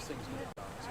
thing's gonna bounce.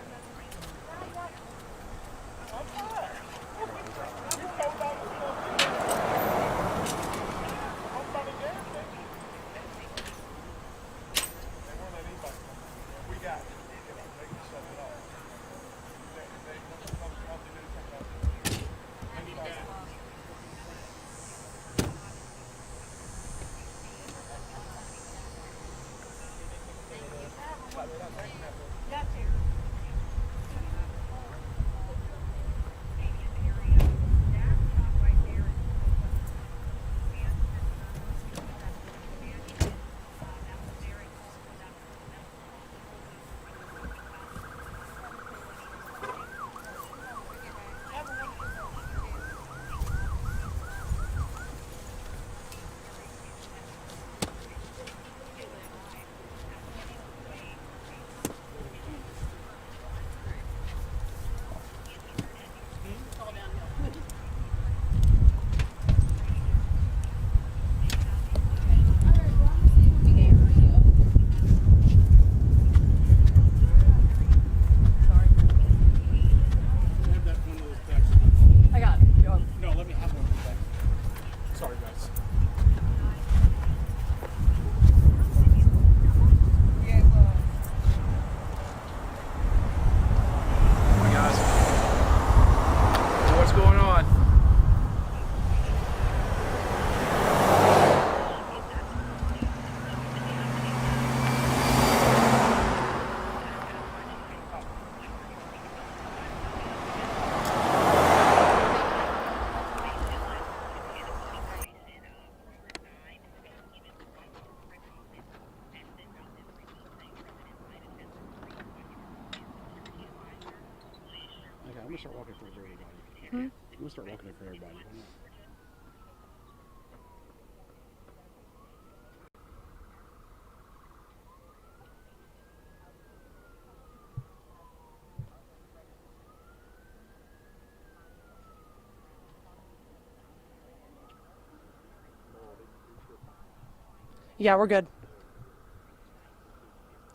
I'm gonna start walking for everybody. I'm gonna start walking for everybody. Yeah, we're good.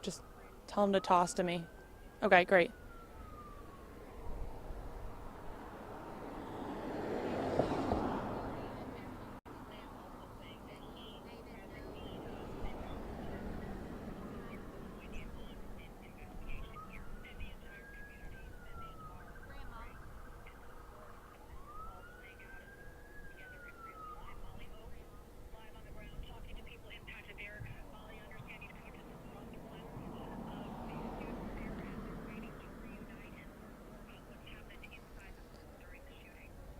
Just tell him to toss to me. Okay, great.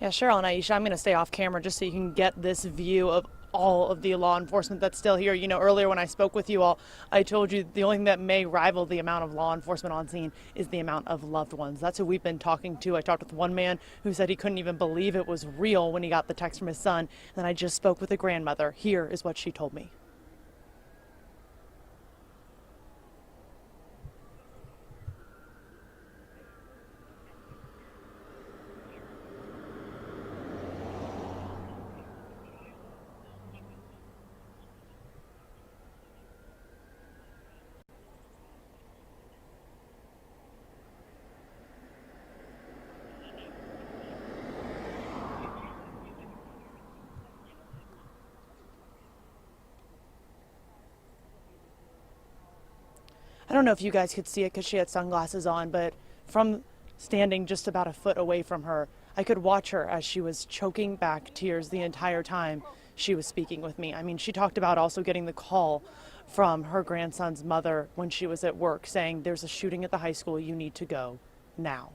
Yeah, Cheryl and Aisha, I'm going to stay off camera just so you can get this view of all of the law enforcement that's still here. You know, earlier when I spoke with you all, I told you the only thing that may rival the amount of law enforcement on scene is the amount of loved ones. That's who we've been talking to. I talked with one man who said he couldn't even believe it was real when he got the text from his son. And then I just spoke with a grandmother. Here is what she told me. I don't know if you guys could see it because she had sunglasses on, but from standing just about a foot away from her, I could watch her as she was choking back tears the entire time she was speaking with me. I mean, she talked about also getting the call from her grandson's mother when she was at work saying, there's a shooting at the high school, you need to go now.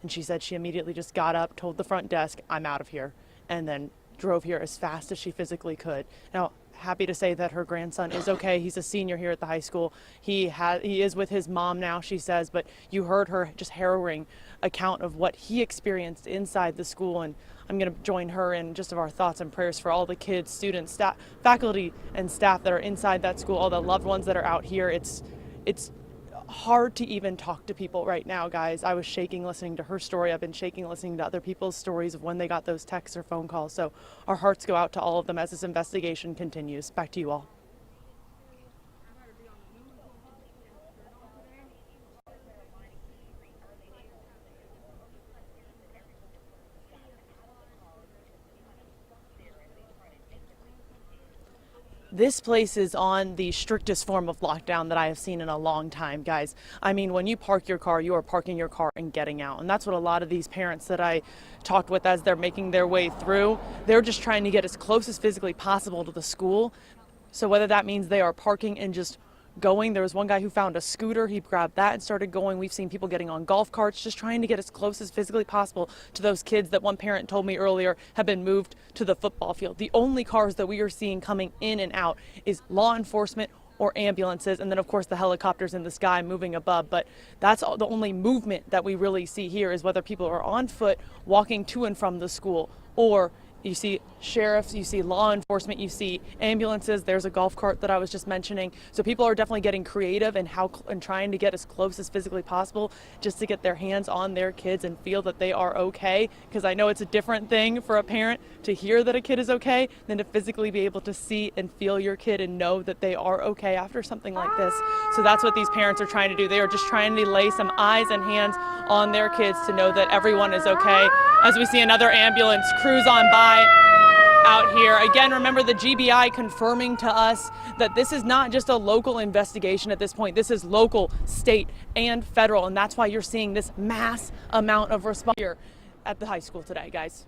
And she said she immediately just got up, told the front desk, I'm out of here, and then drove here as fast as she physically could. Now, happy to say that her grandson is okay. He's a senior here at the high school. He is with his mom now, she says, but you heard her just harrowing account of what he experienced inside the school. And I'm going to join her in just of our thoughts and prayers for all the kids, students, staff, faculty and staff that are inside that school, all the loved ones that are out here. It's hard to even talk to people right now, guys. I was shaking listening to her story. I've been shaking listening to other people's stories of when they got those texts or phone calls. So our hearts go out to all of them as this investigation continues. Back to you all. This place is on the strictest form of lockdown that I have seen in a long time, guys. I mean, when you park your car, you are parking your car and getting out. And that's what a lot of these parents that I talked with as they're making their way through, they're just trying to get as close as physically possible to the school. So whether that means they are parking and just going. There was one guy who found a scooter. He grabbed that and started going. We've seen people getting on golf carts, just trying to get as close as physically possible to those kids that one parent told me earlier have been moved to the football field. The only cars that we are seeing coming in and out is law enforcement or ambulances, and then of course the helicopters in the sky moving above. But that's all, the only movement that we really see here is whether people are on foot walking to and from the school, or you see sheriffs, you see law enforcement, you see ambulances. There's a golf cart that I was just mentioning. So people are definitely getting creative and trying to get as close as physically possible just to get their hands on their kids and feel that they are okay. Because I know it's a different thing for a parent to hear that a kid is okay than to physically be able to see and feel your kid and know that they are okay after something like this. So that's what these parents are trying to do. They are just trying to lay some eyes and hands on their kids to know that everyone is okay. As we see another ambulance cruise on by out here. Again, remember the GBI confirming to us that this is not just a local investigation at this point. This is local, state, and federal, and that's why you're seeing this mass amount of response here at the high school today, guys.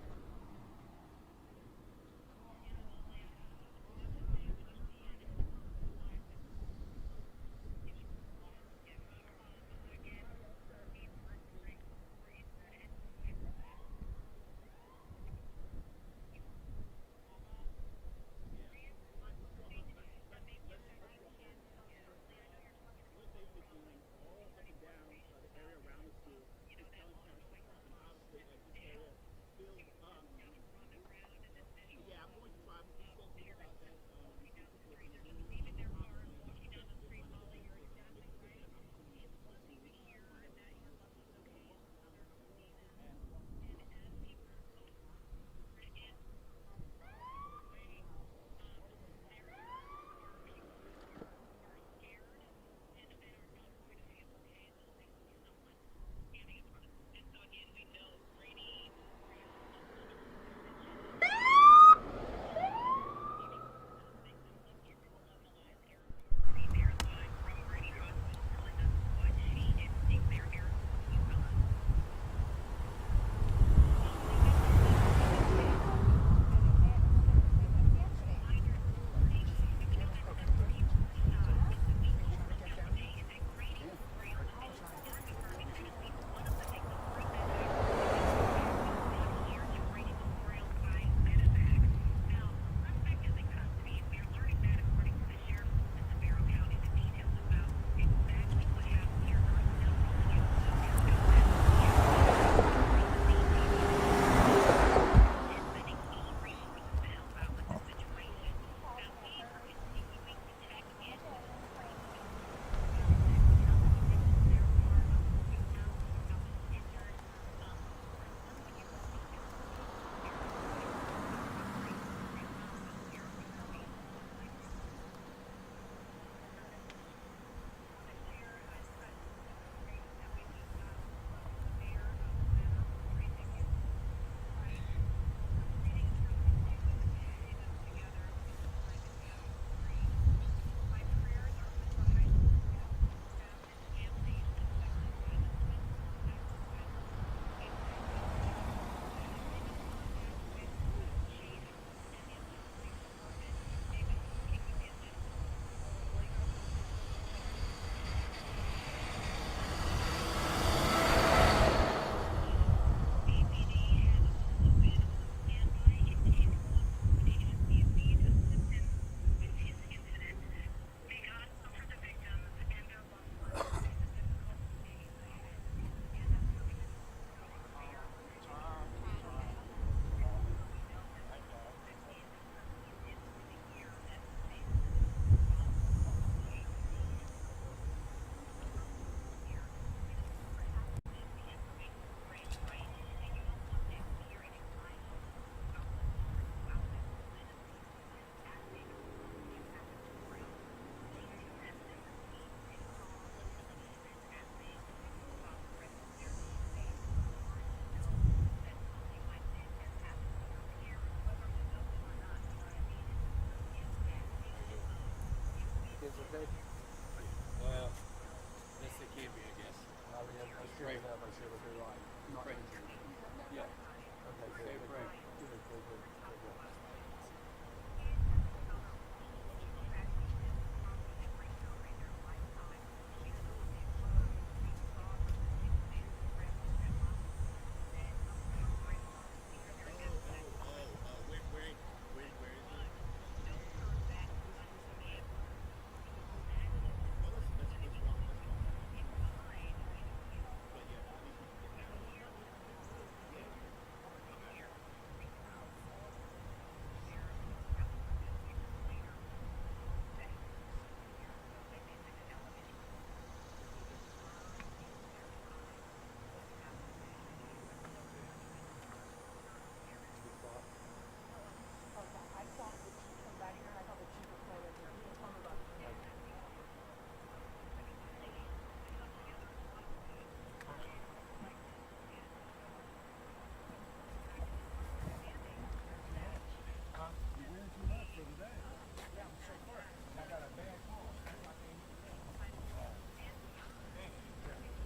okay? Well, yes, they can be, I guess. I mean, I'm sure Right. enough. I'm sure that they're like not Right. injured. Yeah. Okay, good. Okay, Good, right. good, good, good, good, good, good.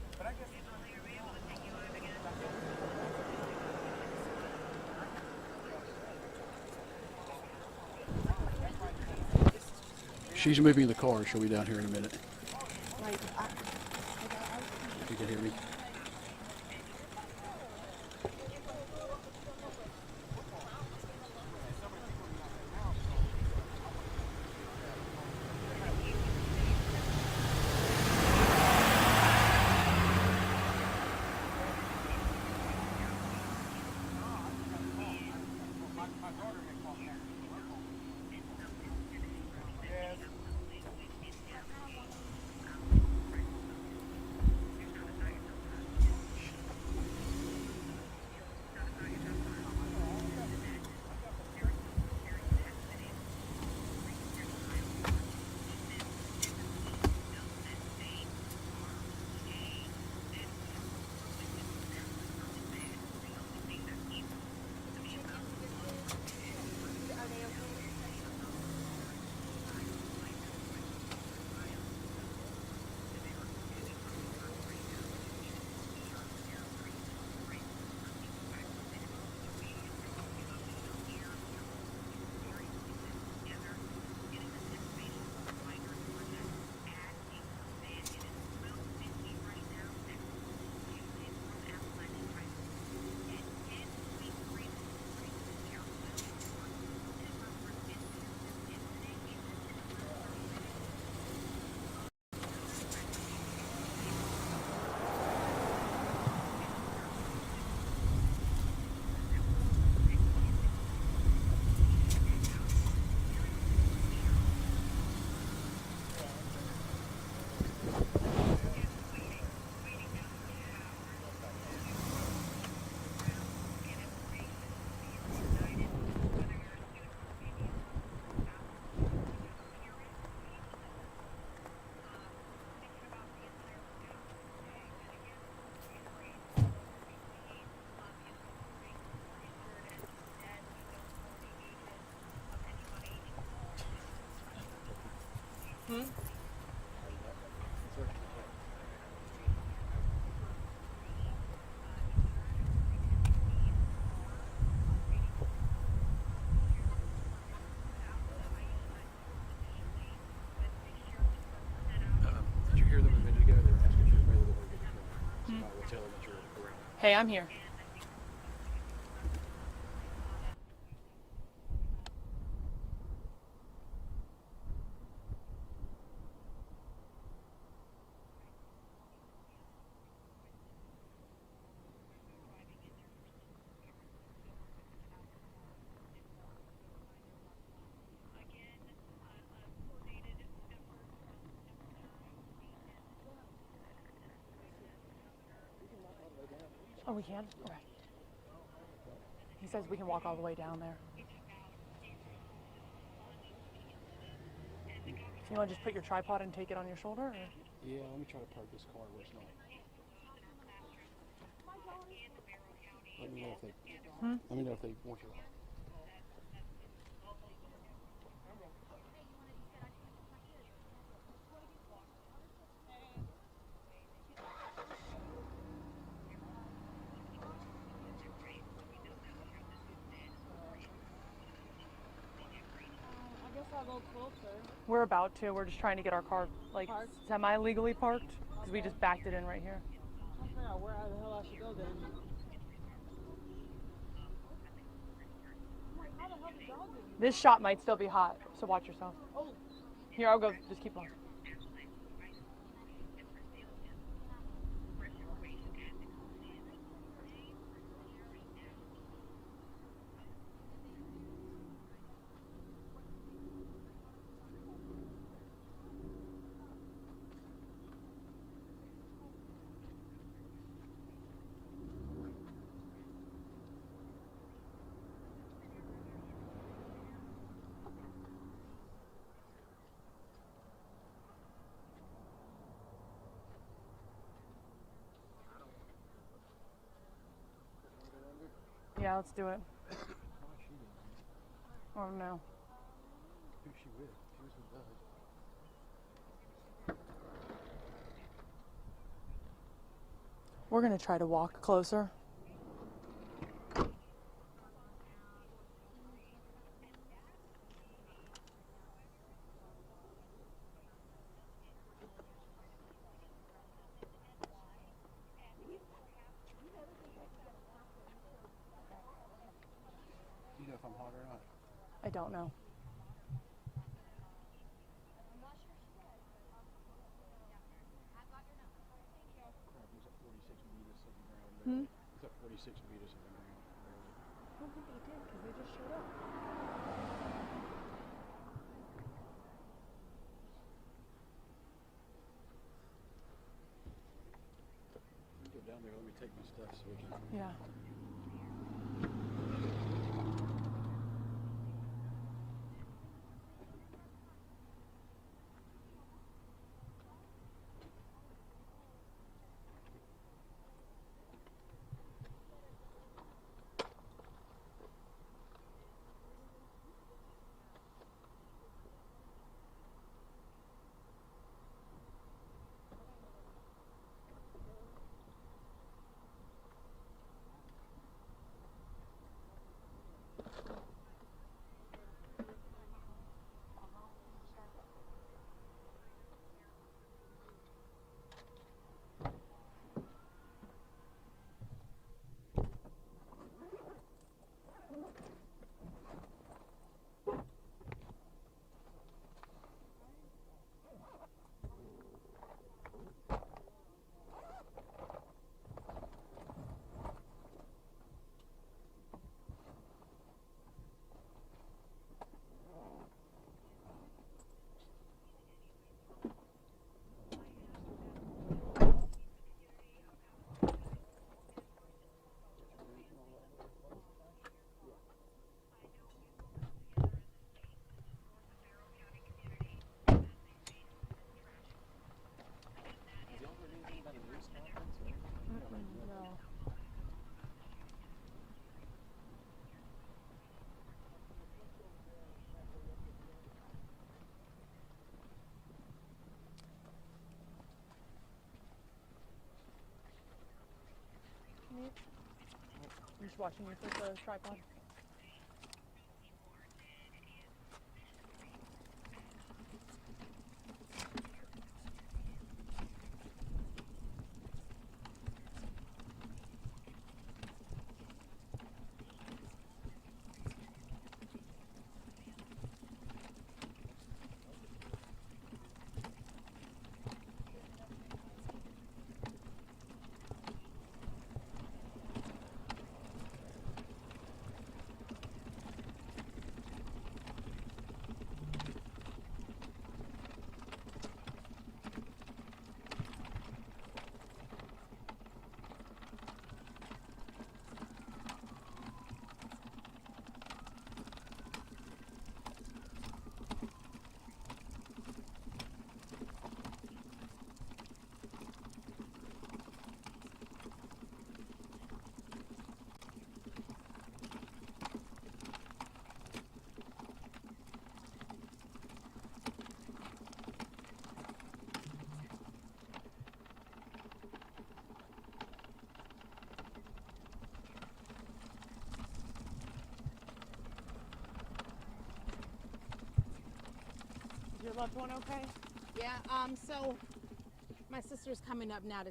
Where is it? She's moving the car. She'll be down here in a minute. Right. If you can hear me. Did you hear them a minute ago? They were asking if you're available to get the car. So I will tell them that you're around. Hey, I'm here. Oh, we can? Okay. He says we can walk all the way down there. You want to just put your tripod and take it on your shoulder? Or? Yeah, let me try to park this car where it's not. Let me know if they. Let me know if they want you. gotta go closer. We're about to. We're just trying to get our car like Parked? semi-legally parked because we Okay. just backed it in right here. I'm trying to figure out where the hell I should go then. I'm like, how the hell the dog get here? This shot might still be hot, so watch yourself. Oh, Here, I'll go. Just keep on. Yeah, let's do it. Why is she doing that? Oh no. Who's she with? She was with Doug. We're gonna try to walk closer. Do you know if I'm hot or not? I don't know. Crap, he's at 46 meters of the ground. Hmm? He's at 46 meters of the ground. Barely. I don't think they did because they just showed up. You go down there, let me take my stuff so we can. Yeah. No. I'm just watching you put the tripod. loved one okay? Yeah, so my sister's coming up now to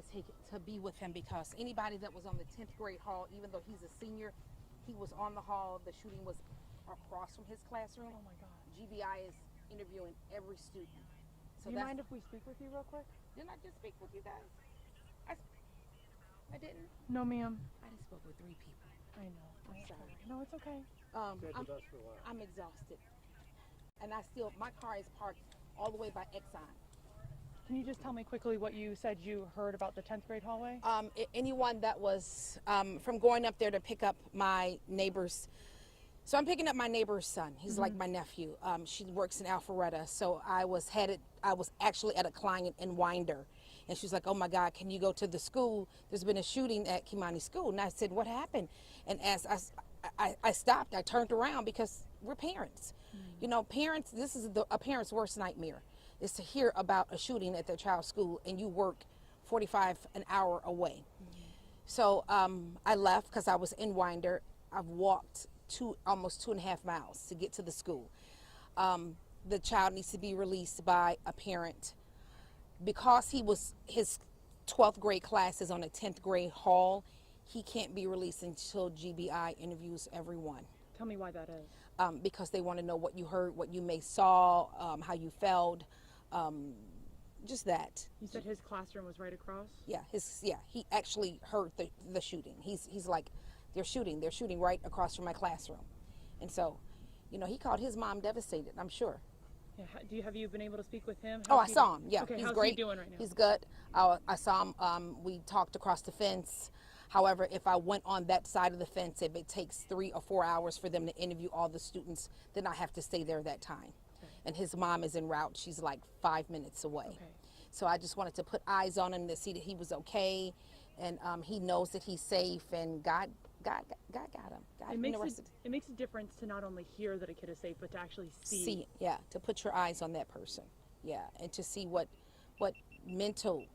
be with him because anybody that was on the 10th grade hall, even though he's a senior, he was on the hall. The shooting was across from his classroom. Oh my God. GBI is interviewing every student. So Do you mind if we speak with you real quick? Didn't I just speak with you guys? I didn't. No, ma'am. I just spoke with 3 people. I know. I'm sorry. No, it's okay. I'm exhausted. And my car is parked all the way by Exxon. Can you just tell me quickly what you said you heard about the 10th grade hallway? Anyone that was from going up there to pick up my neighbor's. So I'm picking up my neighbor's son. He's like my nephew. She works in Alpharetta. So I was actually at a client in Winder. And she's like, oh my God, can you go to the school? There's been a shooting at Kimani School. And I said, what happened? And as I stopped, I turned around because we're parents. You know, parents, this is a parent's worst nightmare, is to hear about a shooting at their child's school and you work 45 an hour away. So I left because I was in Winder. I've walked almost 2.5 miles to get to the school. The child needs to be released by a parent. Because his 12th grade class is on a 10th grade hall, he can't be released until GBI interviews everyone. Tell me why that is. Because they want to know what you heard, what you may saw, how you felt, just that. You said his classroom was right across? Yeah, he actually heard the shooting. He's like, they're shooting right across from my classroom. And so, you know, he called his mom devastated, I'm sure. Yeah, have you been able to speak with him? I saw him. Yeah, okay, he's how's great. He doing right now? He's good. I saw him. We talked across the fence. However, if I went on that side of the fence, if it takes 3 or 4 hours for them to interview all the students, then I have to stay there that time. Okay. And his mom is en route. She's like 5 minutes away. Okay. So I just wanted to put eyes on him to see that he was okay, and he knows that he's safe, and God got him. It makes a difference to not only hear that a kid is safe, but to actually see. Yeah, to put your eyes on that person. Yeah, and to see what mental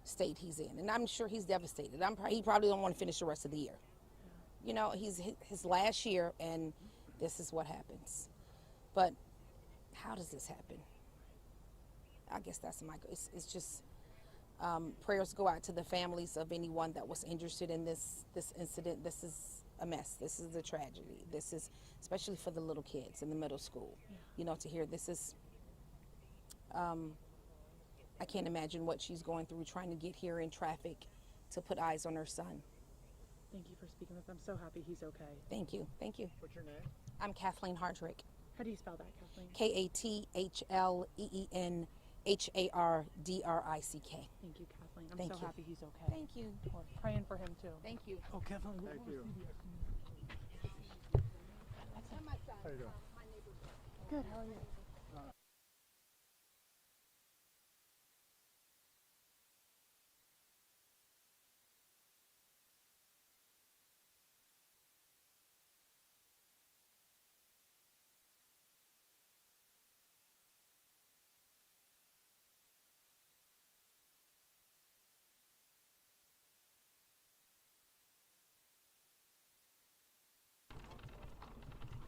state he's in. And I'm sure he's devastated. He probably don't want to finish the rest of the year. Yeah. You know, he's his last year, and this is what happens. But how does this happen? I guess that's it's just prayers go out to the families of anyone that was interested in this incident. This is a mess. This is a tragedy. This is especially for the little kids in the middle school. Yeah. You know, to hear this is I can't imagine what she's going through trying to get here in traffic to put eyes on her son. Thank you for speaking with me. I'm so happy he's okay. Thank you. What's your name? I'm Kathleen Hardrick. How do you spell that, Kathleen? KathleenHardrick. Thank you, Kathleen. I'm Thank so you. happy he's okay. Thank you. We're praying for him too. Thank you. Oh, Kathleen. Thank you. How you doing? Good. How are you?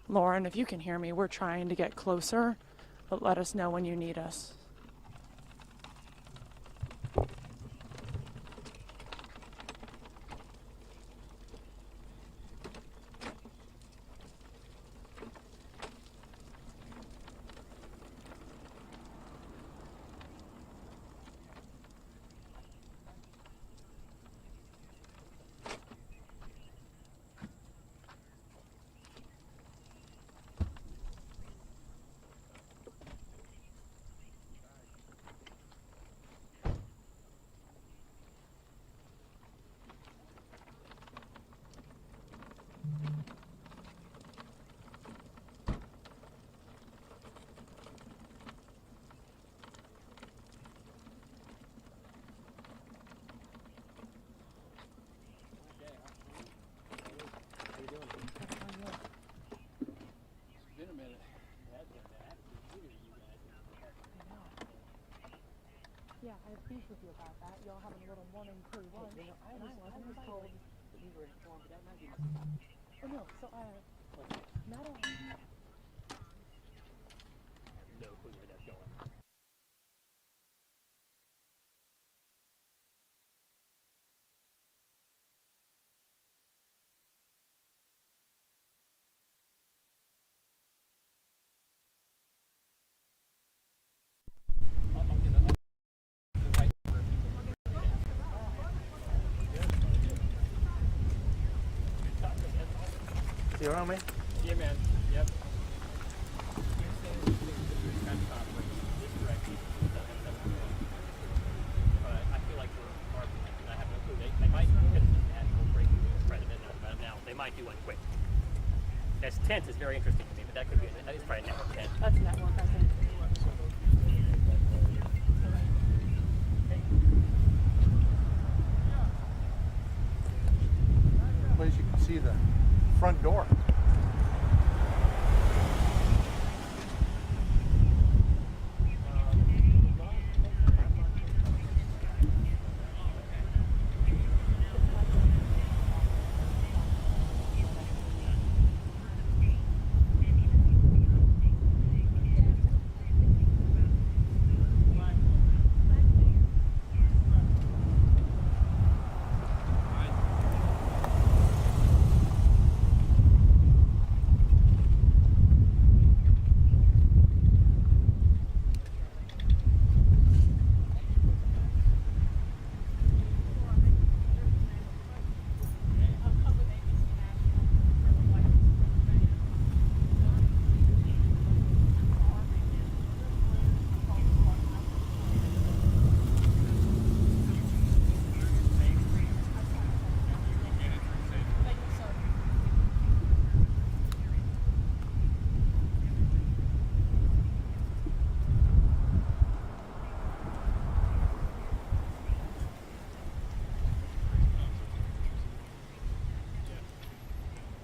Lauren, if you can hear me, we're trying to get closer, but let us know when you need us. Yeah, I have beef with you about that. Y'all having a little morning crew lunch. I was told that we were informed, but that might be oh no, so not only See what I mean? Yeah, man. Yep. But I feel like we're far behind. I have no clue. They might get some natural breaking president now. They might do one quick. This tent is very interesting to me, but that could be that is probably a network tent. That's network, I think. Place you can see the front door.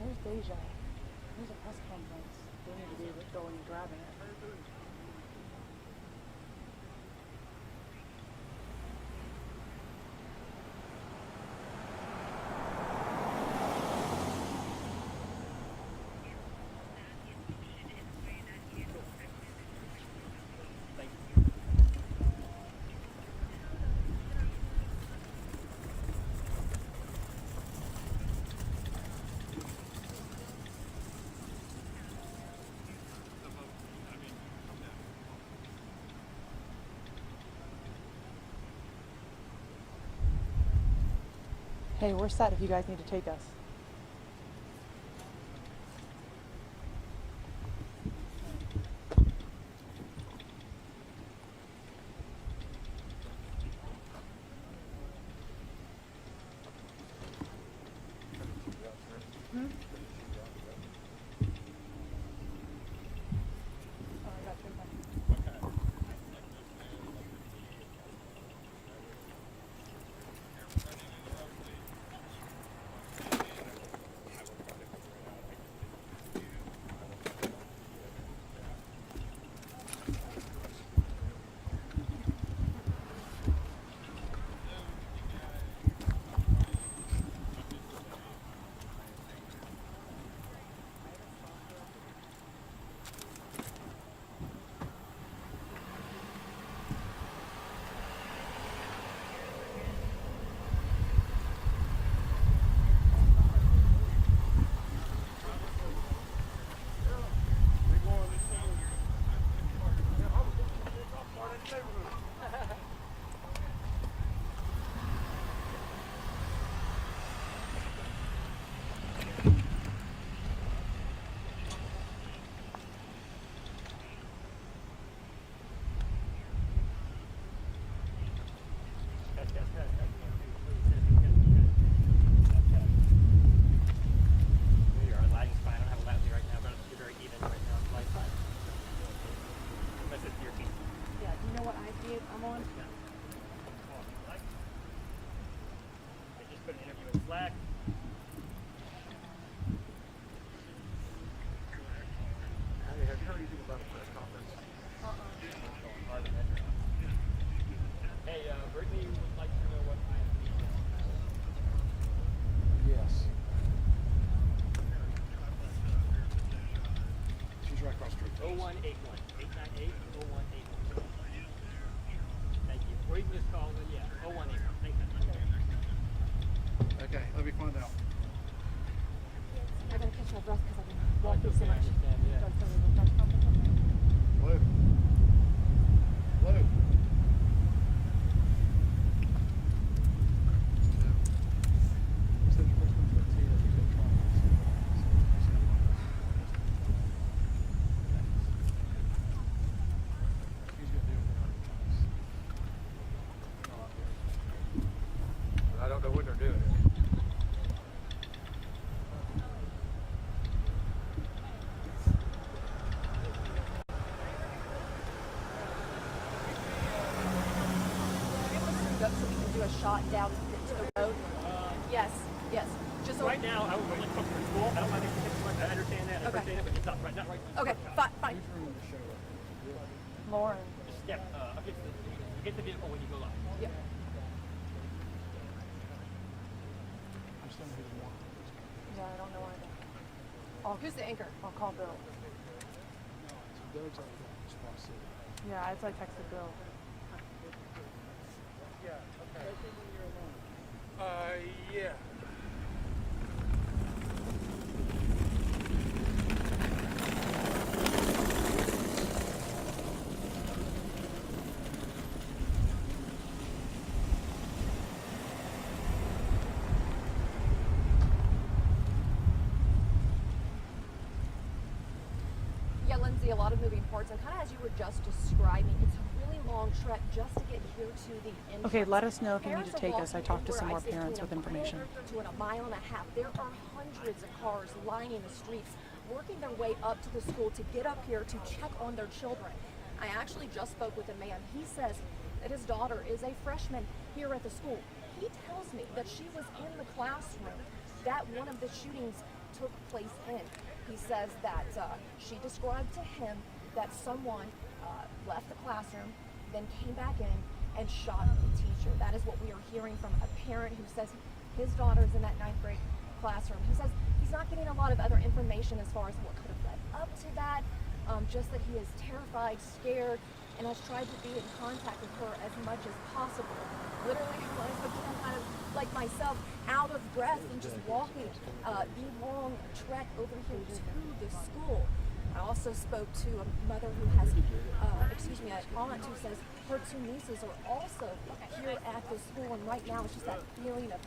Where's Deja? There's a press conference. They need to be going and grabbing it. Hey, we're set if you guys need to take us. Slack. Hey, have you heard anything about a press conference? Hey, Brittany would like to know what time. Yes. She's right across the street. 0181 898 0181. Thank you. Or you can just call them, yeah, 0181. Thank you. Okay, let me find out. I gotta catch my breath because I've been walking so much. Yeah. Don't tell me the press conference on there. Hello? Hello? Said your press conference here, you said try. was shot down to the road? Yes, yes. Just so Right now, I would really cook for school. I don't mind if I understand that. I Okay. understand it, but it's not right now. okay, fine. Lauren. Just step. Get the vehicle when you go live. Yeah. I'm still not hitting one. Yeah, I don't know either. Who's the anchor? I'll call Bill. So Doug's already got a response to it. Yeah, I texted Bill. Yeah. Yeah, Lindsay, a lot of moving parts, and kind of as you were just describing, it's a really long trek just to get here to the entrance. Okay, let us know if you need Parents to are take us. I walking talked to anywhere, some more I say, parents with between a information. quarter to a mile and a half. There are hundreds of cars lining the streets, working their way up to the school to get up here to check on their children. I actually just spoke with a man. He says that his daughter is a freshman here at the school. He tells me that she was in the classroom that one of the shootings took place in. He says that she described to him that someone left the classroom, then came back in and shot the teacher. That is what we are hearing from a parent who says his daughter's in that 9th grade classroom. He says he's not getting a lot of other information as far as what could have led up to that, just that he is terrified, scared, and has tried to be in contact with her as much as possible. Literally, I'm kind of like myself, out of breath and just walking the long trek over here to the school. I also spoke to a mother who has, an aunt who says her 2 nieces are also here at the school, and right now it's just that feeling of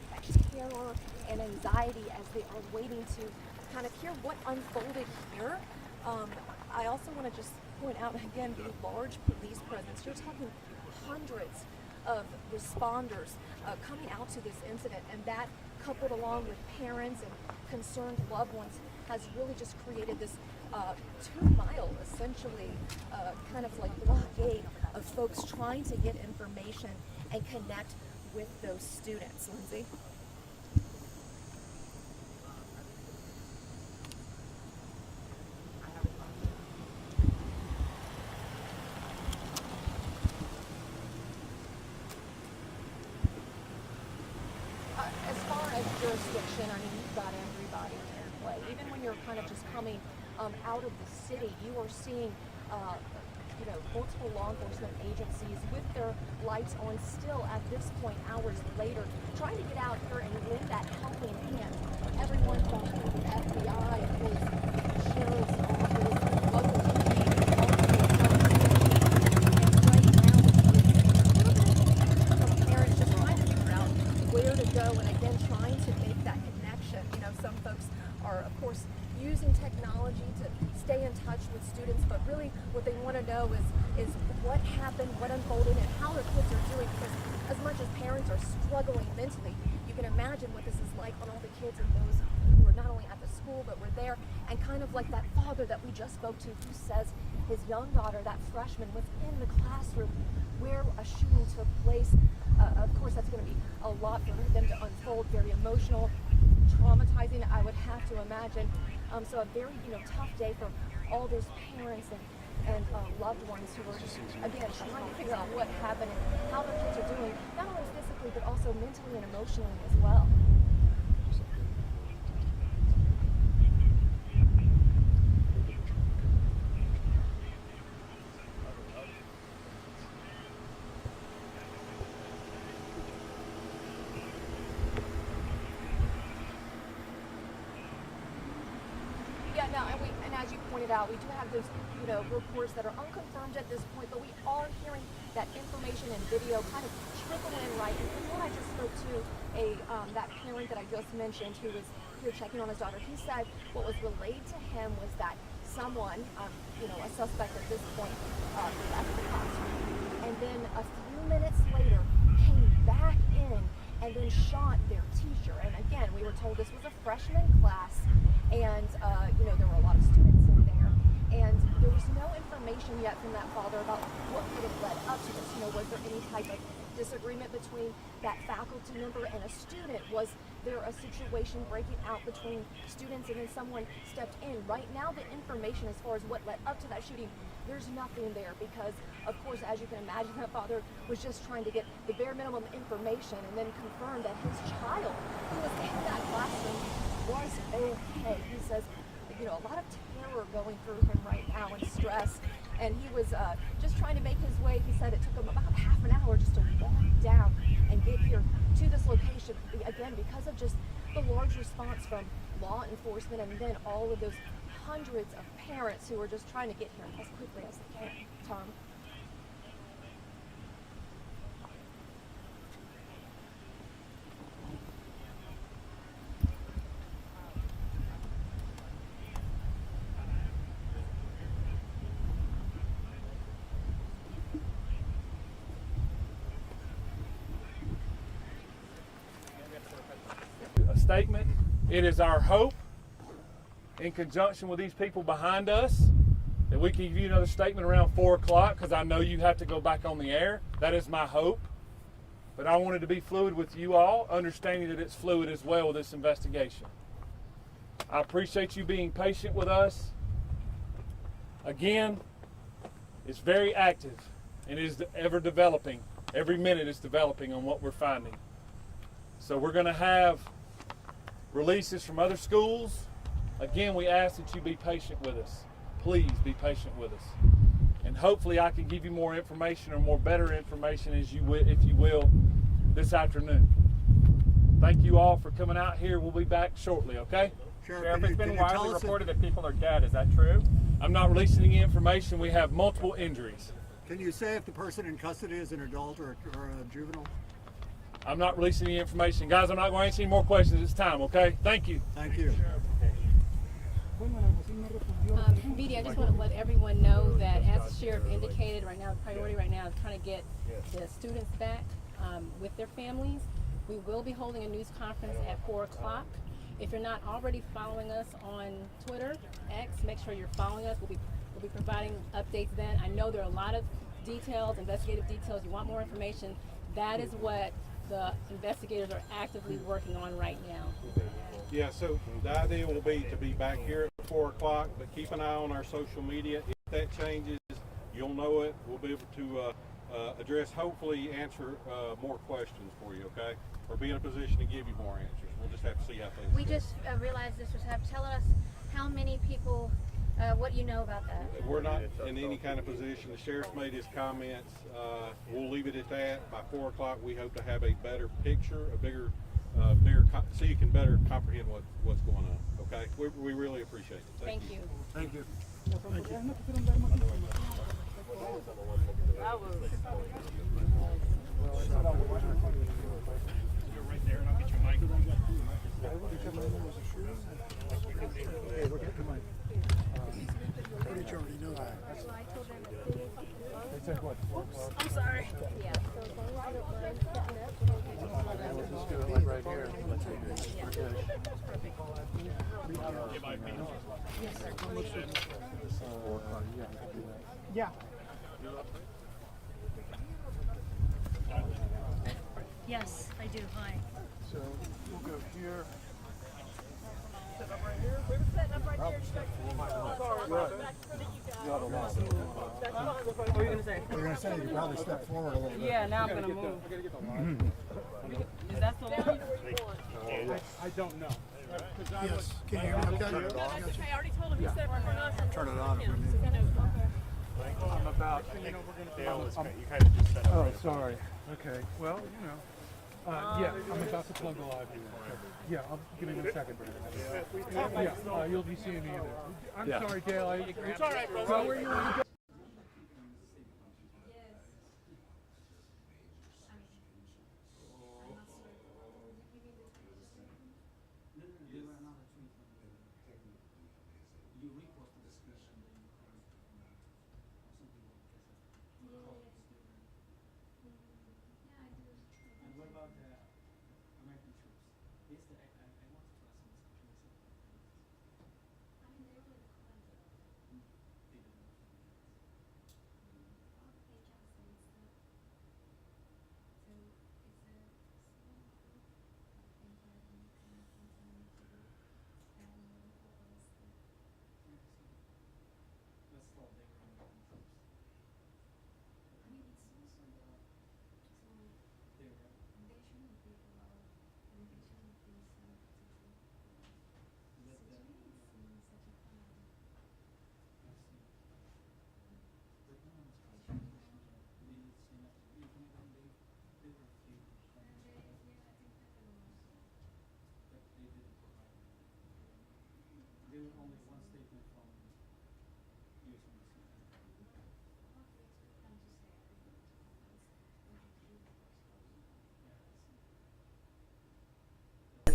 terror and anxiety as they are waiting to kind of hear what unfolded here. I also want to just point out again the large police presence. You're talking hundreds of responders coming out to this incident, and that coupled along with parents and concerned loved ones has really just created this 2-mile essentially kind of like blockade of folks trying to get information and connect with those students. Lindsay? As far as jurisdiction, I mean, you've got everybody in play. Even when you're kind of just coming out of the city, you are seeing, multiple law enforcement agencies with their lights on still at this point, hours later, trying to get out here and lend that helping hand. Everyone from the FBI, of course, sheriff's office, local police, parents just trying to figure out where to go, and again trying to make that connection. Some folks are of course using technology to stay in touch with students, but really what they want to know is what happened, what unfolded, and how their kids are doing, because as much as parents are struggling mentally, you can imagine what this is like on all the kids and those who are not only at the school but were there, and kind of like that father that we just spoke to who says his young daughter, that freshman, was in the classroom where a shooting took place. Of course, that's going to be a lot for them to unfold, very emotional, traumatizing, I would have to imagine. So a very, tough day for all those parents and loved ones who were, again, trying to figure out what happened and how their kids are doing, not only physically, but also mentally and emotionally as well. Yeah, no, and as you pointed out, we do have those, reports that are unconfirmed at this point, but we are hearing that information and video kind of trickle in, right? And when I just spoke to that parent that I just mentioned who was here checking on his daughter, he said what was relayed to him was that someone, a suspect at this point, left the classroom, and then a few minutes later came back in and then shot their teacher. And again, we were told this was a freshman class, and there were a lot of students in there, and there was no information yet from that father about what could have led up to this. Was there any type of disagreement between that faculty member and a student? Was there a situation breaking out between students and then someone stepped in? Right now, the information as far as what led up to that shooting, there's nothing there because, of course, as you can imagine, that father was just trying to get the bare minimum information and then confirm that his child who was in that classroom was okay. He says, you know, a lot of terror going through him right now and stress. And he was just trying to make his way. He said it took him about half an hour just to walk down and get here to this location. Again, because of just the large response from law enforcement and then all of those hundreds of parents who are just trying to get here as quickly as they can. Tom? A statement. It is our hope, in conjunction with these people behind us, that we can give you another statement around 4 o'clock, because I know you have to go back on the air. That is my hope. But I wanted to be fluid with you all, understanding that it's fluid as well with this investigation. I appreciate you being patient with us. Again, it's very active and is ever developing. Every minute it's developing on what we're finding. So we're going to have releases from other schools. Again, we ask that you be patient with us. Please be patient with us. And hopefully I can give you more information or more better information if you will, this afternoon. Thank you all for coming out here. We'll be back shortly, okay? Sheriff, it's been widely reported that people are dead. Is that true? I'm not releasing any information. We have multiple injuries. Can you say if the person in custody is an adult or a juvenile? I'm not releasing any information. Guys, I'm not going to answer any more questions. It's time, okay? Thank you. Thank you. Media, I just want to let everyone know that, as the sheriff indicated, right now the priority right now is trying to get the students back with their families. We will be holding a news conference at 4 o'clock. If you're not already following us on Twitter, X, make sure you're following us. We'll be providing updates then. I know there are a lot of details, investigative details. You want more information. That is what the investigators are actively working on right now. Yeah, so the idea will be to be back here at 4 o'clock, but keep an eye on our social media. If that changes, you'll know it. We'll be able to address, hopefully answer more questions for you, okay? Or be in a position to give you more answers. We'll just have to see how things We go. just realized this was happening. Tell us how many people, what you know about that. We're not in any kind of position. The sheriff's made his comments. We'll leave it at that. By 4 o'clock, we hope to have a better picture, a bigger, so you can better comprehend what's going on. Okay, we really appreciate it. Thank you. Thank you. You're right there, and I'll get your mic. Hey, look at the mic. How did you already know that? They said what? I'm sorry. Yeah. Let's just do it like right here. Yes, sir. Yeah. Yes, I do. Hi. So we'll go here. We were setting up right there. What were you going to say? We're going to say you probably step forward a little bit. Yeah, now I'm going to move. Is that the line? I don't know. Yes. Can you hear me okay? I already told him he said we're going to Turn it on if we need. I'm about. Oh, sorry. Okay. Well, you know. Yeah, I'm about to plug the live here. Yeah, give me 1 second. Yeah, you'll be seeing me in there. I'm sorry, Dale. It's all right, bro. Go where you want to go.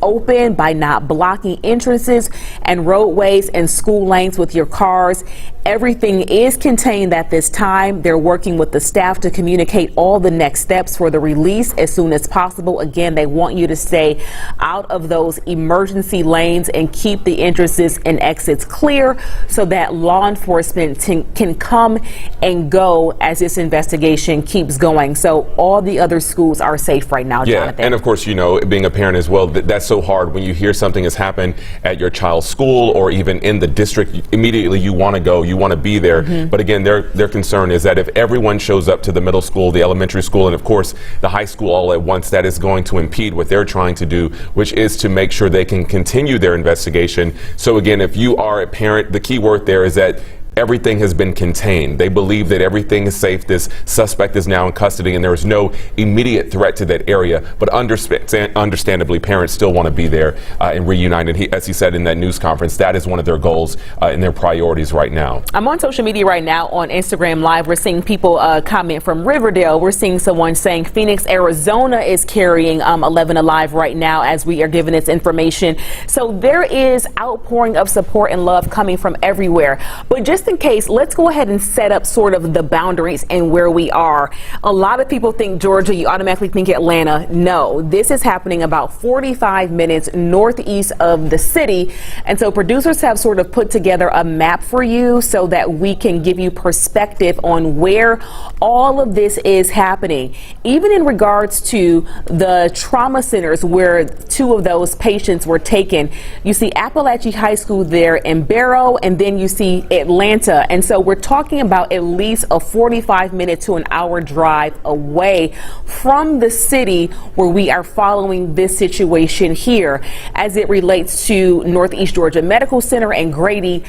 open by not blocking entrances and roadways and school lanes with your cars. Everything is contained at this time. They're working with the staff to communicate all the next steps for the release as soon as possible. Again, they want you to stay out of those emergency lanes and keep the entrances and exits clear so that law enforcement can come and go as this investigation keeps going. So all the other schools are safe right now, Jonathan. And of course, you know, being a parent as well, that's so hard when you hear something has happened at your child's school or even in the district. Immediately you want to go, you want to be there. But again, their concern is that if everyone shows up to the middle school, the elementary school, and of course the high school all at once, that is going to impede what they're trying to do, which is to make sure they can continue their investigation. So again, if you are a parent, the key word there is that everything has been contained. They believe that everything is safe. This suspect is now in custody and there is no immediate threat to that area. But understandably, parents still want to be there and reunite. And as he said in that news conference, that is one of their goals and their priorities right now. I'm on social media right now on Instagram Live. We're seeing people comment from Riverdale. We're seeing someone saying Phoenix, Arizona is carrying 11 alive right now as we are given this information. So there is outpouring of support and love coming from everywhere. But just in case, let's go ahead and set up sort of the boundaries and where we are. A lot of people think Georgia, you automatically think Atlanta. No, this is happening about 45 minutes northeast of the city. And so producers have sort of put together a map for you so that we can give you perspective on where all of this is happening. Even in regards to the trauma centers where 2 of those patients were taken. You see Apalachee High School there in Barrow, and then you see Atlanta. And so we're talking about at least a 45-minute to an hour drive away from the city where we are following this situation here as it relates to Northeast Georgia Medical Center and Grady.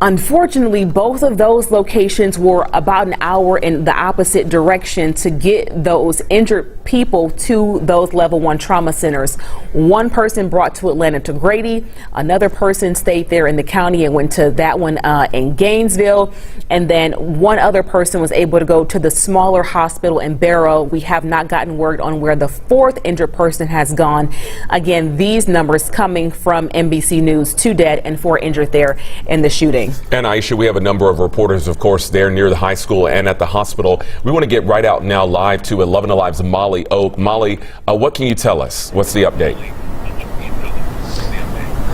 Unfortunately, both of those locations were about an hour in the opposite direction to get those injured people to those level 1 trauma centers. One person brought to Atlanta to Grady, another person stayed there in the county and went to that one in Gainesville, and then one other person was able to go to the smaller hospital in Barrow. We have not gotten word on where the 4th injured person has gone. Again, these numbers coming from NBC News, 2 dead and 4 injured there in the shooting. And Aisha, we have a number of reporters, of course, there near the high school and at the hospital. We want to get right out now live to 11 Alive's Molly Oak. Molly, what can you tell us? What's the update?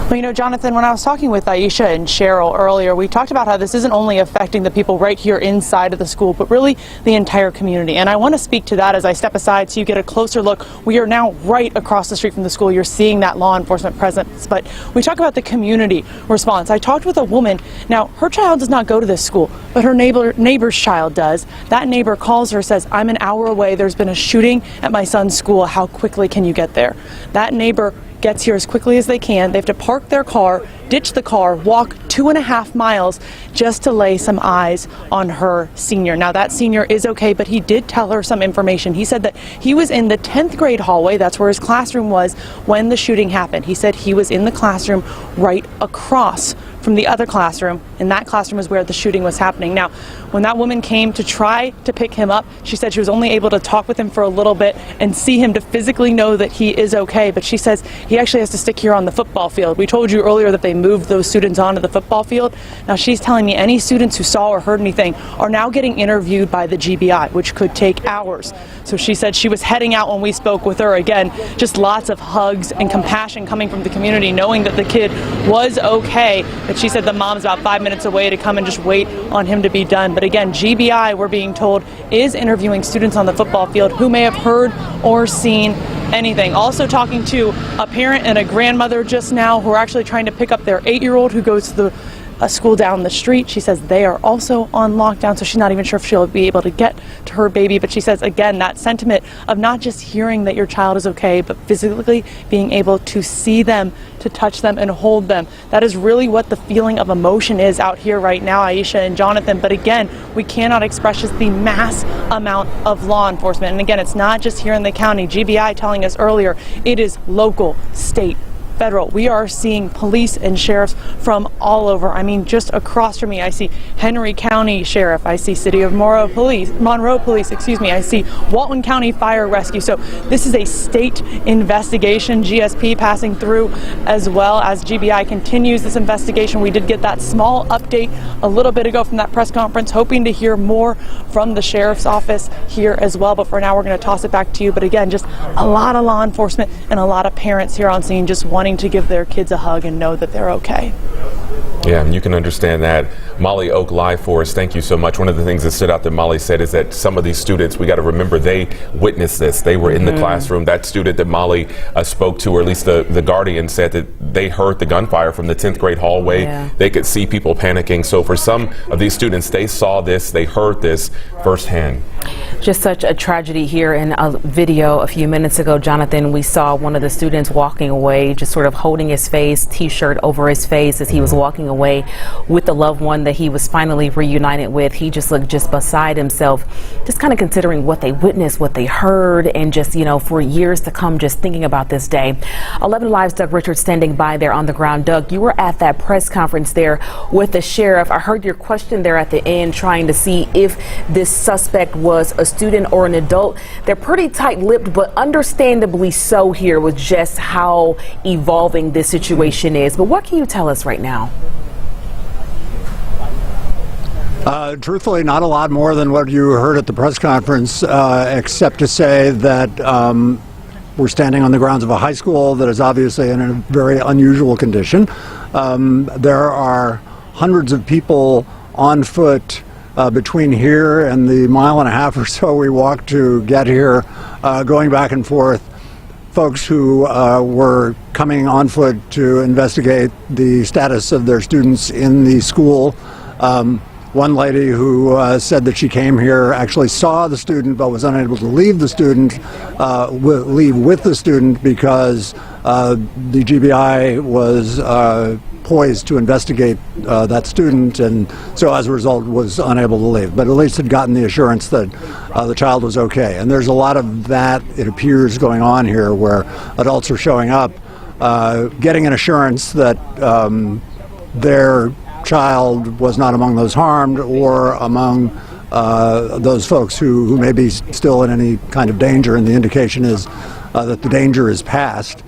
Well, you know, Jonathan, when I was talking with Aisha and Cheryl earlier, we talked about how this isn't only affecting the people right here inside of the school, but really the entire community. And I want to speak to that as I step aside so you get a closer look. We are now right across the street from the school. You're seeing that law enforcement presence. But we talk about the community response. I talked with a woman. Now, her child does not go to this school, but her neighbor's child does. That neighbor calls her, says, I'm an hour away. There's been a shooting at my son's school. How quickly can you get there? That neighbor gets here as quickly as they can. They have to park their car, ditch the car, walk 2.5 miles just to lay some eyes on her senior. Now that senior is okay, but he did tell her some information. He said that he was in the 10th grade hallway, that's where his classroom was when the shooting happened. He said he was in the classroom right across from the other classroom, and that classroom is where the shooting was happening. Now, when that woman came to try to pick him up, she said she was only able to talk with him for a little bit and see him to physically know that he is okay, but she says he actually has to stick here on the football field. We told you earlier that they moved those students onto the football field. Now she's telling me any students who saw or heard anything are now getting interviewed by the GBI, which could take hours. So she said she was heading out when we spoke with her. Again, just lots of hugs and compassion coming from the community, knowing that the kid was okay. But she said the mom's about 5 minutes away to come and just wait on him to be done. But again, GBI, we're being told, is interviewing students on the football field who may have heard or seen anything. Also talking to a parent and a grandmother just now who are actually trying to pick up their 8-year-old who goes to a school down the street. She says they are also on lockdown, so she's not even sure if she'll be able to get to her baby. But she says, again, that sentiment of not just hearing that your child is okay, but physically being able to see them, to touch them and hold them. That is really what the feeling of emotion is out here right now, Aisha and Jonathan. But again, we cannot express just the mass amount of law enforcement. And again, it's not just here in the county. GBI telling us earlier, it is local, state, federal. We are seeing police and sheriffs from all over. I mean, just across from me, I see Henry County Sheriff, I see City of Monroe Police, excuse me, I see Walton County Fire Rescue. So this is a state investigation, GSP passing through as well as GBI continues this investigation. We did get that small update a little bit ago from that press conference, hoping to hear more from the sheriff's office here as well. But for now, we're going to toss it back to you. But again, just a lot of law enforcement and a lot of parents here on scene just wanting to give their kids a hug and know that they're okay. Yeah, and you can understand that. Molly Oak live for us. Thank you so much. One of the things that stood out that Molly said is that some of these students, we got to remember, they witnessed this. They were in the classroom. That student that Molly spoke to, or at least the guardian said that they heard the gunfire from the 10th grade hallway. Yeah. They could see people panicking. So for some of these students, they saw this, they heard this firsthand. Just such a tragedy here. In a video a few minutes ago, Jonathan, we saw one of the students walking away, just sort of holding his face, t-shirt over his face as he was walking away with the loved one that he was finally reunited with. He just looked just beside himself, just kind of considering what they witnessed, what they heard, and just, you know, for years to come, just thinking about this day. 11 Alive's Doug Richards standing by there on the ground. Doug, you were at that press conference there with the sheriff. I heard your question there at the end, trying to see if this suspect was a student or an adult. They're pretty tight-lipped, but understandably so here with just how evolving this situation is. But what can you tell us right now? Truthfully, not a lot more than what you heard at the press conference, except to say that we're standing on the grounds of a high school that is obviously in a very unusual condition. There are hundreds of people on foot between here and the mile and a half or so we walked to get here, going back and forth. Folks who were coming on foot to investigate the status of their students in the school. One lady who said that she came here actually saw the student but was unable to leave the student, leave with the student because the GBI was poised to investigate that student, and so as a result was unable to leave, but at least had gotten the assurance that the child was okay. And there's a lot of that, it appears, going on here, where adults are showing up, getting an assurance that their child was not among those harmed or among those folks who may be still in any kind of danger, and the indication is that the danger is past.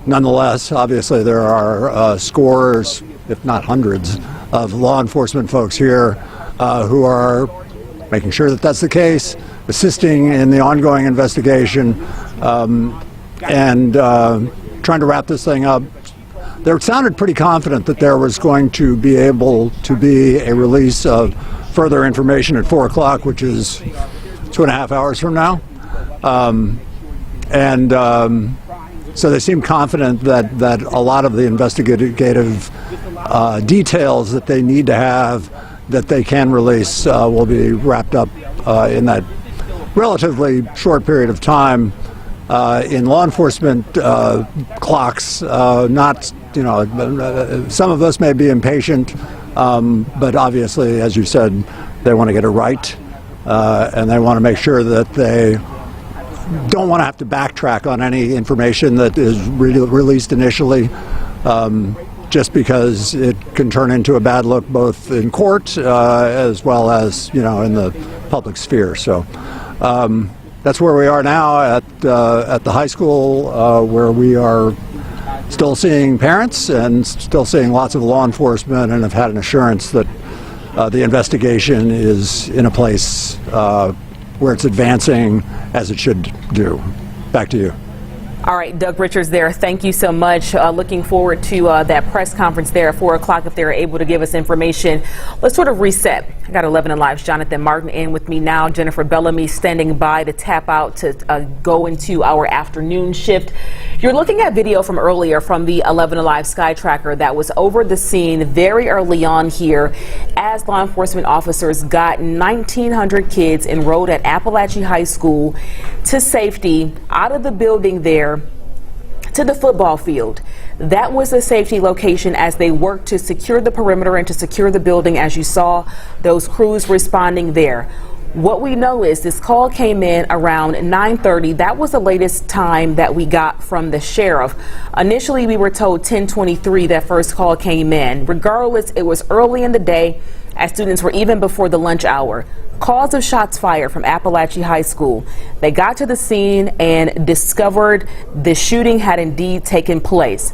Nonetheless, obviously there are scores, if not hundreds, of law enforcement folks here who are making sure that that's the case, assisting in the ongoing investigation, and trying to wrap this thing up. They sounded pretty confident that there was going to be able to be a release of further information at 4 o'clock, which is 2.5 hours from now. So they seem confident that a lot of the investigative details that they need to have, that they can release, will be wrapped up in that relatively short period of time. In law enforcement clocks, not, some of us may be impatient, but obviously, as you said, they want to get it right, and they want to make sure that they don't want to have to backtrack on any information that is released initially, just because it can turn into a bad look both in court as well as, in the public sphere. So that's where we are now at the high school, where we are still seeing parents and still seeing lots of law enforcement, and have had an assurance that the investigation is in a place where it's advancing as it should do. Back to you. All right, Doug Richards there. Thank you so much. Looking forward to that press conference there at 4 o'clock if they're able to give us information. Let's sort of reset. I got 11 Alive's Jonathan Martin in with me now. Jennifer Bellamy standing by to tap out to go into our afternoon shift. You're looking at video from earlier from the 11 Alive SkyTracker that was over the scene very early on here as law enforcement officers got 1,900 kids enrolled at Apalachee High School to safety out of the building there to the football field. That was a safety location as they worked to secure the perimeter and to secure the building, as you saw those crews responding there. What we know is this call came in around 9:30. That was the latest time that we got from the sheriff. Initially, we were told 10:23 that first call came in. Regardless, it was early in the day as students were even before the lunch hour. Calls of shots fired from Apalachee High School. They got to the scene and discovered the shooting had indeed taken place.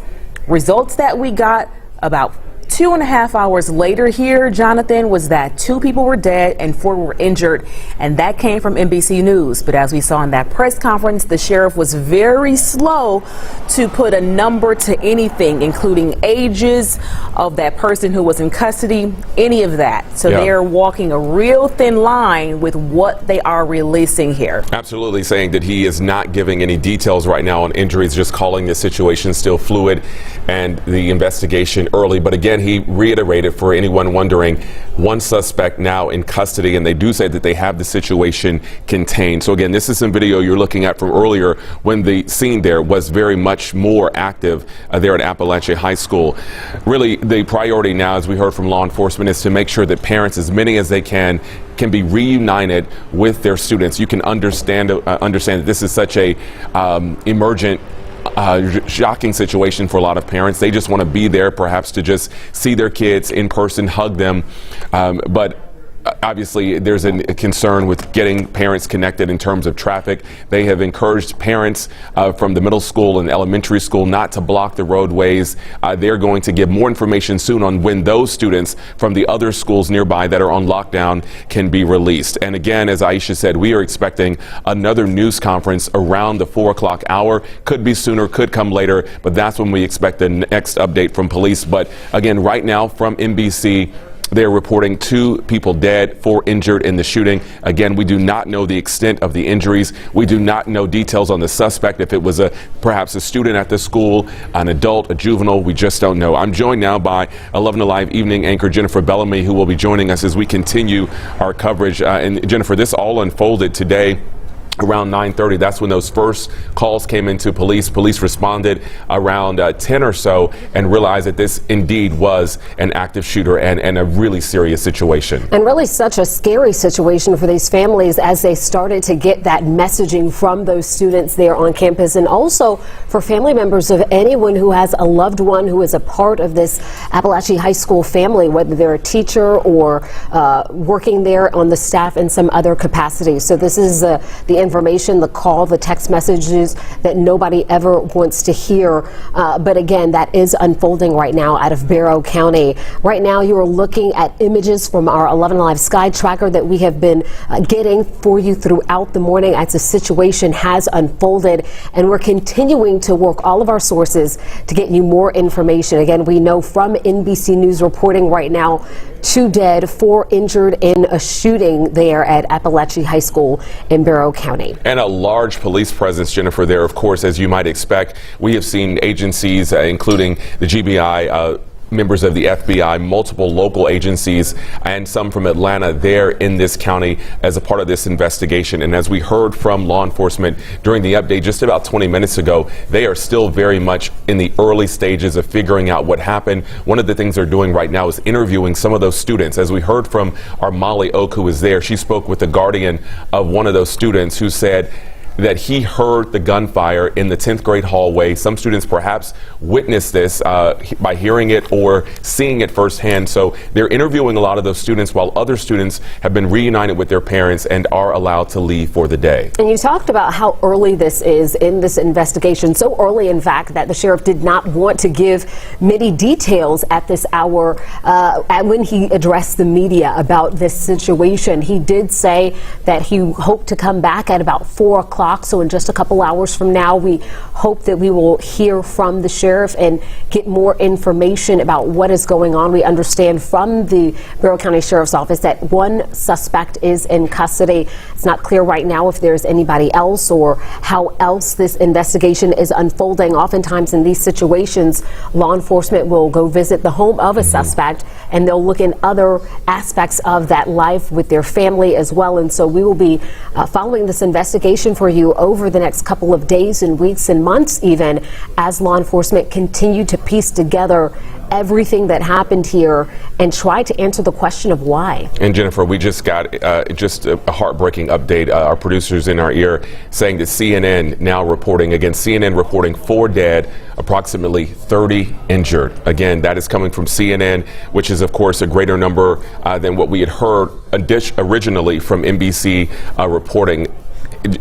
Results that we got about 2.5 hours later here, Jonathan, was that 2 people were dead and 4 were injured, and that came from NBC News. But as we saw in that press conference, the sheriff was very slow to put a number to anything, including ages of that person who was in custody, any of that. So they are walking a real thin line with what they are releasing here. Absolutely, saying that he is not giving any details right now on injuries, just calling the situation still fluid and the investigation early. But again, he reiterated, for anyone wondering, 1 suspect now in custody, and they do say that they have the situation contained. So again, this is some video you're looking at from earlier when the scene there was very much more active there at Apalachee High School. Really, the priority now, as we heard from law enforcement, is to make sure that parents, as many as they can be reunited with their students. You can understand that this is such a emergent shocking situation for a lot of parents. They just want to be there, perhaps to just see their kids in person, hug them. But obviously, there's a concern with getting parents connected in terms of traffic. They have encouraged parents from the middle school and elementary school not to block the roadways. They're going to give more information soon on when those students from the other schools nearby that are on lockdown can be released. And again, as Aisha said, we are expecting another news conference around the 4 o'clock hour. Could be sooner, could come later, but that's when we expect the next update from police. But again, right now from NBC, they're reporting 2 people dead, 4 injured in the shooting. Again, we do not know the extent of the injuries. We do not know details on the suspect, if it was perhaps a student at the school, an adult, a juvenile. We just don't know. I'm joined now by 11 Alive evening anchor Jennifer Bellamy, who will be joining us as we continue our coverage. And Jennifer, this all unfolded today around 9:30. That's when those first calls came into police. Police responded around 10 or so and realized that this indeed was an active shooter and a really serious situation. And really such a scary situation for these families as they started to get that messaging from those students there on campus, and also for family members of anyone who has a loved one who is a part of this Apalachee High School family, whether they're a teacher or working there on the staff in some other capacity. So this is the information, the call, the text messages that nobody ever wants to hear. But again, that is unfolding right now out of Barrow County. Right now, you are looking at images from our 11 Alive SkyTracker that we have been getting for you throughout the morning as the situation has unfolded. And we're continuing to work all of our sources to get you more information. Again, we know from NBC News reporting right now, 2 dead, 4 injured in a shooting there at Apalachee High School in Barrow County. And a large police presence, Jennifer, there, of course, as you might expect. We have seen agencies, including the GBI, members of the FBI, multiple local agencies, and some from Atlanta there in this county as a part of this investigation. And as we heard from law enforcement during the update just about 20 minutes ago, they are still very much in the early stages of figuring out what happened. One of the things they're doing right now is interviewing some of those students. As we heard from our Molly Oak, who was there, she spoke with the guardian of one of those students who said that he heard the gunfire in the 10th grade hallway. Some students perhaps witnessed this by hearing it or seeing it firsthand. So they're interviewing a lot of those students while other students have been reunited with their parents and are allowed to leave for the day. And you talked about how early this is in this investigation. So early, in fact, that the sheriff did not want to give many details at this hour when he addressed the media about this situation. He did say that he hoped to come back at about 4 o'clock. So in just a couple hours from now, we hope that we will hear from the sheriff and get more information about what is going on. We understand from the Barrow County Sheriff's Office that 1 suspect is in custody. It's not clear right now if there's anybody else or how else this investigation is unfolding. Oftentimes in these situations, law enforcement will go visit the home of a suspect and they'll look in other aspects of that life with their family as well. And so we will be following this investigation for you you over the next couple of days and weeks and months even, as law enforcement continue to piece together everything that happened here and try to answer the question of why. And Jennifer, we just got just a heartbreaking update. Our producers in our ear saying that CNN now reporting, again, CNN reporting 4 dead, approximately 30 injured. Again, that is coming from CNN, which is, of course, a greater number than what we had heard originally from NBC reporting.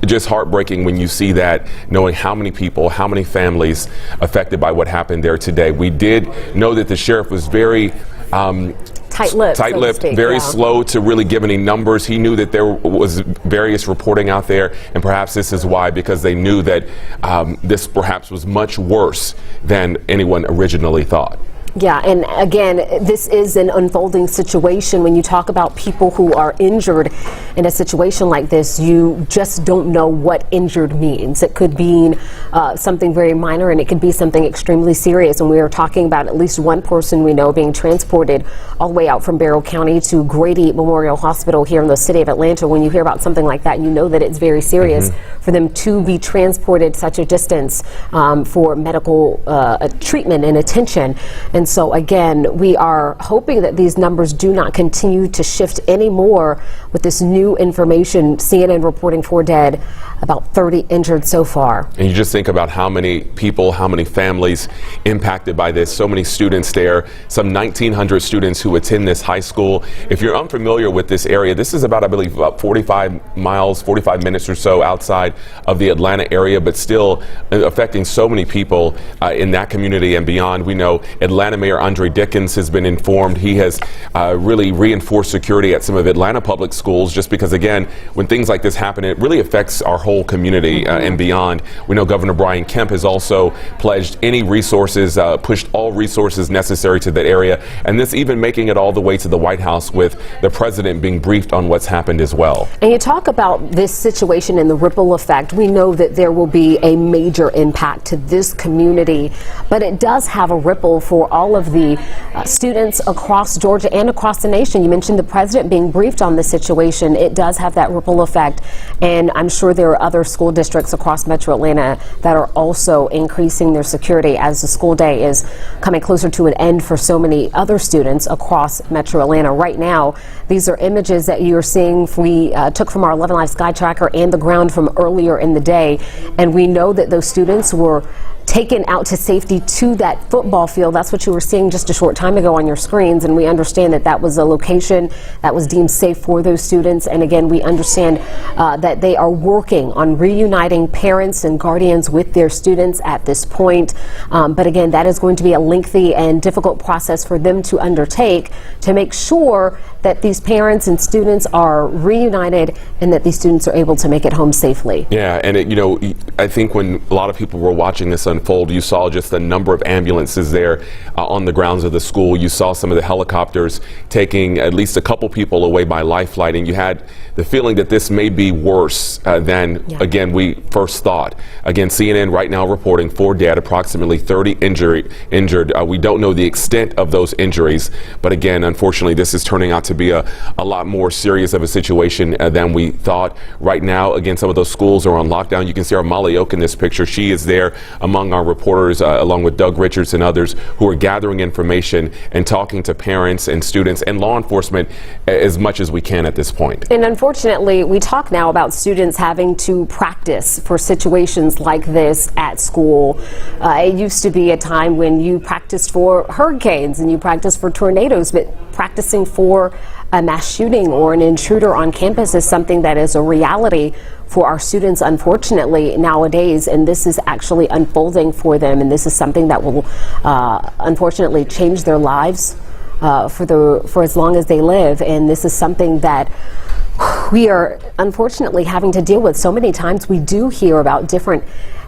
Just heartbreaking when you see that, knowing how many people, how many families affected by what happened there today. We did know that the sheriff was very tight-lipped, very slow to really give any numbers. He knew that there was various reporting out there, and perhaps this is why, because they knew that this perhaps was much worse than anyone originally thought. Yeah, and again, this is an unfolding situation. When you talk about people who are injured in a situation like this, you just don't know what injured means. It could mean something very minor, and it could be something extremely serious. And we are talking about at least one person we know being transported all the way out from Barrow County to Grady Memorial Hospital here in the city of Atlanta. When you hear about something like that, you know that it's very serious for them to be transported such a distance for medical treatment and attention. And so again, we are hoping that these numbers do not continue to shift anymore with this new information. CNN reporting 4 dead, about 30 injured so far. And you just think about how many people, how many families impacted by this. So many students there, some 1,900 students who attend this high school. If you're unfamiliar with this area, this is about, I believe, about 45 miles, 45 minutes or so outside of the Atlanta area, but still affecting so many people in that community and beyond. We know Atlanta Mayor Andre Dickens has been informed. He has really reinforced security at some of Atlanta public schools, just because, again, when things like this happen, it really affects our whole community and beyond. We know Governor Brian Kemp has also pledged any resources, pushed all resources necessary to that area, and this even making it all the way to the White House with the president being briefed on what's happened as well. And you talk about this situation and the ripple effect. We know that there will be a major impact to this community, but it does have a ripple for all of the students across Georgia and across the nation. You mentioned the president being briefed on this situation. It does have that ripple effect, and I'm sure there are other school districts across Metro Atlanta that are also increasing their security as the school day is coming closer to an end for so many other students across Metro Atlanta. Right now, these are images that you're seeing we took from our 11 Live SkyTracker and the ground from earlier in the day, and we know that those students were taken out to safety to that football field. That's what you were seeing just a short time ago on your screens, and we understand that that was a location that was deemed safe for those students. And again, we understand that they are working on reuniting parents and guardians with their students at this point. But again, that is going to be a lengthy and difficult process for them to undertake to make sure that these parents and students are reunited and that these students are able to make it home safely. Yeah, and you know, I think when a lot of people were watching this unfold, you saw just the number of ambulances there on the grounds of the school. You saw some of the helicopters taking at least a couple people away by life flight, and you had the feeling that this may be worse than, again, we first thought. Again, CNN right now reporting 4 dead, approximately 30 injured. We don't know the extent of those injuries, but again, unfortunately, this is turning out to be a lot more serious of a situation than we thought. Right now, again, some of those schools are on lockdown. You can see our Molly Oak in this picture. She is there among our reporters, along with Doug Richards and others, who are gathering information and talking to parents and students and law enforcement as much as we can at this point. And unfortunately, we talk now about students having to practice for situations like this at school. It used to be a time when you practiced for hurricanes and you practiced for tornadoes, but practicing for a mass shooting or an intruder on campus is something that is a reality for our students, unfortunately, nowadays, and this is actually unfolding for them, and this is something that will unfortunately change their lives for as long as they live. And this is something that we are unfortunately having to deal with. So many times we do hear about different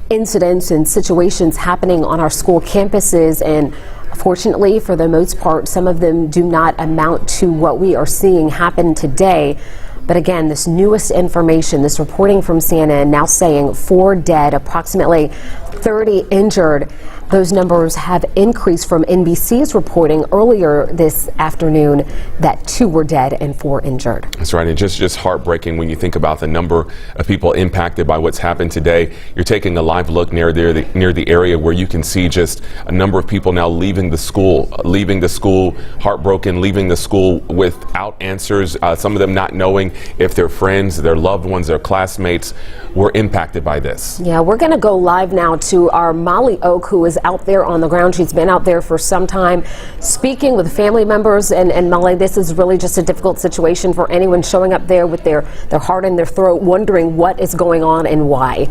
incidents and situations happening on our school campuses, and fortunately, for the most part, some of them do not amount to what we are seeing happen today. But again, this newest information, this reporting from CNN now saying 4 dead, approximately 30 injured. Those numbers have increased from NBC's reporting earlier this afternoon that 2 were dead and 4 injured. That's right, and just heartbreaking when you think about the number of people impacted by what's happened today. You're taking a live look near the area where you can see just a number of people now leaving the school, heartbroken, leaving the school without answers. Some of them not knowing if their friends, their loved ones, their classmates were impacted by this. Yeah, we're going to go live now to our Molly Oak, who is out there on the ground. She's been out there for some time speaking with family members. And Molly, this is really just a difficult situation for anyone showing up there with their heart in their throat, wondering what is going on and why.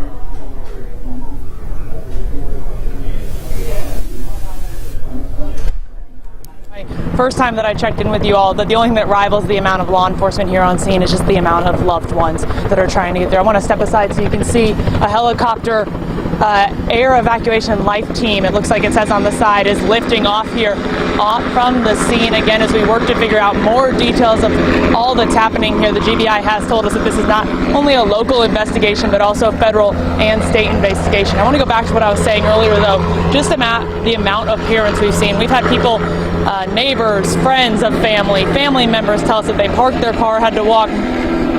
First time that I checked in with you all, that the only thing that rivals the amount of law enforcement here on scene is just the amount of loved ones that are trying to get there. I want to step aside so you can see a helicopter air evacuation life team, it looks like it says on the side, is lifting off here from the scene again as we work to figure out more details of all that's happening here. The GBI has told us that this is not only a local investigation but also federal and state investigation. I want to go back to what I was saying earlier though, just the amount of parents we've seen. We've had people, neighbors, friends of family members tell us that they parked their car, had to walk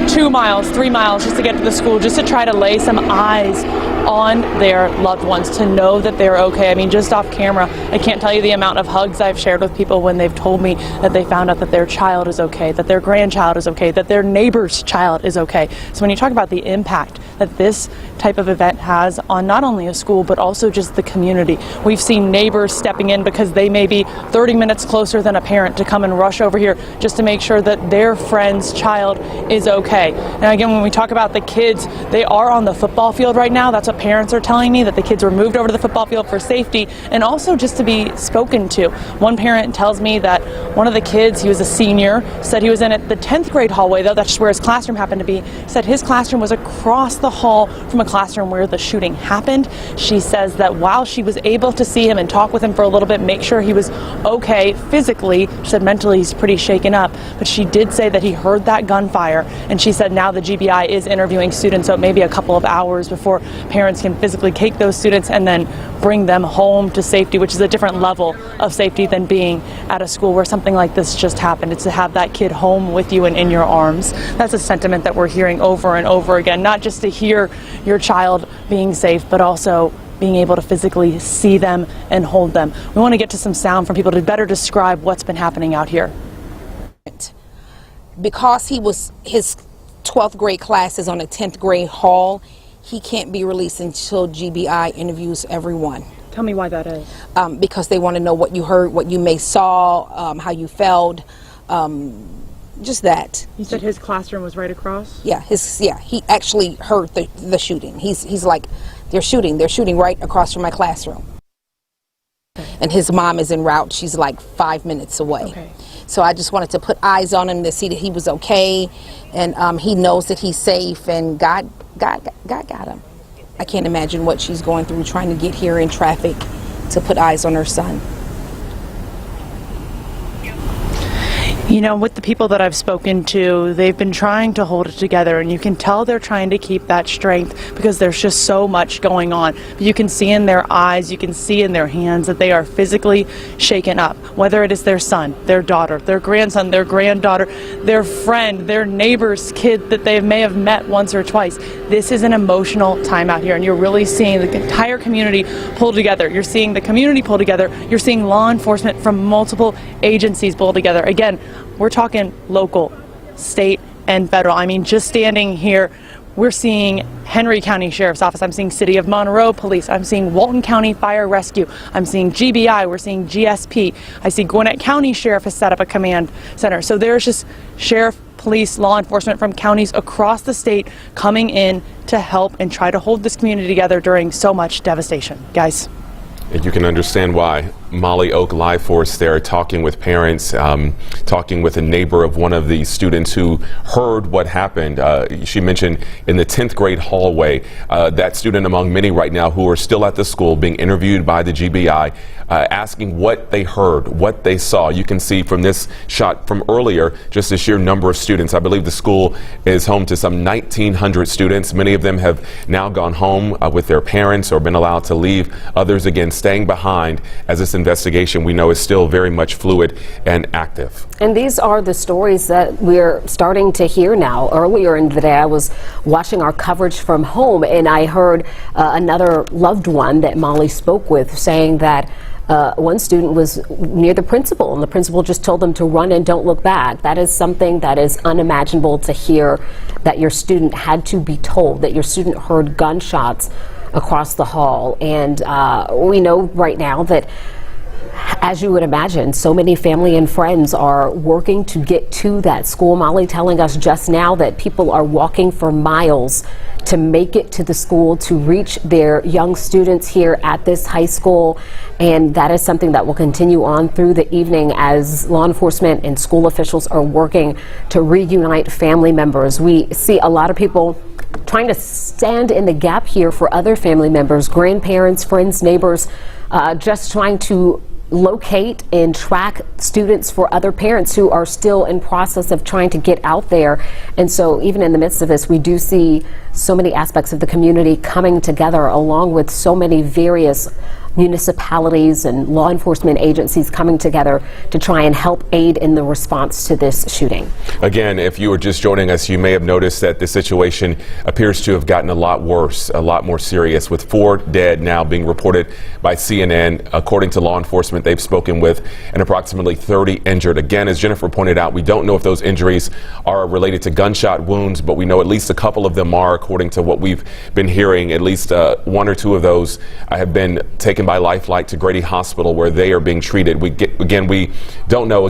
2 miles, 3 miles just to get to the school, just to try to lay some eyes on their loved ones, to know that they're okay. I mean, just off camera, I can't tell you the amount of hugs I've shared with people when they've told me that they found out that their child is okay, that their grandchild is okay, that their neighbor's child is okay. So when you talk about the impact that this type of event has on not only a school but also just the community, we've seen neighbors stepping in because they may be 30 minutes closer than a parent to come and rush over here just to make sure that their friend's child is okay. Now again, when we talk about the kids, they are on the football field right now. That's what parents are telling me, that the kids were moved over to the football field for safety and also just to be spoken to. One parent tells me that one of the kids, he was a senior, said he was in the 10th grade hallway, though that's where his classroom happened to be, said his classroom was across the hall from a classroom where the shooting happened. She says that while she was able to see him and talk with him for a little bit, make sure he was okay physically, she said mentally he's pretty shaken up, but she did say that he heard that gunfire, and she said now the GBI is interviewing students, so it may be a couple of hours before parents can physically take those students and then bring them home to safety, which is a different level of safety than being at a school where something like this just happened. It's to have that kid home with you and in your arms. That's a sentiment that we're hearing over and over again, not just to hear your child being safe, but also being able to physically see them and hold them. We want to get to some sound from people to better describe what's been happening out here. Because his 12th grade class is on a 10th grade hall, he can't be released until GBI interviews everyone. Tell me why that is. Because they want to know what you heard, what you may saw, how you felt, just that. You said his classroom was right across? Yeah, he actually heard the shooting. He's like, they're shooting right across from my classroom. Okay. And his mom is en route. She's like 5 minutes away. Okay. So I just wanted to put eyes on him to see that he was okay, and he knows that he's safe, and God got him. I can't imagine what she's going through trying to get here in traffic to put eyes on her son. You know, with the people that I've spoken to, they've been trying to hold it together, and you can tell they're trying to keep that strength because there's just so much going on. You can see in their eyes, you can see in their hands that they are physically shaken up, whether it is their son, their daughter, their grandson, their granddaughter, their friend, their neighbor's kid that they may have met once or twice. This is an emotional time out here, and you're really seeing the entire community pull together. You're seeing the community pull together. You're seeing law enforcement from multiple agencies pull together. Again, we're talking local, state, and federal. I mean, just standing here, we're seeing Henry County Sheriff's Office. I'm seeing City of Monroe Police. I'm seeing Walton County Fire Rescue. I'm seeing GBI. We're seeing GSP. I see Gwinnett County Sheriff has set up a command center. So there's just sheriff, police, law enforcement from counties across the state coming in to help and try to hold this community together during so much devastation. Guys. You can understand why Molly Oak Live Force there, talking with parents, talking with a neighbor of one of the students who heard what happened. She mentioned in the 10th grade hallway, that student among many right now who are still at the school being interviewed by the GBI, asking what they heard, what they saw. You can see from this shot from earlier just the sheer number of students. I believe the school is home to some 1,900 students. Many of them have now gone home with their parents or been allowed to leave. Others, again, staying behind as this investigation we know is still very much fluid and active. And these are the stories that we're starting to hear now. Earlier in the day, I was watching our coverage from home, and I heard another loved one that Molly spoke with saying that one student was near the principal, and the principal just told them to run and don't look back. That is something that is unimaginable to hear, that your student had to be told, that your student heard gunshots across the hall. And we know right now that, as you would imagine, so many family and friends are working to get to that school. Molly telling us just now that people are walking for miles to make it to the school, to reach their young students here at this high school. And that is something that will continue on through the evening as law enforcement and school officials are working to reunite family members. We see a lot of people trying to stand in the gap here for other family members, grandparents, friends, neighbors, just trying to locate and track students for other parents who are still in process of trying to get out there. And so even in the midst of this, we do see so many aspects of the community coming together, along with so many various municipalities and law enforcement agencies coming together to try and help aid in the response to this shooting. Again, if you were just joining us, you may have noticed that the situation appears to have gotten a lot worse, a lot more serious, with 4 dead now being reported by CNN. According to law enforcement, they've spoken with and approximately 30 injured. Again, as Jennifer pointed out, we don't know if those injuries are related to gunshot wounds, but we know at least a couple of them are, according to what we've been hearing. At least 1 or 2 of those have been taken by life flight to Grady Hospital, where they are being treated. We don't know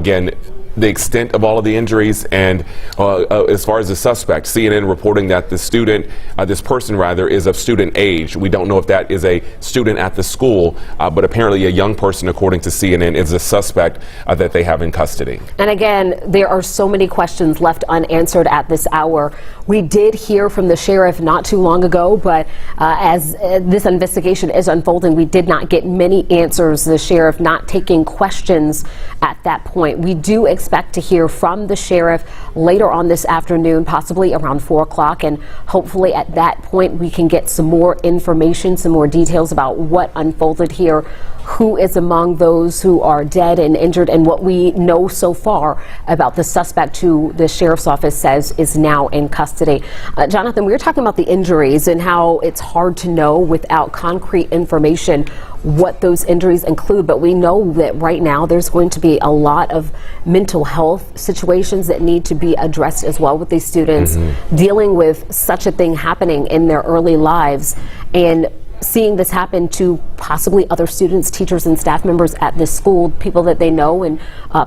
the extent of all of the injuries, and as far as the suspect, CNN reporting that the student, this person rather, is of student age. We don't know if that is a student at the school, but apparently a young person, according to CNN, is a suspect that they have in custody. And again, there are so many questions left unanswered at this hour. We did hear from the sheriff not too long ago, but as this investigation is unfolding, we did not get many answers. The sheriff not taking questions at that point. We do expect to hear from the sheriff later on this afternoon, possibly around 4 o'clock, and hopefully at that point we can get some more information, some more details about what unfolded here, who is among those who are dead and injured, and what we know so far about the suspect who the sheriff's office says is now in custody. Jonathan, we were talking about the injuries and how it's hard to know without concrete information what those injuries include, but we know that right now there's going to be a lot of mental health situations that need to be addressed as well with these students, dealing with such a thing happening in their early lives, and seeing this happen to possibly other students, teachers, and staff members at this school, people that they know and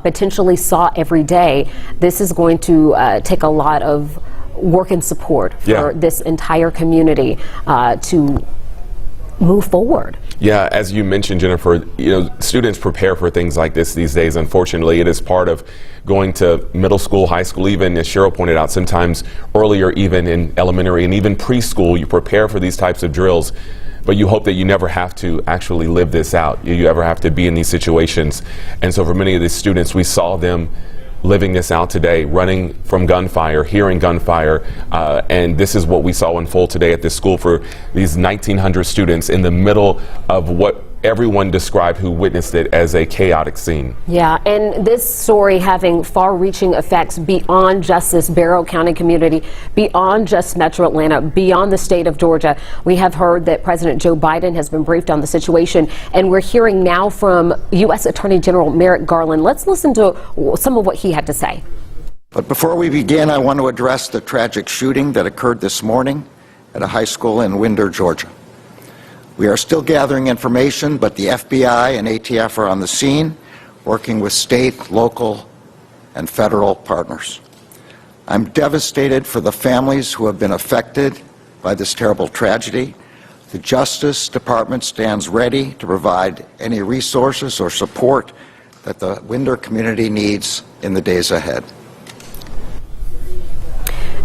potentially saw every day. This is going to take a lot of work and support for this entire community to move forward. Yeah, as you mentioned, Jennifer, students prepare for things like this these days. Unfortunately, it is part of going to middle school, high school, even, as Cheryl pointed out, sometimes earlier, even in elementary and even preschool, you prepare for these types of drills. But you hope that you never have to actually live this out. You ever have to be in these situations. And so for many of these students, we saw them living this out today, running from gunfire, hearing gunfire, and this is what we saw unfold today at this school for these 1,900 students in the middle of what everyone described who witnessed it as a chaotic scene. Yeah, and this story having far-reaching effects beyond just this Barrow County community, beyond just Metro Atlanta, beyond the state of Georgia. We have heard that President Joe Biden has been briefed on the situation, and we're hearing now from U.S. Attorney General Merrick Garland. Let's listen to some of what he had to say. But before we begin, I want to address the tragic shooting that occurred this morning at a high school in Winder, Georgia. We are still gathering information, but the FBI and ATF are on the scene, working with state, local, and federal partners. I'm devastated for the families who have been affected by this terrible tragedy. The Justice Department stands ready to provide any resources or support that the Winder community needs in the days ahead.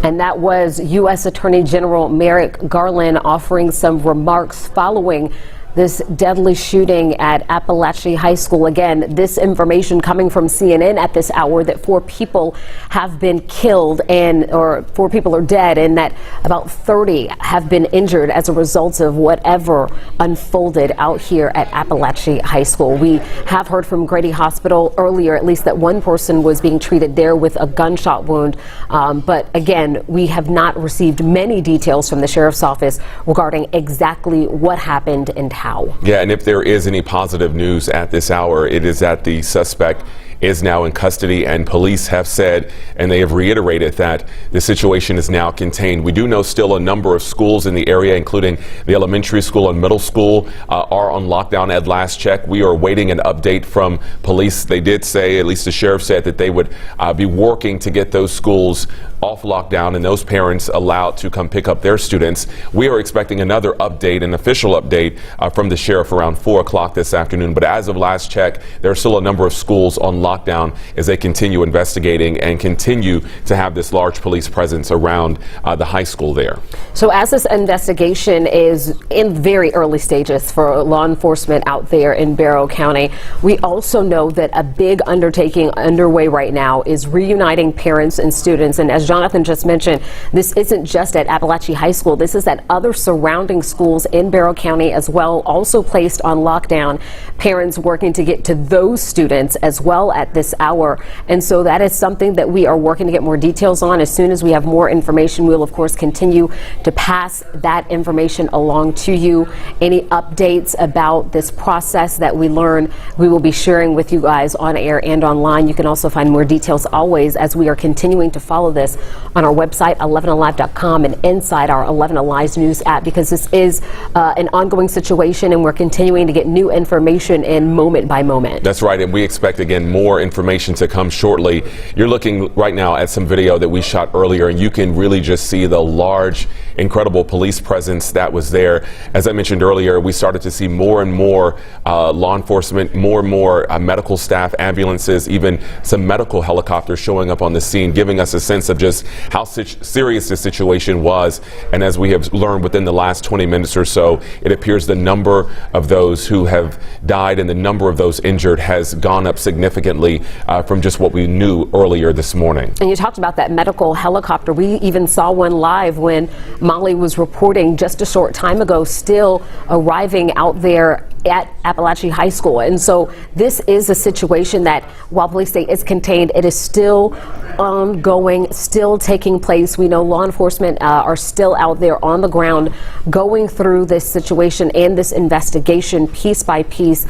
And that was U.S. Attorney General Merrick Garland offering some remarks following this deadly shooting at Apalachee High School. Again, this information coming from CNN at this hour that 4 people have been killed or 4 people are dead, and that about 30 have been injured as a result of whatever unfolded out here at Apalachee High School. We have heard from Grady Hospital earlier, at least, that 1 person was being treated there with a gunshot wound. But again, we have not received many details from the sheriff's office regarding exactly what happened and how. Yeah, and if there is any positive news at this hour, it is that the suspect is now in custody, and police have said, and they have reiterated, that the situation is now contained. We do know still a number of schools in the area, including the elementary school and middle school, are on lockdown at last check. We are waiting an update from police. They did say, at least the sheriff said, that they would be working to get those schools off lockdown and those parents allowed to come pick up their students. We are expecting another update, an official update from the sheriff around 4 o'clock this afternoon. But as of last check, there are still a number of schools on lockdown as they continue investigating and continue to have this large police presence around the high school there. So as this investigation is in very early stages for law enforcement out there in Barrow County, we also know that a big undertaking underway right now is reuniting parents and students. And as Jonathan just mentioned, this isn't just at Apalachee High School. This is at other surrounding schools in Barrow County as well, also placed on lockdown. Parents working to get to those students as well at this hour. And so that is something that we are working to get more details on. As soon as we have more information, we'll of course continue to pass that information along to you. Any updates about this process that we learn, we will be sharing with you guys on air and online. You can also find more details always as we are continuing to follow this on our website, 11alive.com, and inside our 11 Alive News app, because this is an ongoing situation and we're continuing to get new information in moment by moment. That's right, and we expect, again, more information to come shortly. You're looking right now at some video that we shot earlier, and you can really just see the large, incredible police presence that was there. As I mentioned earlier, we started to see more and more law enforcement, more and more medical staff, ambulances, even some medical helicopters showing up on the scene, giving us a sense of just how serious this situation was. And as we have learned within the last 20 minutes or so, it appears the number of those who have died and the number of those injured has gone up significantly from just what we knew earlier this morning. And you talked about that medical helicopter. We even saw one live when Molly was reporting just a short time ago, still arriving out there at Apalachee High School. And so this is a situation that, while police say it's contained, it is still ongoing, still taking place. We know law enforcement are still out there on the ground going through this situation and this investigation piece by piece,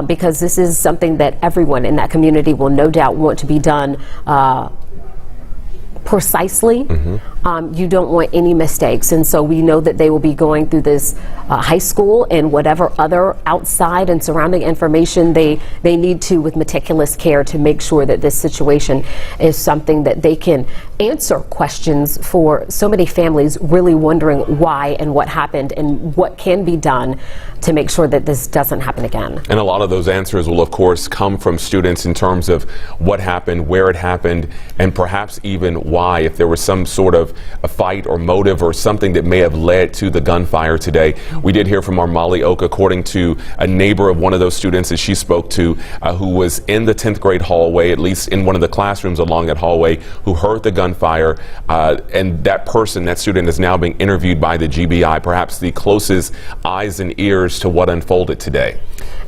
because this is something that everyone in that community will no doubt want to be done precisely. You don't want any mistakes, and so we know that they will be going through this high school and whatever other outside and surrounding information they need to, with meticulous care, to make sure that this situation is something that they can answer questions for so many families really wondering why and what happened and what can be done to make sure that this doesn't happen again. And a lot of those answers will of course come from students in terms of what happened, where it happened, and perhaps even why, if there was some sort of a fight or motive or something that may have led to the gunfire today. We did hear from our Molly Oak, according to a neighbor of one of those students that she spoke to, who was in the 10th grade hallway, at least in one of the classrooms along that hallway, who heard the gunfire, and that person, that student, is now being interviewed by the GBI, perhaps the closest eyes and ears to what unfolded today.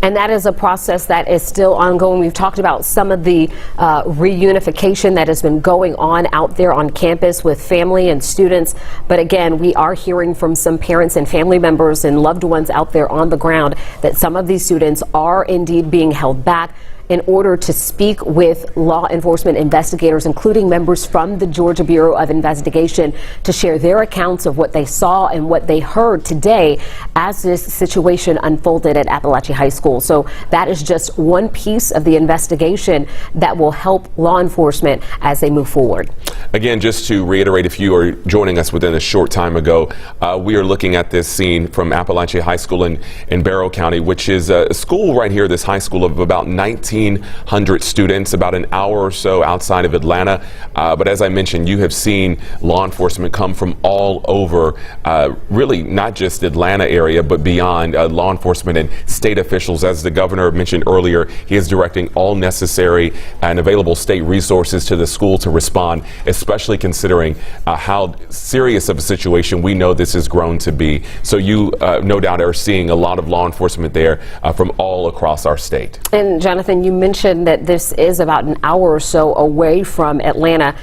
And that is a process that is still ongoing. We've talked about some of the reunification that has been going on out there on campus with family and students. But again, we are hearing from some parents and family members and loved ones out there on the ground that some of these students are indeed being held back. in order to speak with law enforcement investigators, including members from the Georgia Bureau of Investigation, to share their accounts of what they saw and what they heard today as this situation unfolded at Apalachee High School. So that is just one piece of the investigation that will help law enforcement as they move forward. Again, just to reiterate, if you are joining us within a short time ago, we are looking at this scene from Apalachee High School in Barrow County, which is a school right here, this high school of about 1,900 students, about an hour or so outside of Atlanta. But as I mentioned, you have seen law enforcement come from all over, really not just Atlanta area, but beyond, law enforcement and state officials. As the governor mentioned earlier, he is directing all necessary and available state resources to the school to respond, especially considering how serious of a situation we know this has grown to be. So you no doubt are seeing a lot of law enforcement there from all across our state. And Jonathan, you mentioned that this is about an hour or so away from Atlanta,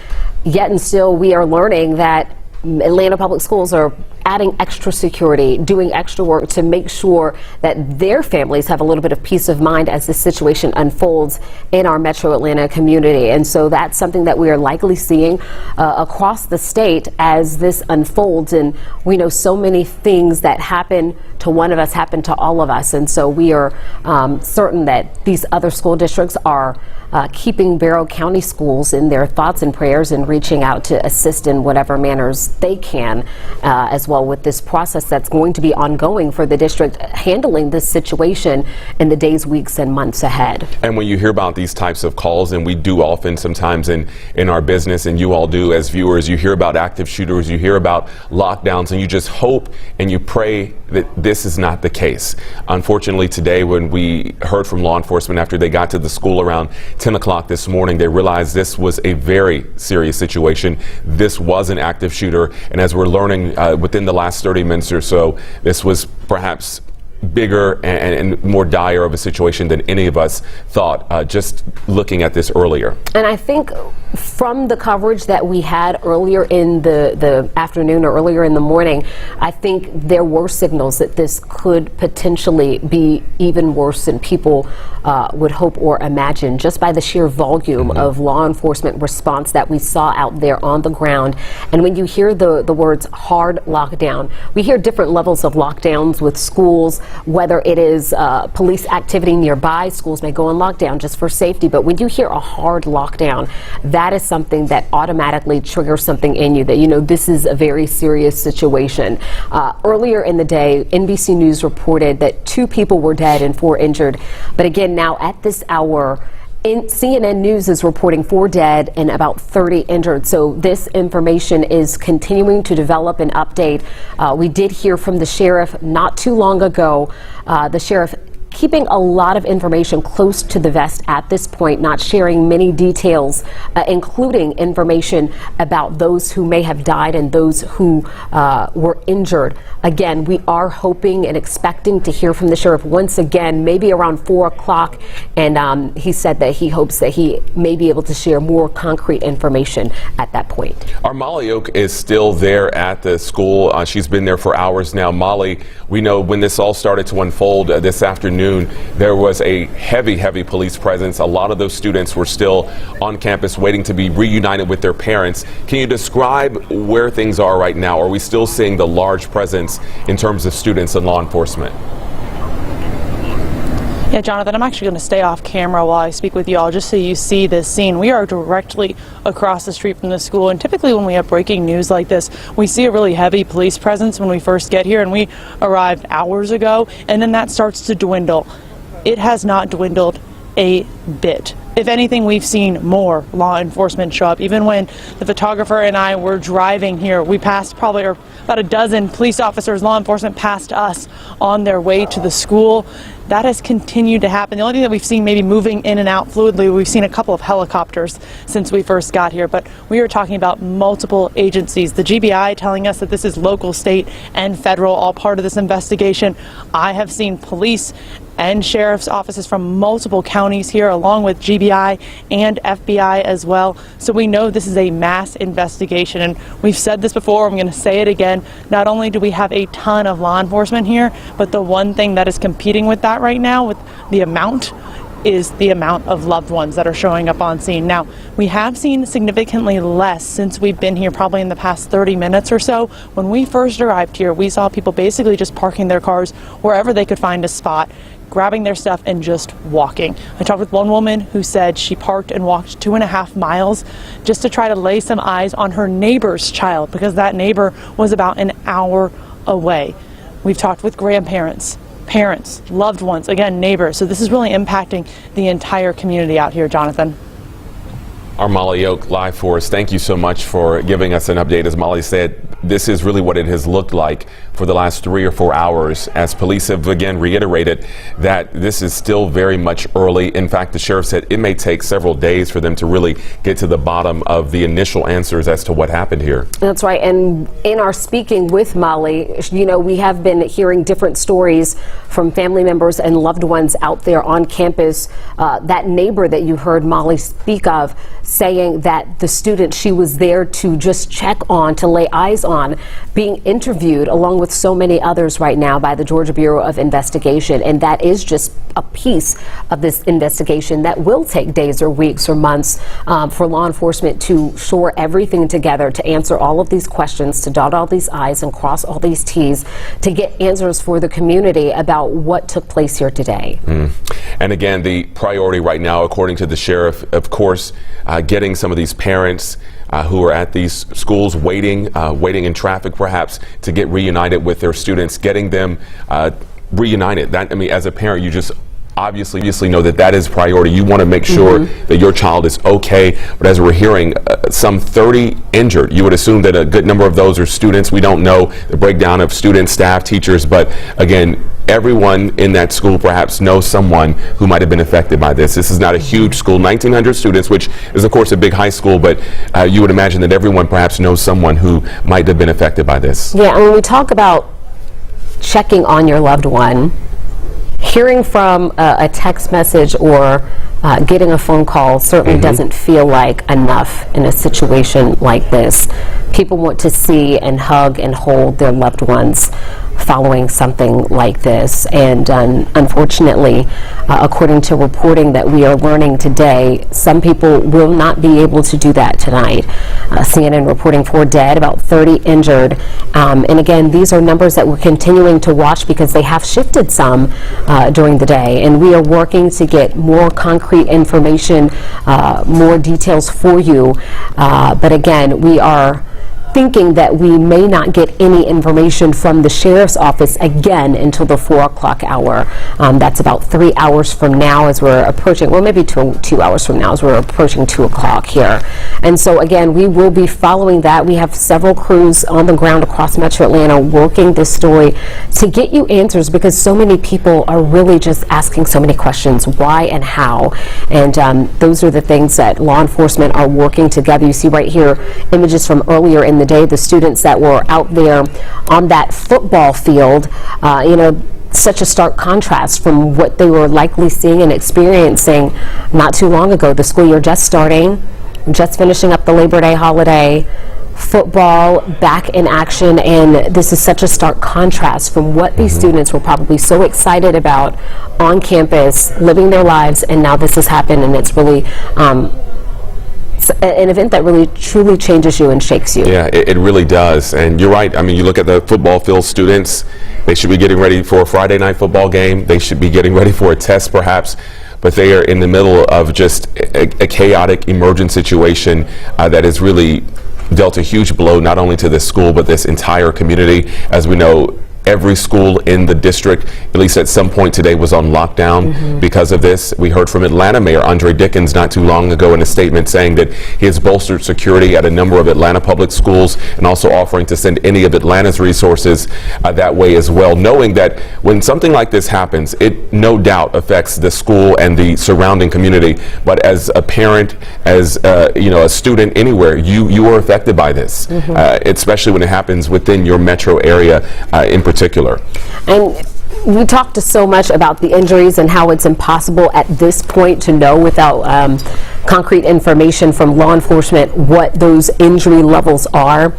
yet and still we are learning that Atlanta Public Schools are adding extra security, doing extra work to make sure that their families have a little bit of peace of mind as this situation unfolds in our metro Atlanta community. And so that's something that we are likely seeing across the state as this unfolds. And we know so many things that happen to one of us happen to all of us. And so we are certain that these other school districts are keeping Barrow County schools in their thoughts and prayers and reaching out to assist in whatever manners they can as well with this process that's going to be ongoing for the district handling this situation in the days, weeks, and months ahead. And when you hear about these types of calls, and we do often sometimes in our business, and you all do as viewers, you hear about active shooters, you hear about lockdowns, and you just hope and you pray that this is not the case. Unfortunately, today when we heard from law enforcement after they got to the school around 10 o'clock this morning, they realized this was a very serious situation. This was an active shooter, and as we're learning within the last 30 minutes or so, this was perhaps bigger and more dire of a situation than any of us thought, just looking at this earlier. And I think from the coverage that we had earlier in the afternoon or earlier in the morning, I think there were signals that this could potentially be even worse than people would hope or imagine, just by the sheer volume of law enforcement response that we saw out there on the ground. And when you hear the words hard lockdown, we hear different levels of lockdowns with schools, whether it is police activity nearby. Schools may go on lockdown just for safety, but when you hear a hard lockdown, that is something that automatically triggers something in you, that you know this is a very serious situation. Earlier in the day, NBC News reported that 2 people were dead and 4 injured, but again now at this hour, CNN News is reporting 4 dead and about 30 injured. So this information is continuing to develop and update. We did hear from the sheriff not too long ago. The sheriff keeping a lot of information close to the vest at this point, not sharing many details, including information about those who may have died and those who were injured. Again, we are hoping and expecting to hear from the sheriff once again, maybe around 4 o'clock. And he said that he hopes that he may be able to share more concrete information at that point. Our Molly Oak is still there at the school. She's been there for hours now. Molly, we know when this all started to unfold this afternoon, there was a heavy police presence. A lot of those students were still on campus waiting to be reunited with their parents. Can you describe where things are right now? Are we still seeing the large presence in terms of students and law enforcement? Yeah, Jonathan, I'm actually going to stay off camera while I speak with you all just so you see this scene. We are directly across the street from the school, and typically when we have breaking news like this, we see a really heavy police presence when we first get here, and we arrived hours ago, and then that starts to dwindle. It has not dwindled a bit. If anything, we've seen more law enforcement show up. Even when the photographer and I were driving here, we passed probably about a dozen police officers, law enforcement passed us on their way to the school. That has continued to happen. The only thing that we've seen maybe moving in and out fluidly, we've seen a couple of helicopters since we first got here, but we are talking about multiple agencies. The GBI telling us that this is local, state, and federal, all part of this investigation. I have seen police and sheriff's offices from multiple counties here, along with GBI and FBI as well. So we know this is a mass investigation, and we've said this before, I'm going to say it again. Not only do we have a ton of law enforcement here, but the one thing that is competing with that right now, with the amount, is the amount of loved ones that are showing up on scene. Now, we have seen significantly less since we've been here, probably in the past 30 minutes or so. When we first arrived here, we saw people basically just parking their cars wherever they could find a spot, grabbing their stuff and just walking. I talked with one woman who said she parked and walked 2.5 miles just to try to lay some eyes on her neighbor's child, because that neighbor was about an hour away. We've talked with grandparents, parents, loved ones, again, neighbors. So this is really impacting the entire community out here, Jonathan. Our Molly Oak live for us. Thank you so much for giving us an update. As Molly said, this is really what it has looked like for the last 3 or 4 hours, as police have again reiterated that this is still very much early. In fact, the sheriff said it may take several days for them to really get to the bottom of the initial answers as to what happened here. That's right. And in our speaking with Molly, you know, we have been hearing different stories from family members and loved ones out there on campus. That neighbor that you heard Molly speak of, saying that the student she was there to just check on, to lay eyes on, being interviewed along with so many others right now by the Georgia Bureau of Investigation. And that is just a piece of this investigation that will take days or weeks or months for law enforcement to shore everything together, to answer all of these questions, to dot all these I's and cross all these T's, to get answers for the community about what took place here today. And again, the priority right now, according to the sheriff, of course, getting some of these parents who are at these schools waiting in traffic perhaps to get reunited with their students, getting them reunited. That, I mean, as a parent, you just obviously know that that is priority. You want to make sure that your child is okay. But as we're hearing, some 30 injured. You would assume that a good number of those are students. We don't know the breakdown of students, staff, teachers, but again, everyone in that school perhaps knows someone who might have been affected by this. This is not a huge school, 1,900 students, which is of course a big high school, but you would imagine that everyone perhaps knows someone who might have been affected by this. Yeah, and when we talk about checking on your loved one, hearing from a text message or getting a phone call certainly doesn't feel like enough in a situation like this. People want to see and hug and hold their loved ones following something like this. And unfortunately, according to reporting that we are learning today, some people will not be able to do that tonight. CNN reporting 4 dead, about 30 injured. And again, these are numbers that we're continuing to watch because they have shifted some during the day. And we are working to get more concrete information, more details for you. But again, we are thinking that we may not get any information from the sheriff's office again until the 4 o'clock hour. That's about 3 hours from now as we're approaching, well, maybe 2 hours from now as we're approaching 2 o'clock here. And so again, we will be following that. We have several crews on the ground across Metro Atlanta working this story to get you answers, because so many people are really just asking so many questions, why and how. And those are the things that law enforcement are working together. You see right here images from earlier in the day, the students that were out there on that football field, you know, such a stark contrast from what they were likely seeing and experiencing not too long ago. The school year just starting, just finishing up the Labor Day holiday, football back in action, and this is such a stark contrast from what these students were probably so excited about on campus, living their lives, and now this has happened, and it's really an event that really truly changes you and shakes you. Yeah, it really does. And you're right. I mean, you look at the football field students, they should be getting ready for a Friday night football game. They should be getting ready for a test perhaps, but they are in the middle of just a chaotic emergent situation that has really dealt a huge blow not only to this school but this entire community. As we know, every school in the district, at least at some point today, was on lockdown because of this. We heard from Atlanta Mayor Andre Dickens not too long ago in a statement saying that he has bolstered security at a number of Atlanta public schools and also offering to send any of Atlanta's resources that way as well, knowing that when something like this happens, it no doubt affects the school and the surrounding community. But as a parent, as you know, a student anywhere, you are affected by this, especially when it happens within your metro area in particular. And we talked so much about the injuries and how it's impossible at this point to know without concrete information from law enforcement what those injury levels are.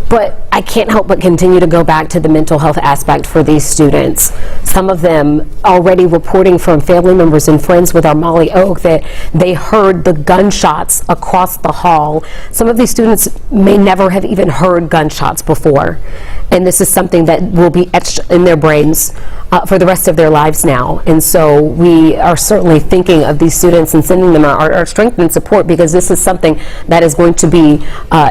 But I can't help but continue to go back to the mental health aspect for these students. Some of them already reporting from family members and friends with our Molly Oak that they heard the gunshots across the hall. Some of these students may never have even heard gunshots before. And this is something that will be etched in their brains for the rest of their lives now. And so we are certainly thinking of these students and sending them our strength and support, because this is something that is going to be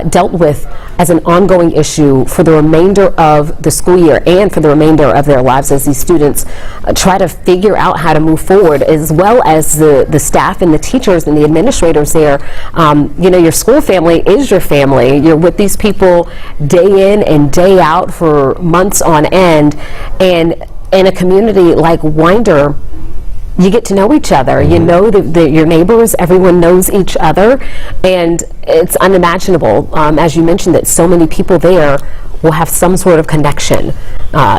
dealt with as an ongoing issue for the remainder of the school year and for the remainder of their lives as these students try to figure out how to move forward, as well as the staff and the teachers and the administrators there. You know, your school family is your family. You're with these people day in and day out for months on end, and in a community like Winder, you get to know each other. You know your neighbors, everyone knows each other, and it's unimaginable, as you mentioned, that so many people there will have some sort of connection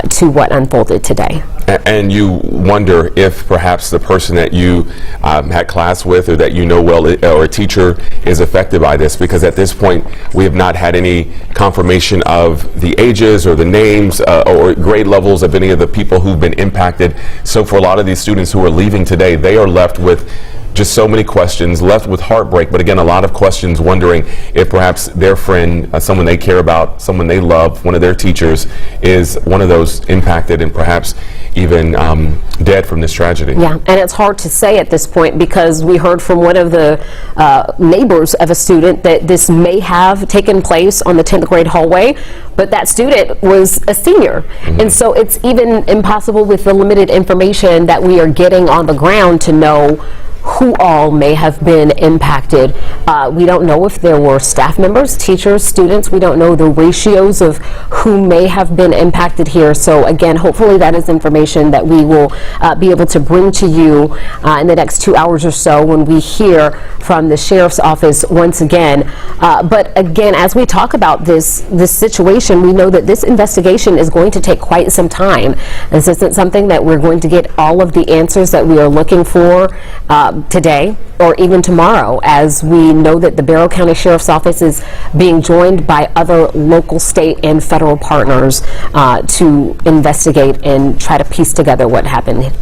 to what unfolded today. And you wonder if perhaps the person that you had class with or that you know well, or a teacher, is affected by this, because at this point we have not had any confirmation of the ages or the names or grade levels of any of the people who've been impacted. So for a lot of these students who are leaving today, they are left with just so many questions, left with heartbreak, but again, a lot of questions, wondering if perhaps their friend, someone they care about, someone they love, one of their teachers, is one of those impacted and perhaps even dead from this tragedy. Yeah, and it's hard to say at this point, because we heard from one of the neighbors of a student that this may have taken place on the 10th grade hallway, but that student was a senior. And so it's even impossible with the limited information that we are getting on the ground to know who all may have been impacted. We don't know if there were staff members, teachers, students. We don't know the ratios of who may have been impacted here. So again, hopefully that is information that we will be able to bring to you in the next 2 hours or so when we hear from the sheriff's office once again. But again, as we talk about this situation, we know that this investigation is going to take quite some time. This isn't something that we're going to get all of the answers that we are looking for today or even tomorrow, as we know that the Barrow County Sheriff's Office is being joined by other local, state, and federal partners to investigate and try to piece together what happened.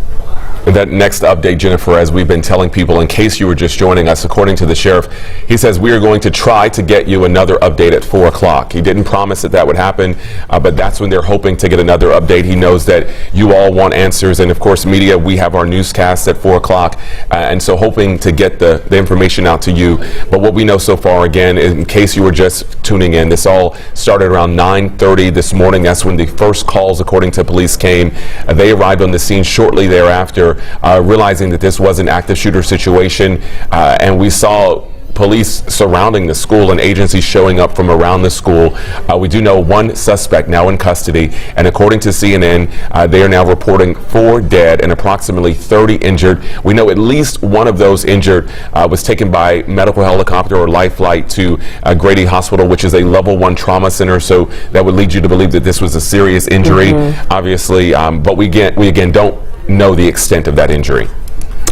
That next update, Jennifer, as we've been telling people, in case you were just joining us, according to the sheriff, he says we are going to try to get you another update at 4 o'clock. He didn't promise that would happen, but that's when they're hoping to get another update. He knows that you all want answers, and of course, media, we have our newscasts at 4 o'clock, and so hoping to get the information out to you. But what we know so far, again, in case you were just tuning in, this all started around 9:30 this morning. That's when the first calls, according to police, came. They arrived on the scene shortly thereafter, realizing that this was an active shooter situation, and we saw police surrounding the school and agencies showing up from around the school. We do know one suspect now in custody, and according to CNN, they are now reporting 4 dead and approximately 30 injured. We know at least one of those injured was taken by medical helicopter or life flight to Grady Hospital, which is a level 1 trauma center, so that would lead you to believe that this was a serious injury, obviously, but we again don't know the extent of that injury.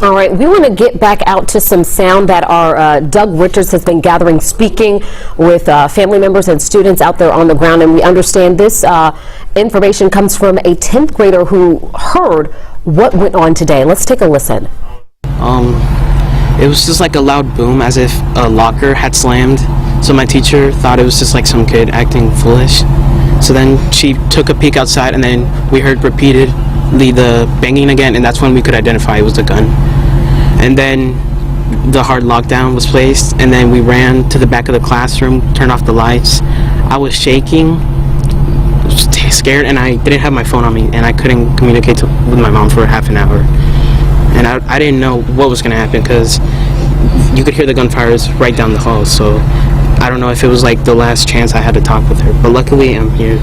All right, we want to get back out to some sound that our Doug Richards has been gathering, speaking with family members and students out there on the ground, and we understand this information comes from a 10th grader who heard what went on today. Let's take a listen. It was just like a loud boom, as if a locker had slammed, so my teacher thought it was just like some kid acting foolish. So then she took a peek outside, and then we heard repeatedly the banging again, and that's when we could identify it was the gun. And then the hard lockdown was placed, and then we ran to the back of the classroom, turned off the lights. I was shaking, scared, and I didn't have my phone on me, and I couldn't communicate with my mom for half an hour. And I didn't know what was going to happen, because you could hear the gunfires right down the hall, so I don't know if it was like the last chance I had to talk with her, but luckily I'm here.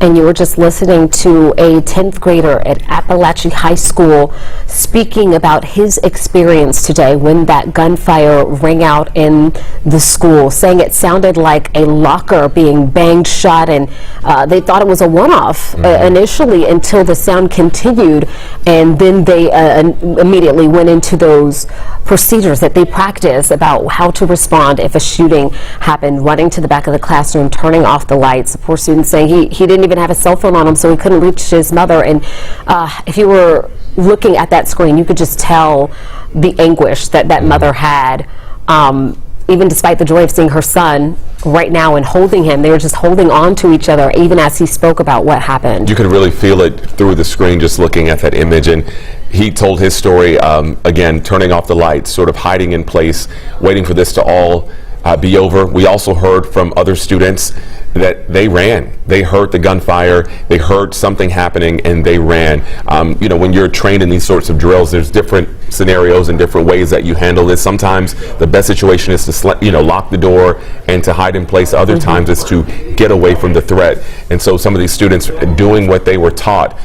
And you were just listening to a 10th grader at Apalachee High School speaking about his experience today when that gunfire rang out in the school, saying it sounded like a locker being banged shut, and they thought it was a one-off initially until the sound continued, and then they immediately went into those procedures that they practice about how to respond if a shooting happened, running to the back of the classroom, turning off the lights. The poor student saying he didn't even have a cell phone on him, so he couldn't reach his mother. And if you were looking at that screen, you could just tell the anguish that mother had. Even despite the joy of seeing her son right now and holding him, they were just holding on to each other even as he spoke about what happened. You could really feel it through the screen just looking at that image. And he told his story, again, turning off the lights, sort of hiding in place, waiting for this to all be over. We also heard from other students that they ran. They heard the gunfire, they heard something happening, and they ran. You know, when you're trained in these sorts of drills, there's different scenarios and different ways that you handle this. Sometimes the best situation is to lock the door and to hide in place. Other times it's to get away from the threat. And so some of these students doing what they were taught,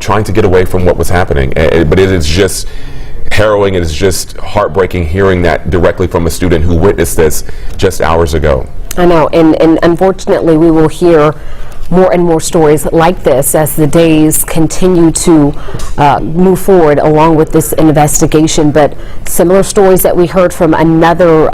trying to get away from what was happening. But it is just harrowing. It is just heartbreaking hearing that directly from a student who witnessed this just hours ago. I know, and unfortunately we will hear more and more stories like this as the days continue to move forward along with this investigation. But similar stories that we heard from another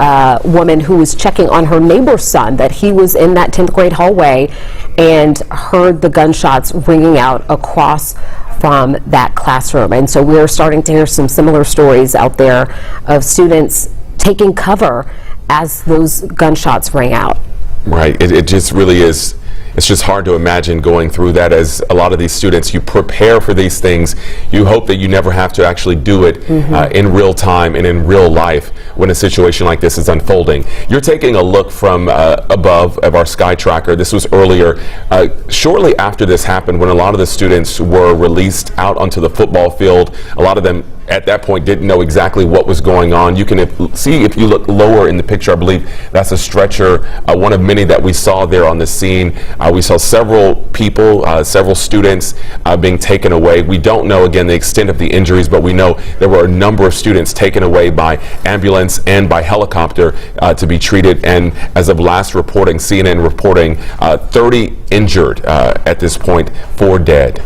woman who was checking on her neighbor's son, that he was in that 10th grade hallway and heard the gunshots ringing out across from that classroom. And so we're starting to hear some similar stories out there of students taking cover as those gunshots rang out. Right. It just really is. It's just hard to imagine going through that. As a lot of these students, you prepare for these things. You hope that you never have to actually do it in real time and in real life when a situation like this is unfolding. You're taking a look from above of our SkyTracker. This was earlier, shortly after this happened, when a lot of the students were released out onto the football field. A lot of them at that point didn't know exactly what was going on. You can see, if you look lower in the picture, I believe that's a stretcher, one of many that we saw there on the scene. We saw several people, several students being taken away. We don't know, again, the extent of the injuries, but we know there were a number of students taken away by ambulance and by helicopter to be treated. And as of last reporting, CNN reporting 30 injured at this point, 4 dead.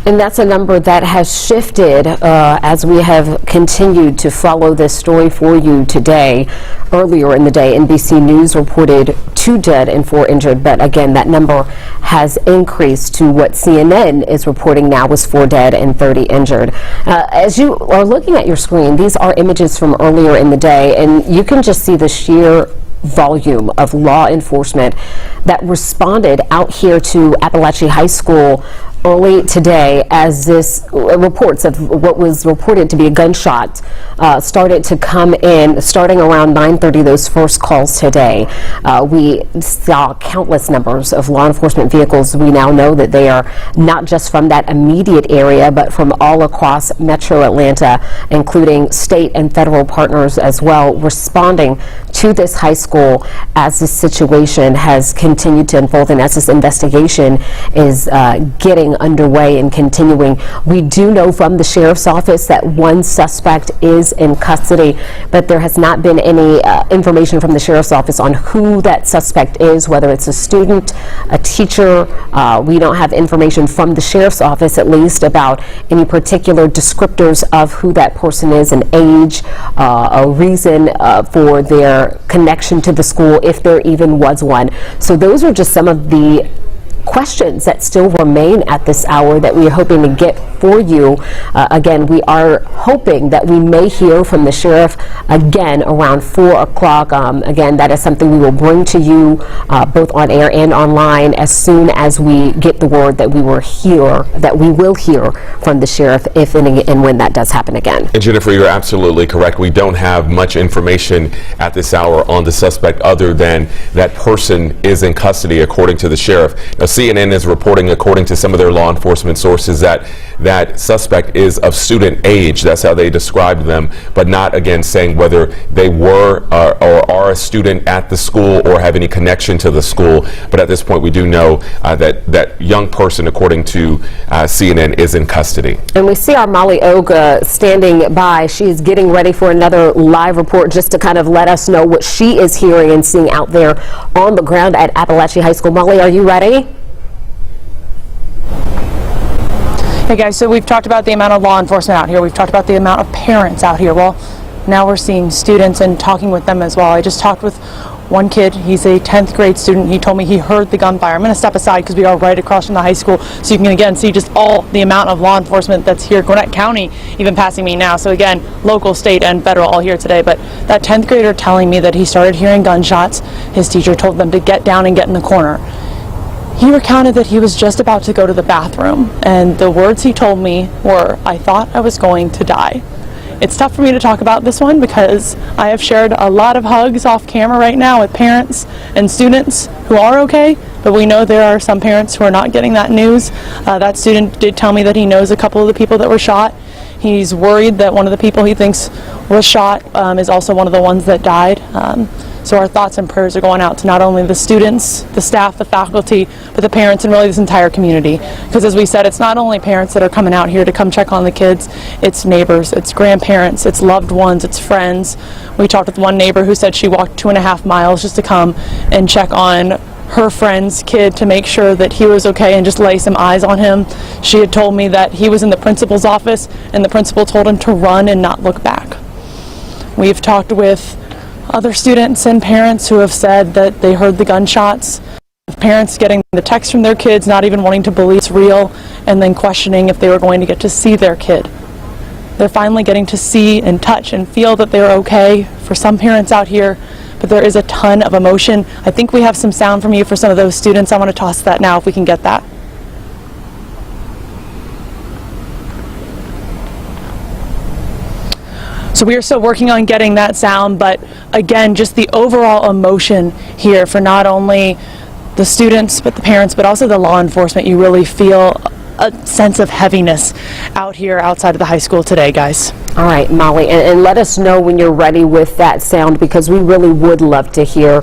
And that's a number that has shifted as we have continued to follow this story for you today. Earlier in the day, NBC News reported 2 dead and 4 injured, but again, that number has increased to what CNN is reporting now was 4 dead and 30 injured. As you are looking at your screen, these are images from earlier in the day, and you can just see the sheer volume of law enforcement that responded out here to Apalachee High School early today as this reports of what was reported to be a gunshot started to come in starting around 9:30, those first calls today. We saw countless numbers of law enforcement vehicles. We now know that they are not just from that immediate area, but from all across Metro Atlanta, including state and federal partners as well, responding to this high school as this situation has continued to unfold and as this investigation is getting underway and continuing. We do know from the sheriff's office that 1 suspect is in custody, but there has not been any information from the sheriff's office on who that suspect is, whether it's a student, a teacher. We don't have information from the sheriff's office, at least, about any particular descriptors of who that person is, an age, a reason for their connection to the school, if there even was one. So those are just some of the questions that still remain at this hour that we are hoping to get for you. Again, we are hoping that we may hear from the sheriff again around 4 o'clock. Again, that is something we will bring to you both on air and online as soon as we get the word that we will hear from the sheriff if and when that does happen again. And Jennifer, you're absolutely correct. We don't have much information at this hour on the suspect other than that person is in custody according to the sheriff. Now, CNN is reporting, according to some of their law enforcement sources, that that suspect is of student age. That's how they described them, but not, again, saying whether they were or are a student at the school or have any connection to the school. But at this point, we do know that that young person, according to CNN, is in custody. And we see our Molly Oga standing by. She is getting ready for another live report just to kind of let us know what she is hearing and seeing out there on the ground at Apalachee High School. Molly, are you ready? Hey guys, so we've talked about the amount of law enforcement out here. We've talked about the amount of parents out here. Well, now we're seeing students and talking with them as well. I just talked with one kid. He's a 10th grade student. He told me he heard the gunfire. I'm going to step aside because we are right across from the high school, so you can again see just all the amount of law enforcement that's here. Gwinnett County even passing me now. So again, local, state, and federal all here today. But that 10th grader telling me that he started hearing gunshots. His teacher told them to get down and get in the corner. He recounted that he was just about to go to the bathroom, and the words he told me were, "I thought I was going to die." It's tough for me to talk about this one because I have shared a lot of hugs off camera right now with parents and students who are okay, but we know there are some parents who are not getting that news. That student did tell me that he knows a couple of the people that were shot. He's worried that one of the people he thinks was shot is also one of the ones that died. So our thoughts and prayers are going out to not only the students, the staff, the faculty, but the parents and really this entire community. Because as we said, it's not only parents that are coming out here to come check on the kids, it's neighbors, it's grandparents, it's loved ones, it's friends. We talked with one neighbor who said she walked 2.5 miles just to come and check on her friend's kid to make sure that he was okay and just lay some eyes on him. She had told me that he was in the principal's office and the principal told him to run and not look back. We've talked with other students and parents who have said that they heard the gunshots. Parents getting the text from their kids, not even wanting to believe it's real, and then questioning if they were going to get to see their kid. They're finally getting to see and touch and feel that they're okay for some parents out here, but there is a ton of emotion. I think we have some sound from you for some of those students. I want to toss that now if we can get that. So we are still working on getting that sound, but again, just the overall emotion here for not only the students, but the parents, but also the law enforcement. You really feel a sense of heaviness out here outside of the high school today, guys. All right, Molly, and let us know when you're ready with that sound, because we really would love to hear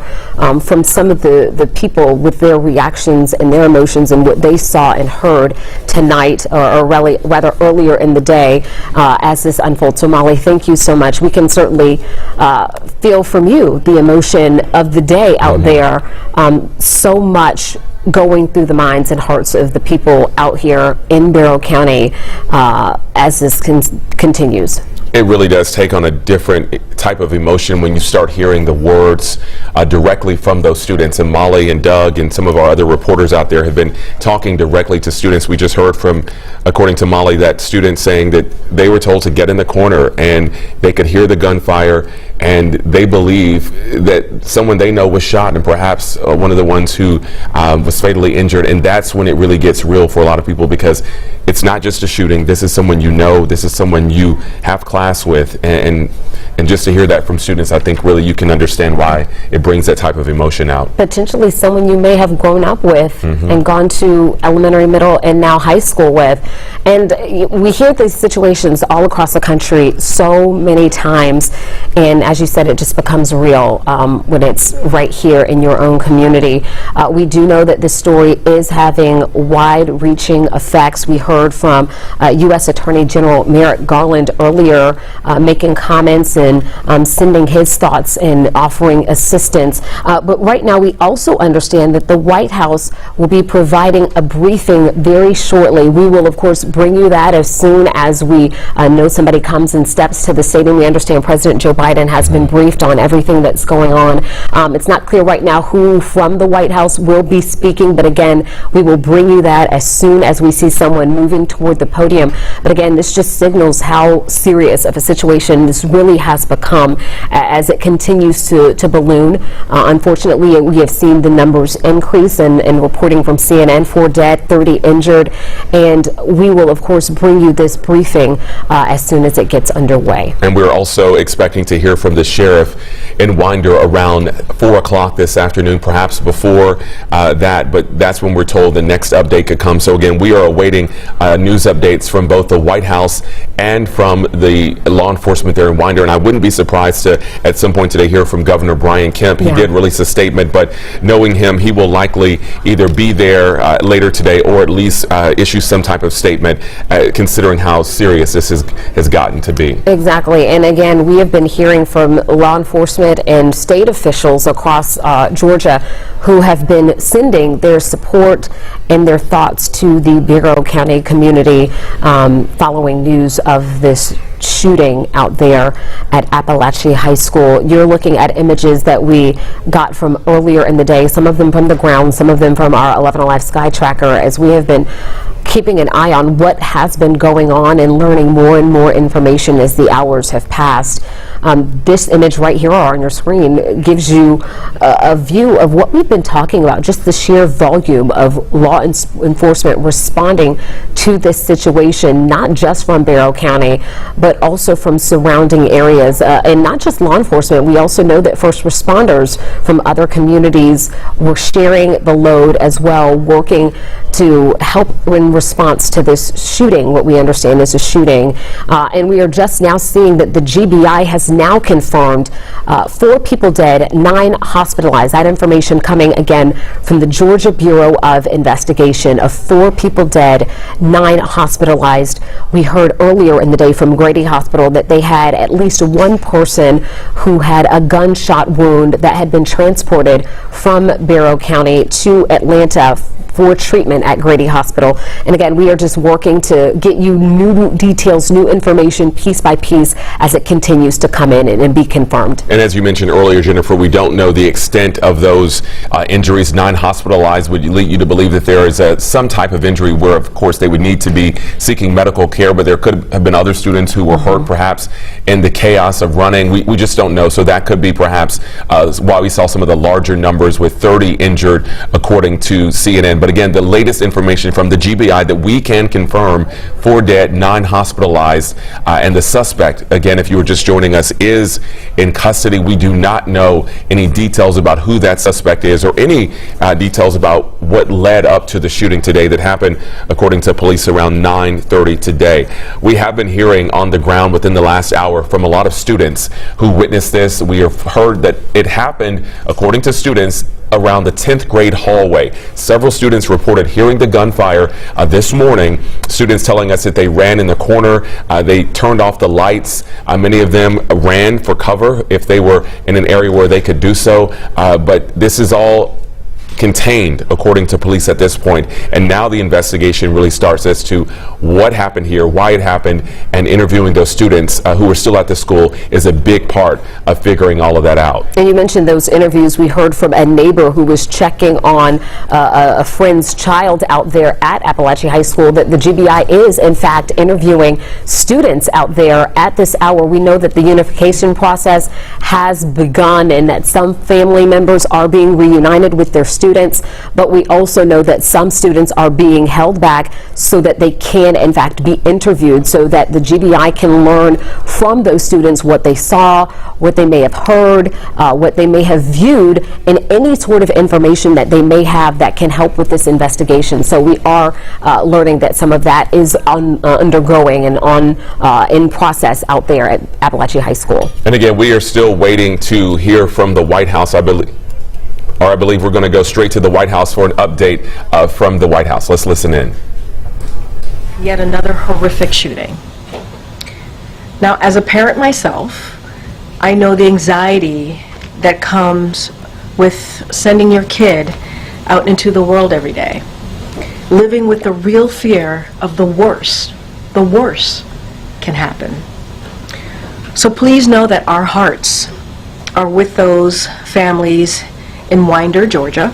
from some of the people with their reactions and their emotions and what they saw and heard tonight, or really, rather earlier in the day as this unfolds. So, Molly, thank you so much. We can certainly feel from you the emotion of the day out there. So much going through the minds and hearts of the people out here in Barrow County as this continues. It really does take on a different type of emotion when you start hearing the words directly from those students. And Molly and Doug and some of our other reporters out there have been talking directly to students. We just heard from, according to Molly, that student saying that they were told to get in the corner and they could hear the gunfire, and they believe that someone they know was shot, and perhaps one of the ones who was fatally injured. And that's when it really gets real for a lot of people, because it's not just a shooting. This is someone you know. This is someone you have class with, and just to hear that from students, I think really you can understand why it brings that type of emotion out. Potentially someone you may have grown up with and gone to elementary, middle, and now high school with. And we hear these situations all across the country so many times, and as you said, it just becomes real when it's right here in your own community. We do know that this story is having wide-reaching effects. We heard from U.S. Attorney General Merrick Garland earlier making comments and sending his thoughts and offering assistance. But right now we also understand that the White House will be providing a briefing very shortly. We will, of course, bring you that as soon as we know somebody comes and steps to the stadium. We understand President Joe Biden has been briefed on everything that's going on. It's not clear right now who from the White House will be speaking, but again, we will bring you that as soon as we see someone moving toward the podium. But again, this just signals how serious of a situation this really has become. come as it continues to balloon. Unfortunately, we have seen the numbers increase, and reporting from CNN, 4 dead, 30 injured, and we will, of course, bring you this briefing as soon as it gets underway. And we're also expecting to hear from the sheriff in Winder around 4 o'clock this afternoon, perhaps before that, but that's when we're told the next update could come. So again, we are awaiting news updates from both the White House and from the law enforcement there in Winder, and I wouldn't be surprised to at some point today hear from Governor Brian Kemp. He did release a statement, but knowing him, he will likely either be there later today or at least issue some type of statement considering how serious this has gotten to be. Exactly, and again, we have been hearing from law enforcement and state officials across Georgia who have been sending their support and their thoughts to the Barrow County community following news of this shooting out there at Apalachee High School. You're looking at images that we got from earlier in the day, some of them from the ground, some of them from our 11 Alive SkyTracker, as we have been keeping an eye on what has been going on and learning more and more information as the hours have passed. This image right here on your screen gives you a view of what we've been talking about, just the sheer volume of law enforcement responding to this situation, not just from Barrow County, but also from surrounding areas. And not just law enforcement, we also know that first responders from other communities were sharing the load as well, working to help in response to this shooting, what we understand is a shooting. And we are just now seeing that the GBI has now confirmed 4 people dead, 9 hospitalized. That information coming again from the Georgia Bureau of Investigation of 4 people dead, 9 hospitalized. We heard earlier in the day from Grady Hospital that they had at least 1 person who had a gunshot wound that had been transported from Barrow County to Atlanta for treatment at Grady Hospital. And again, we are just working to get you new details, new information, piece by piece, as it continues to come in and be confirmed. And as you mentioned earlier, Jennifer, we don't know the extent of those injuries. 9 hospitalized would lead you to believe that there is some type of injury where, of course, they would need to be seeking medical care, but there could have been other students who were hurt perhaps in the chaos of running. We just don't know. So that could be perhaps why we saw some of the larger numbers with 30 injured, according to CNN. But again, the latest information from the GBI that we can confirm: 4 dead, 9 hospitalized, and the suspect, again, if you were just joining us, is in custody. We do not know any details about who that suspect is or any details about what led up to the shooting today that happened, according to police, around 9:30 today. We have been hearing on the ground within the last hour from a lot of students who witnessed this. We have heard that it happened, according to students, around the 10th grade hallway. Several students reported hearing the gunfire this morning. Students telling us that they ran in the corner, they turned off the lights. Many of them ran for cover if they were in an area where they could do so. But this is all contained, according to police at this point, and now the investigation really starts as to what happened here, why it happened, and interviewing those students who were still at the school is a big part of figuring all of that out. And you mentioned those interviews. We heard from a neighbor who was checking on a friend's child out there at Apalachee High School that the GBI is in fact interviewing students out there at this hour. We know that the unification process has begun and that some family members are being reunited with their students, but we also know that some students are being held back so that they can in fact be interviewed, so that the GBI can learn from those students what they saw, what they may have heard, what they may have viewed, and any sort of information that they may have that can help with this investigation. So we are learning that some of that is undergoing and in process out there at Apalachee High School. And again, we are still waiting to hear from the White House, I believe. I believe we're going to go straight to the White House for an update from the White House. Let's listen in. Yet another horrific shooting. Now, as a parent myself, I know the anxiety that comes with sending your kid out into the world every day, living with the real fear of the worst can happen. So please know that our hearts are with those families in Winder, Georgia,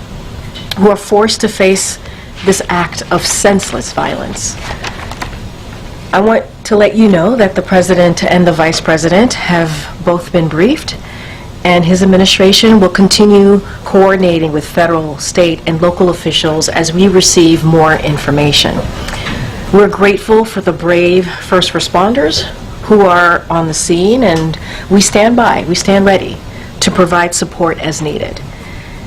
who are forced to face this act of senseless violence. I want to let you know that the President and the Vice President have both been briefed, and his administration will continue coordinating with federal, state, and local officials as we receive more information. We're grateful for the brave first responders who are on the scene, and we stand ready to provide support as needed.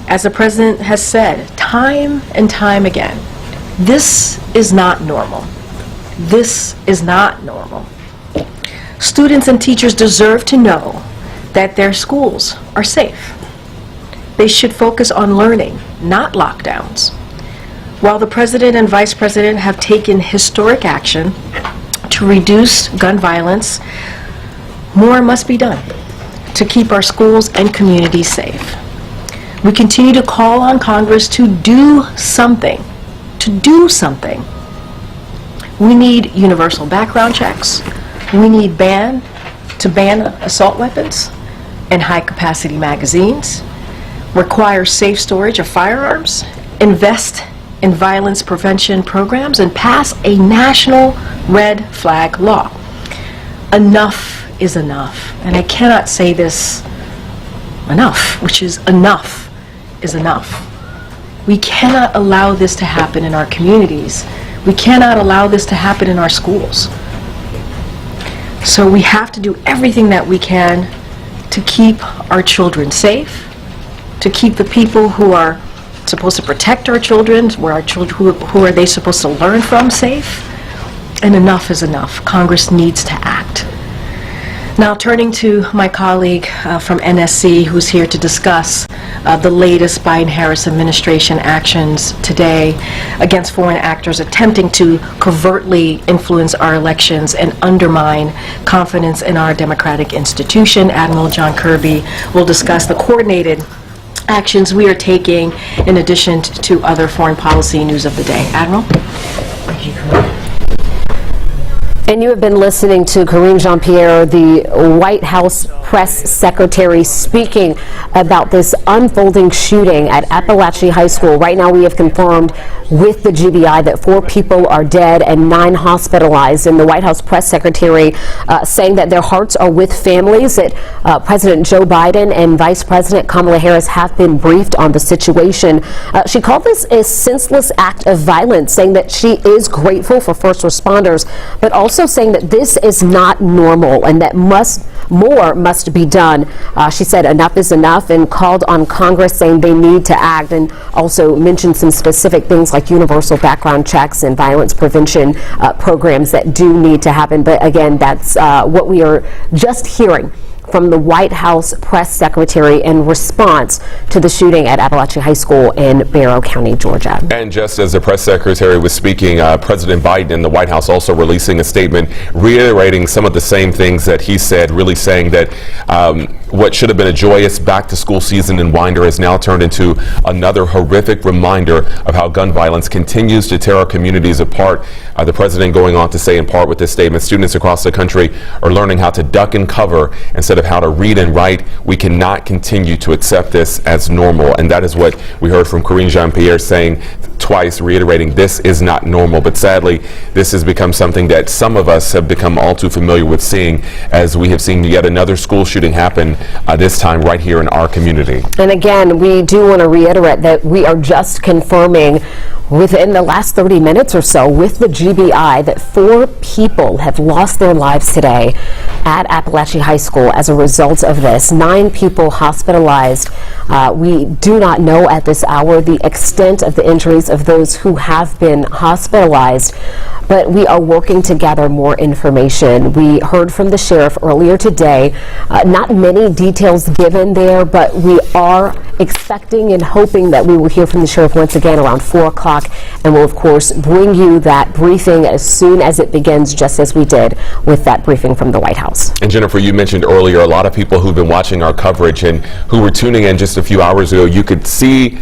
As the President has said time and time again, this is not normal. This is not normal. Students and teachers deserve to know that their schools are safe. They should focus on learning, not lockdowns. While the President and Vice President have taken historic action to reduce gun violence, more must be done to keep our schools and communities safe. We continue to call on Congress to do something, We need universal background checks. We need to ban assault weapons and high-capacity magazines, require safe storage of firearms, invest in violence prevention programs, and pass a national red flag law. Enough is enough. And I cannot say this enough, which is enough is enough. We cannot allow this to happen in our communities. We cannot allow this to happen in our schools. So we have to do everything that we can to keep our children safe, to keep the people who are supposed to protect our children, who are they supposed to learn from, safe. And enough is enough. Congress needs to act. Now, turning to my colleague from NSC, who's here to discuss the latest Biden-Harris administration actions today against foreign actors attempting to covertly influence our elections and undermine confidence in our democratic institution. Admiral John Kirby will discuss the coordinated actions we are taking in addition to other foreign policy news of the day. Admiral? Thank you. And you have been listening to Karine Jean-Pierre, the White House press secretary, speaking about this unfolding shooting at Apalachee High School. Right now we have confirmed with the GBI that 4 people are dead and 9 hospitalized. And the White House press secretary saying that their hearts are with families, that President Joe Biden and Vice President Kamala Harris have been briefed on the situation. She called this a senseless act of violence, saying that she is grateful for first responders, but also saying that this is not normal and that more must be done. She said enough is enough and called on Congress, saying they need to act, and also mentioned some specific things like universal background checks and violence prevention programs that do need to happen. But again, that's what we are just hearing from the White House press secretary in response to the shooting at Apalachee High School in Barrow County, Georgia. And just as the press secretary was speaking, President Biden and the White House also releasing a statement reiterating some of the same things that he said, really saying that what should have been a joyous back-to-school season in Winder has now turned into another horrific reminder of how gun violence continues to tear our communities apart. The president going on to say, in part with this statement, students across the country are learning how to duck and cover instead of how to read and write. We cannot continue to accept this as normal. And that is what we heard from Karine Jean-Pierre saying twice, reiterating this is not normal. But sadly, this has become something that some of us have become all too familiar with seeing, as we have seen yet another school shooting happen, this time right here in our community. And again, we do want to reiterate that we are just confirming within the last 30 minutes or so with the GBI that 4 people have lost their lives today at Apalachee High School as a result of this. 9 people hospitalized. We do not know at this hour the extent of the injuries of those who have been hospitalized, but we are working to gather more information. We heard from the sheriff earlier today. Not many details given there, but we are expecting and hoping that we will hear from the sheriff once again around 4 o'clock, and we'll of course bring you that briefing as soon as it begins, just as we did with that briefing from the White House. And Jennifer, you mentioned earlier a lot of people who've been watching our coverage and who were tuning in just a few hours ago. You could see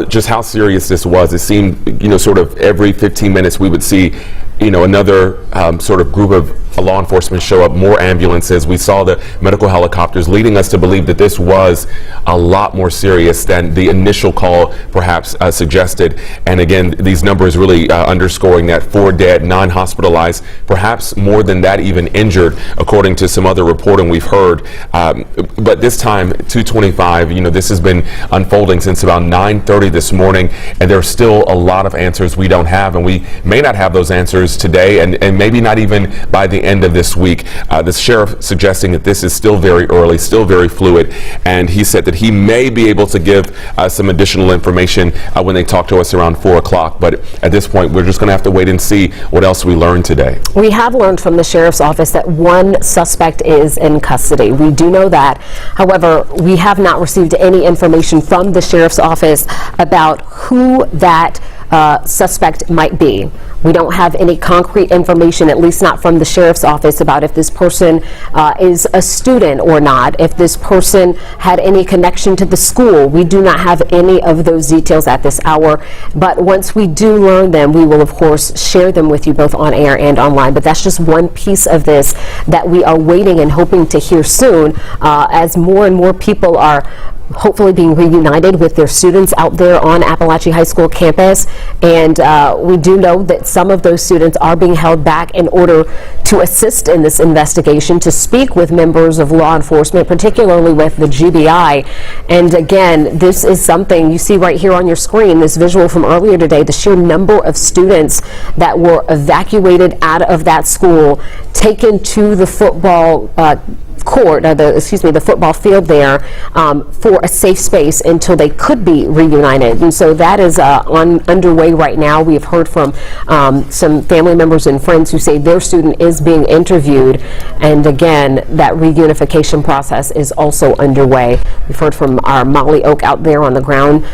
just how serious this was. It seemed, sort of every 15 minutes we would see another sort of group of law enforcement show up, more ambulances. We saw the medical helicopters, leading us to believe that this was a lot more serious than the initial call perhaps suggested. And again, these numbers really underscoring that 4 dead, 9 hospitalized, perhaps more than that even injured, according to some other reporting we've heard. But this time, 2:25, this has been unfolding since about 9:30 this morning, and there's still a lot of answers we don't have, and we may not have those answers today, and maybe not even by the end of this week. The sheriff suggesting that this is still very early, still very fluid, and he said that he may be able to give some additional information when they talk to us around 4 o'clock. But at this point, we're just going to have to wait and see what else we learn today. We have learned from the sheriff's office that one suspect is in custody. We do know that. However, we have not received any information from the sheriff's office about who that suspect might be. We don't have any concrete information, at least not from the sheriff's office, about if this person is a student or not, if this person had any connection to the school. We do not have any of those details at this hour, but once we do learn them, we will of course share them with you both on air and online. But that's just one piece of this that we are waiting and hoping to hear soon, as more and more people are hopefully being reunited with their students out there on Apalachee High School campus. And we do know that some of those students are being held back in order to assist in this investigation, to speak with members of law enforcement, particularly with the GBI. And again, this is something you see right here on your screen, this visual from earlier today, the sheer number of students that were evacuated out of that school, taken to the football court, the football field there, for a safe space until they could be reunited. And so that is underway right now. We have heard from some family members and friends who say their student is being interviewed, and again, that reunification process is also underway. We've heard from our Molly Oak out there on the ground,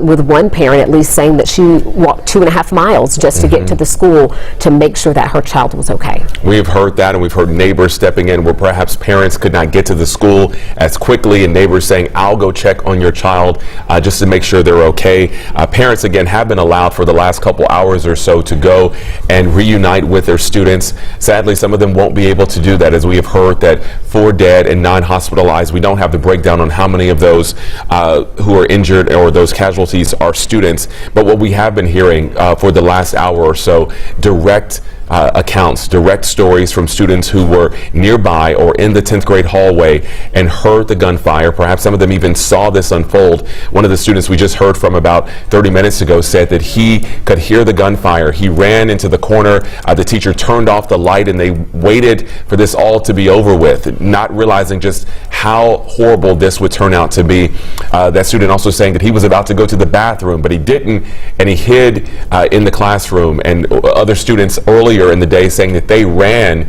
with one parent at least saying that she walked 2.5 miles just to get to the school to make sure that her child was okay. We've heard that, and we've heard neighbors stepping in where perhaps parents could not get to the school as quickly, and neighbors saying, I'll go check on your child just to make sure they're okay. Parents, again, have been allowed for the last couple hours or so to go and reunite with their students. Sadly, some of them won't be able to do that, as we have heard that 4 dead and 9 hospitalized. We don't have the breakdown on how many of those who are injured or those casualties are students, but what we have been hearing for the last hour or so, direct accounts, direct stories from students who were nearby or in the 10th grade hallway and heard the gunfire. Perhaps some of them even saw this unfold. One of the students we just heard from about 30 minutes ago said that he could hear the gunfire. He ran into the corner. The teacher turned off the light, and they waited for this all to be over with, not realizing just how horrible this would turn out to be. That student also saying that he was about to go to the bathroom, but he didn't, and he hid in the classroom. And other students earlier in the day saying that they ran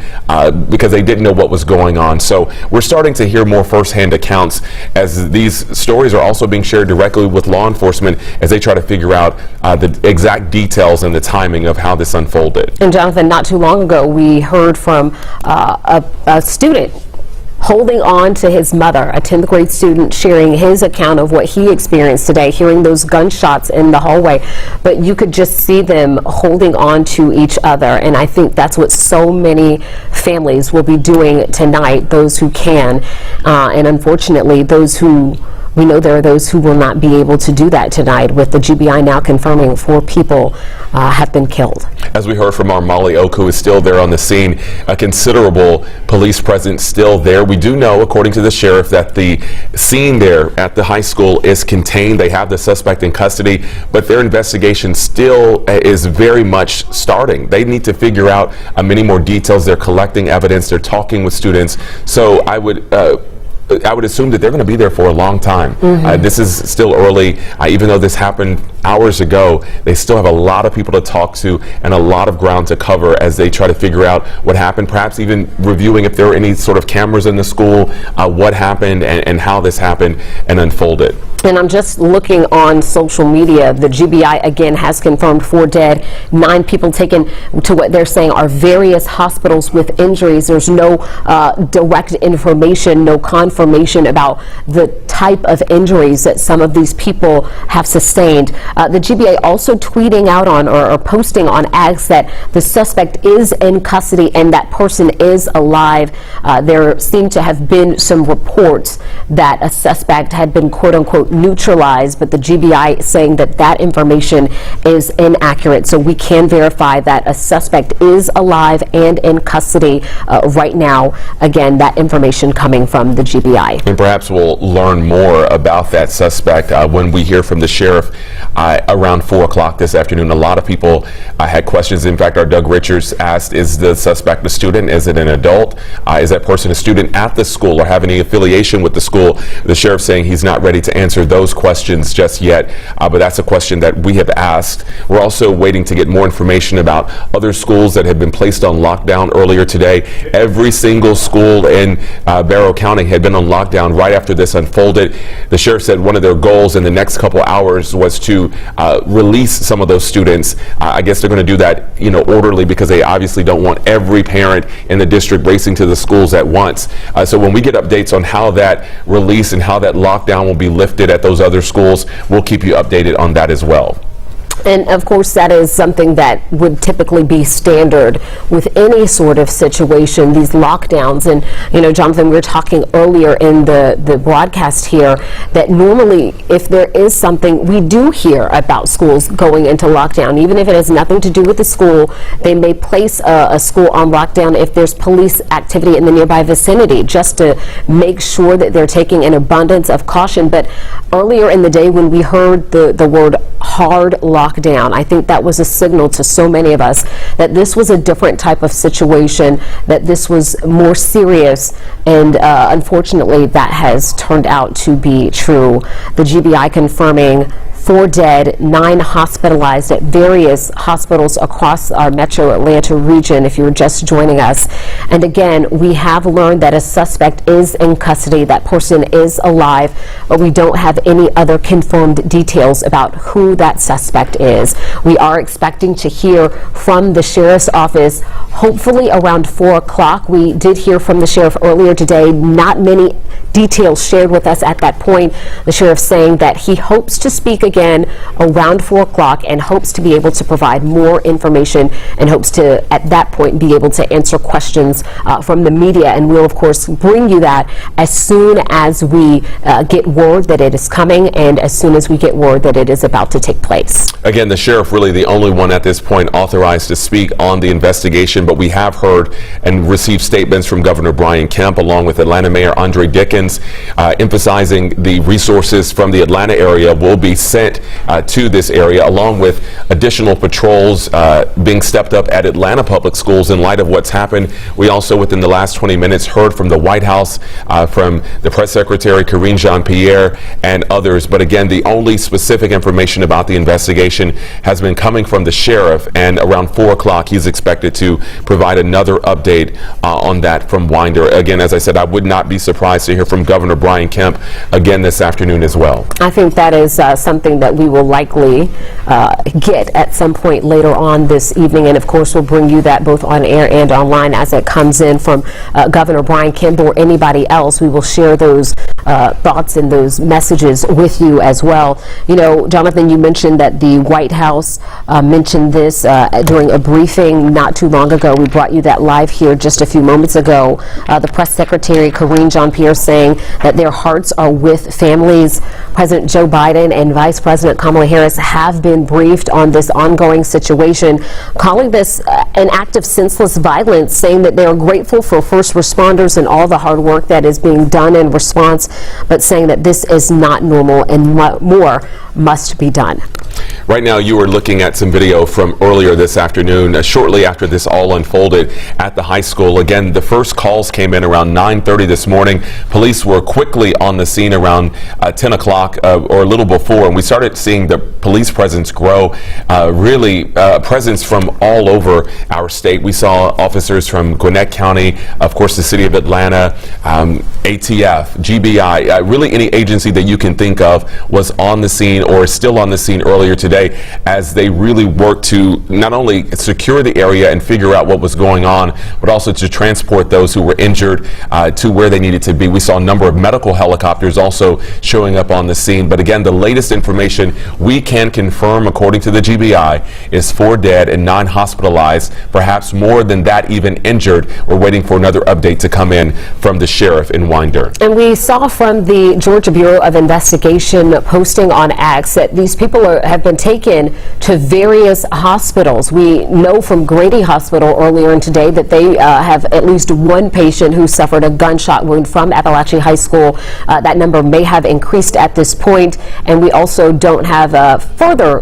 because they didn't know what was going on. So we're starting to hear more firsthand accounts, as these stories are also being shared directly with law enforcement as they try to figure out the exact details and the timing of how this unfolded. And Jonathan, not too long ago, we heard from a student holding on to his mother, a 10th grade student, sharing his account of what he experienced today, hearing those gunshots in the hallway. But you could just see them holding on to each other, and I think that's what so many families will be doing tonight, those who can, and unfortunately those who we know there are those who will not be able to do that tonight, with the GBI now confirming 4 people have been killed. As we heard from our Molly Oak, who is still there on the scene, a considerable police presence still there. We do know, according to the sheriff, that the scene there at the high school is contained. They have the suspect in custody, but their investigation still is very much starting. They need to figure out many more details. They're collecting evidence. They're talking with students. So I would assume that they're going to be there for a long time. This is still early. Even though this happened hours ago, they still have a lot of people to talk to and a lot of ground to cover as they try to figure out what happened, perhaps even reviewing if there were any sort of cameras in the school, what happened and how this happened and unfolded. And I'm just looking on social media. The GBI again has confirmed 4 dead, 9 people taken to what they're saying are various hospitals with injuries. There's no direct information, no confirmation about the type of injuries that some of these people have sustained. The GBI also tweeting out on or posting on X that the suspect is in custody and that person is alive. There seem to have been some reports that a suspect had been quote unquote neutralized, but the GBI saying that that information is inaccurate. So we can verify that a suspect is alive and in custody right now. Again, that information coming from the GBI. And perhaps we'll learn more about that suspect when we hear from the sheriff around 4 o'clock this afternoon. A lot of people had questions. In fact, our Doug Richards asked, is the suspect a student? Is it an adult? Is that person a student at the school or have any affiliation with the school? The sheriff saying he's not ready to answer those questions just yet, but that's a question that we have asked. We're also waiting to get more information about other schools that have been placed on lockdown earlier today. Every single school in Barrow County had been on lockdown right after this unfolded. The sheriff said one of their goals in the next couple hours was to release some of those students. I guess they're going to do that, orderly, because they obviously don't want every parent in the district racing to the schools at once. So when we get updates on how that release and how that lockdown will be lifted at those other schools, we'll keep you updated on that as well. And of course, that is something that would typically be standard with any sort of situation, these lockdowns. And, Jonathan, we were talking earlier in the broadcast here that normally if there is something, we do hear about schools going into lockdown. Even if it has nothing to do with the school, they may place a school on lockdown if there's police activity in the nearby vicinity, just to make sure that they're taking an abundance of caution. But earlier in the day when we heard the word hard lockdown, I think that was a signal to so many of us that this was a different type of situation, that this was more serious, and unfortunately that has turned out to be true. The GBI confirming 4 dead, 9 hospitalized at various hospitals across our metro Atlanta region, if you were just joining us. And again, we have learned that a suspect is in custody, that person is alive, but we don't have any other confirmed details about who that suspect is. We are expecting to hear from the sheriff's office, hopefully around 4 o'clock. We did hear from the sheriff earlier today, not many details shared with us at that point. The sheriff saying that he hopes to speak again around 4 o'clock and hopes to be able to provide more information and hopes to, at that point, be able to answer questions from the media. And we'll, of course, bring you that as soon as we get word that it is coming and as soon as we get word that it is about to take place. Again, the sheriff really the only one at this point authorized to speak on the investigation, but we have heard and received statements from Governor Brian Kemp along with Atlanta Mayor Andre Dickens emphasizing the resources from the Atlanta area will be sent to this area, along with additional patrols being stepped up at Atlanta public schools in light of what's happened. We also, within the last 20 minutes, heard from the White House, from the press secretary, Karine Jean-Pierre, and others. But again, the only specific information about the investigation has been coming from the sheriff, and around 4 o'clock, he's expected to provide another update on that from Winder. Again, as I said, I would not be surprised to hear from Governor Brian Kemp again this afternoon as well. I think that is something that we will likely get at some point later on this evening, and of course we'll bring you that both on air and online as it comes in from Governor Brian Kemp or anybody else. We will share those thoughts and those messages with you as well. Jonathan, you mentioned that the White House mentioned this during a briefing not too long ago. We brought you that live here just a few moments ago. The press secretary, Karine Jean-Pierre, saying that their hearts are with families. President Joe Biden and Vice President Kamala Harris have been briefed on this ongoing situation, calling this an act of senseless violence, saying that they are grateful for first responders and all the hard work that is being done in response, but saying that this is not normal and more must be done. Right now, you are looking at some video from earlier this afternoon, shortly after this all unfolded at the high school. Again, the first calls came in around 9:30 this morning. Police were quickly on the scene around 10 o'clock or a little before, and we started seeing the police presence grow, presence from all over our state. We saw officers from Gwinnett County, of course, the city of Atlanta, ATF, GBI, really any agency that you can think of was on the scene or is still on the scene earlier today as they really worked to not only secure the area and figure out what was going on, but also to transport those who were injured to where they needed to be. We saw a number of medical helicopters also showing up on the scene. But again, the latest information we can confirm, according to the GBI, is 4 dead and 9 hospitalized, perhaps more than that even injured. We're waiting for another update to come in from the sheriff in Winder. And we saw from the Georgia Bureau of Investigation posting on X that these people have been taken to various hospitals. We know from Grady Hospital earlier in today that they have at least one patient who suffered a gunshot wound from Apalachee High School. That number may have increased at this point, and we also don't have further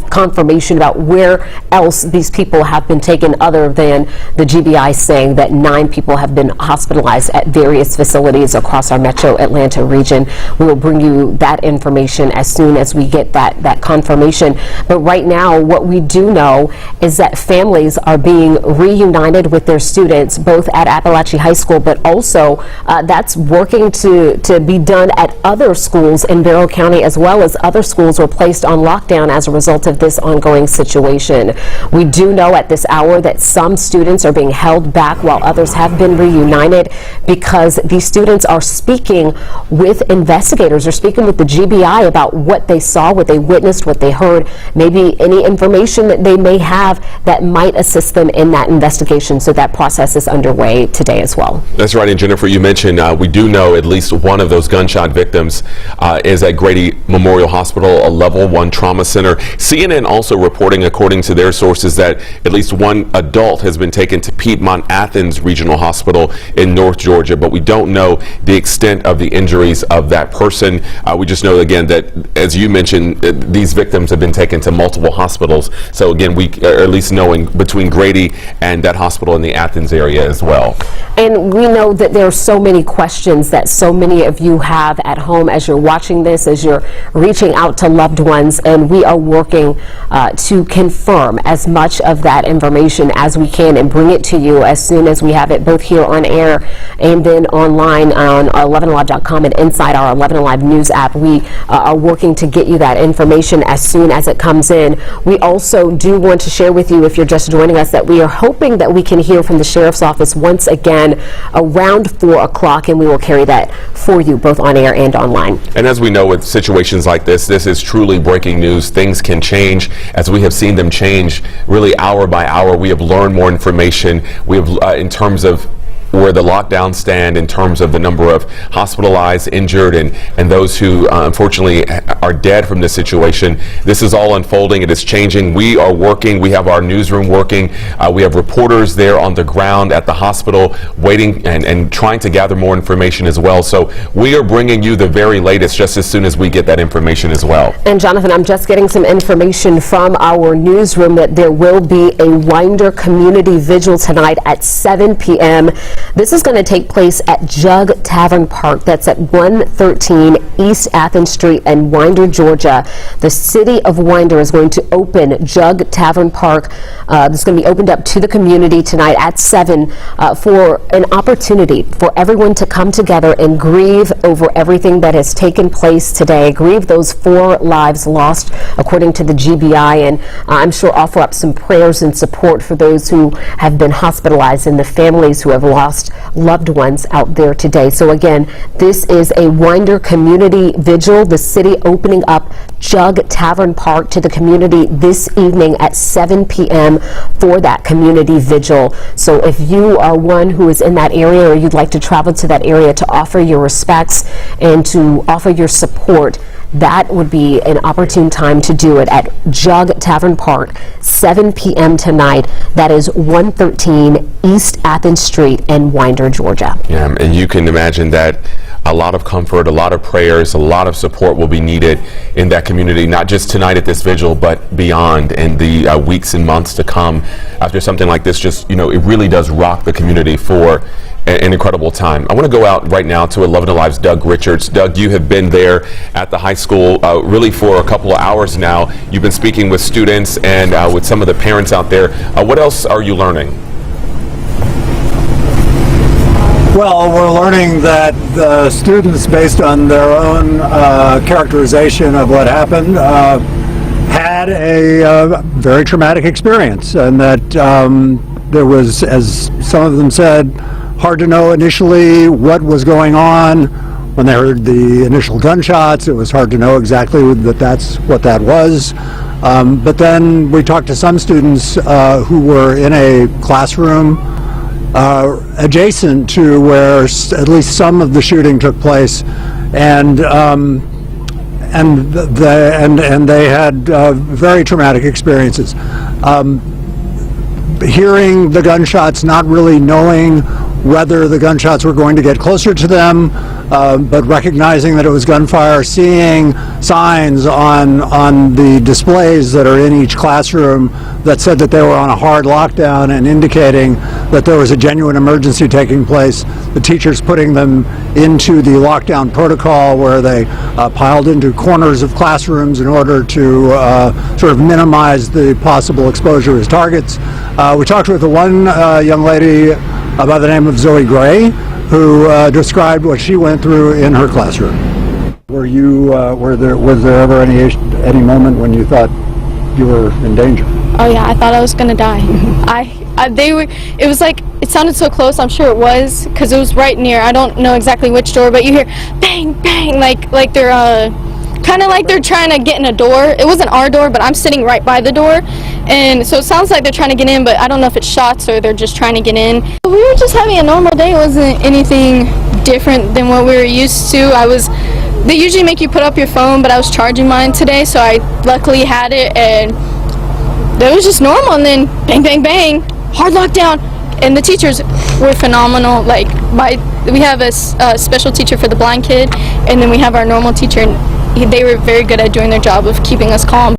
confirmation about where else these people have been taken other than the GBI saying that 9 people have been hospitalized at various facilities across our metro Atlanta region. We will bring you that information as soon as we get that confirmation. But right now, what we do know is that families are being reunited with their students, both at Apalachee High School, but also that's working to be done at other schools in Barrow County, as well as other schools were placed on lockdown as a result of this ongoing situation. We do know at this hour that some students are being held back while others have been reunited because these students are speaking with investigators. They're speaking with the GBI about what they saw, what they witnessed, what they heard, maybe any information that they may have that might assist them in that investigation. So that process is underway today as well. That's right. And Jennifer, you mentioned we do know at least one of those gunshot victims is at Grady Memorial Hospital, a level 1 trauma center. CNN also reporting, according to their sources, that at least one adult has been taken to Piedmont Athens Regional Hospital in North Georgia, but we don't know the extent of the injuries of that person. We just know, again, that as you mentioned, these victims have been taken to multiple hospitals. So again, we are at least knowing between Grady and that hospital in the Athens area as well. And we know that there are so many questions that so many of you have at home as you're watching this, as you're reaching out to loved ones, and we are working to confirm as much of that information as we can and bring it to you as soon as we have it, both here on air and then online on 11alive.com and inside our 11 Alive News app. We are working to get you that information as soon as it comes in. We also do want to share with you, if you're just joining us, that we are hoping that we can hear from the sheriff's office once again around 4 o'clock, and we will carry that for you both on air and online. And as we know, with situations like this is truly breaking news. Things can change, as we have seen them change really hour by hour. We have learned more information. We have in terms of where the lockdowns stand, in terms of the number of hospitalized, injured, and those who unfortunately are dead from this situation. This is all unfolding. It is changing. We are working. We have our newsroom working. We have reporters there on the ground at the hospital waiting and trying to gather more information as well. So we are bringing you the very latest just as soon as we get that information as well. And Jonathan, I'm just getting some information from our newsroom that there will be a Winder Community Vigil tonight at 7 p.m. This is going to take place at Jug Tavern Park. That's at 113 East Athens Street in Winder, Georgia. The city of Winder is going to open Jug Tavern Park. This is going to be opened up to the community tonight at 7 for an opportunity for everyone to come together and grieve over everything that has taken place today. Grieve those 4 lives lost, according to the GBI, and I'm sure offer up some prayers and support for those who have been hospitalized and the families who have lost loved ones out there today. So again, this is a Winder Community Vigil, the city opening up Jug Tavern Park to the community this evening at 7 p.m. for that community vigil. So if you are one who is in that area, or you'd like to travel to that area to offer your respects and to offer your support, that would be an opportune time to do it at Jug Tavern Park, 7 7 p.m. tonight. That is 113 East Athens Street in Winder, Georgia. Yeah, and you can imagine that a lot of comfort, a lot of prayers, a lot of support will be needed in that community, not just tonight at this vigil, but beyond in the weeks and months to come after something like this. Just, you know, it really does rock the community for an incredible time. I want to go out right now to 11 Alive's Doug Richards. Doug, you have been there at the high school really for a couple of hours now. You've been speaking with students and with some of the parents out there. What else are you learning? Well, we're learning that the students, based on their own characterization of what happened, had a very traumatic experience, and that there was, as some of them said, hard to know initially what was going on. When they heard the initial gunshots, it was hard to know exactly that that's what that was. But then we talked to some students who were in a classroom adjacent to where at least some of the shooting took place, and they had very traumatic experiences. Hearing the gunshots, not really knowing whether the gunshots were going to get closer to them, but recognizing that it was gunfire, seeing signs on the displays that are in each classroom that said that they were on a hard lockdown and indicating that there was a genuine emergency taking place. The teachers putting them into the lockdown protocol where they piled into corners of classrooms in order to sort of minimize the possible exposure as targets. We talked with one young lady by the name of Zoe Gray, who described what she went through in her classroom. Was there ever any moment when you thought you were in danger? Oh yeah, I thought I was gonna die. It was like, it sounded so close. I'm sure it was, because it was right near. I don't know exactly which door, but you hear bang, bang, like they're kind of like they're trying to get in a door. It wasn't our door, but I'm sitting right by the door, and so it sounds like they're trying to get in, but I don't know if it's shots or they're just trying to get in. We were just having a normal day. It wasn't anything different than what we were used to. They usually make you put up your phone, but I was charging mine today, so I luckily had it, and it was just normal. And then bang, bang, bang, hard lockdown, and the teachers were phenomenal. Like, we have a special teacher for the blind kid, and then we have our normal teacher, and they were very good at doing their job of keeping us calm.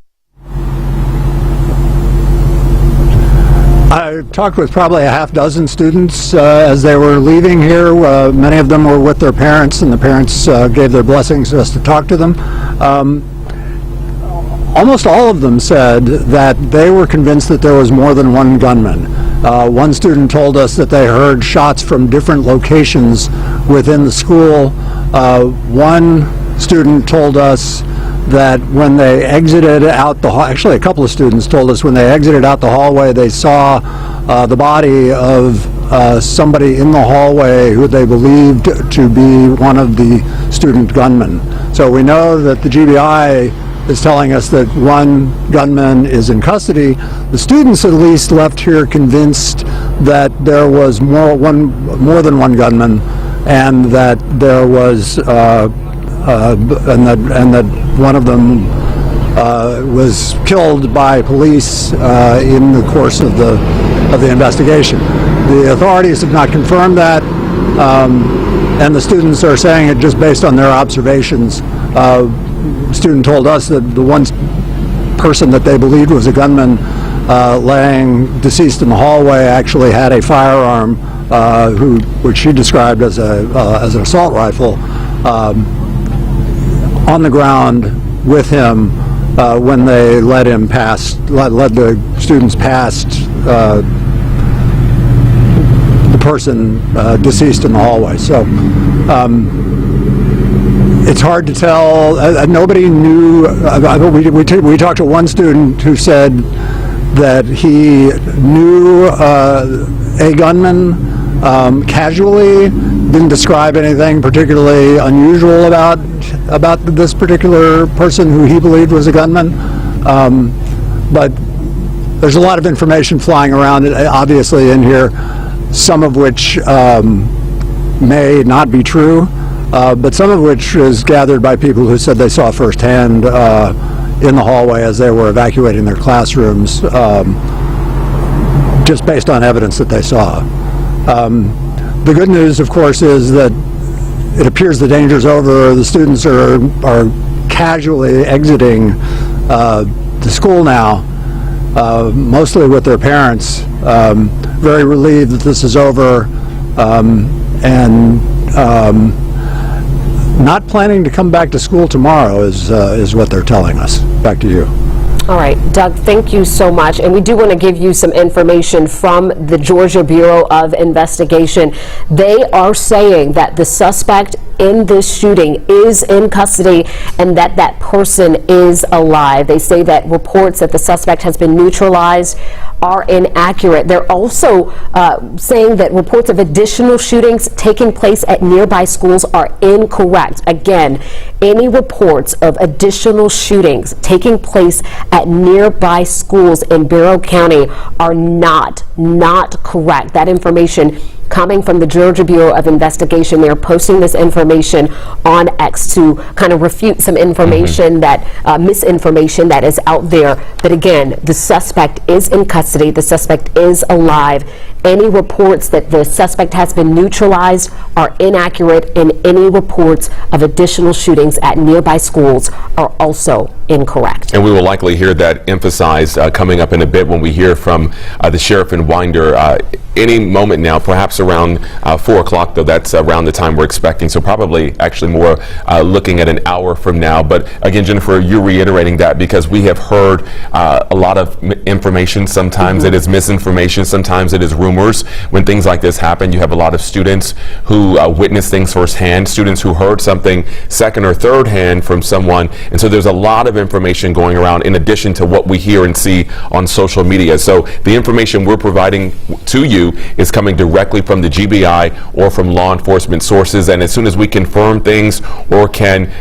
I talked with probably a half dozen students as they were leaving here. Many of them were with their parents, and the parents gave their blessings to us to talk to them. Almost all of them said that they were convinced that there was more than one gunman. One student told us that they heard shots from different locations within the school. One student told us that when they exited out the actually a couple of students told us when they exited out the hallway, they saw the body of somebody in the hallway who they believed to be one of the student gunmen. So we know that the GBI is telling us that one gunman is in custody. The students at least left here convinced that there was more than one gunman, and that there was and that one of them was killed by police in the course of the investigation. The authorities have not confirmed that, and the students are saying it just based on their observations. Student told us that the one person that they believed was a gunman laying deceased in the hallway actually had a firearm, which she described as an assault rifle, on the ground with him when they led the students past the person deceased in the hallway. So it's hard to tell. Nobody knew. We talked to one student who said that he knew a gunman casually, didn't describe anything particularly unusual about this particular person who he believed was a gunman. But there's a lot of information flying around, obviously, in here, some of which may not be true, but some of which is gathered by people who said they saw firsthand in the hallway as they were evacuating their classrooms, just based on evidence that they saw. The good news, of course, is that it appears the danger's over. The students are casually exiting the school now, mostly with their parents, very relieved that this is over, and not planning to come back to school tomorrow is what they're telling us. Back to you. All right, Doug, thank you so much. And we do want to give you some information from the Georgia Bureau of Investigation. They are saying that the suspect in this shooting is in custody and that that person is alive. They say that reports that the suspect has been neutralized are inaccurate. They're also saying that reports of additional shootings taking place at nearby schools are incorrect. Again, any reports of additional shootings taking place at nearby schools in Barrow County are not correct. That information coming from the Georgia Bureau of Investigation. They're posting this information on X to kind of refute some information that misinformation that is out there. But again, the suspect is in custody. The suspect is alive. Any reports that the suspect has been neutralized are inaccurate, and any reports of additional shootings at nearby schools are also incorrect. And we will likely hear that emphasized coming up in a bit when we hear from the sheriff in Winder any moment now, perhaps around 4 o'clock, though that's around the time we're expecting. So probably actually more looking at an hour from now. But again, Jennifer, you're reiterating that because we have heard a lot of information. Sometimes it is misinformation, sometimes it is rumors. When things like this happen, you have a lot of students who witness things firsthand, students who heard something second or third hand from someone. And so there's a lot of information going around in addition to what we hear and see on social media. So the information we're providing to you is coming directly from the GBI or from law enforcement sources. And as soon as we confirm things or can,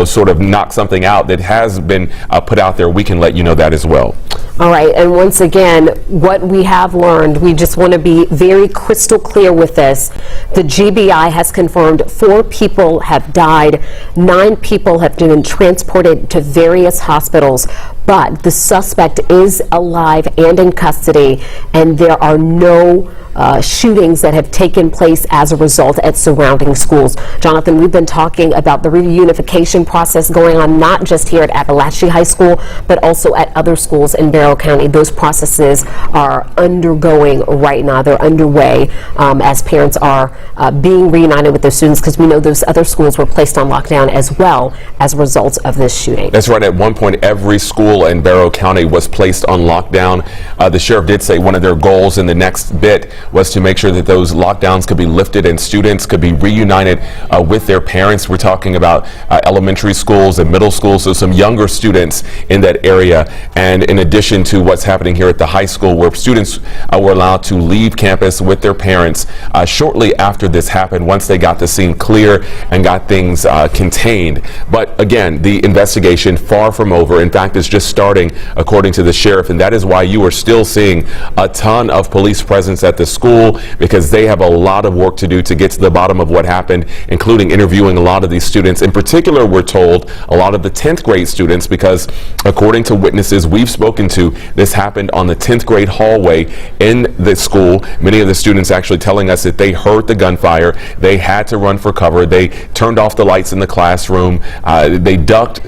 sort of knock something out that has been put out there, we can let you know that as well. All right, and once again, what we have learned, we just want to be very crystal clear with this. The GBI has confirmed 4 people have died, 9 people have been transported to various hospitals, but the suspect is alive and in custody, and there are no shootings that have taken place as a result at surrounding schools. Jonathan, we've been talking about the reunification process going on not just here at Apalachee High School, but also at other schools in Barrow County. Those processes are undergoing right now. They're underway as parents are being reunited with their students, because we know those other schools were placed on lockdown as well as a result of this shooting. That's right. At one point, every school in Barrow County was placed on lockdown. The sheriff did say one of their goals in the next bit was to make sure that those lockdowns could be lifted and students could be reunited with their parents. We're talking about elementary schools and middle schools, so some younger students in that area. And in addition to what's happening here at the high school, where students were allowed to leave campus with their parents shortly after this happened, once they got the scene clear and got things contained. But again, the investigation far from over. In fact, it's just starting, according to the sheriff, and that is why you are still seeing a ton of police presence at the school, because they have a lot of work to do to get to the bottom of what happened, including interviewing a lot of these students. In particular, we're told a lot of the 10th grade students, because according to witnesses we've spoken to, this happened on the 10th grade hallway in the school. Many of the students actually telling us that they heard the gunfire, they had to run for cover, they turned off the lights in the classroom, they ducked,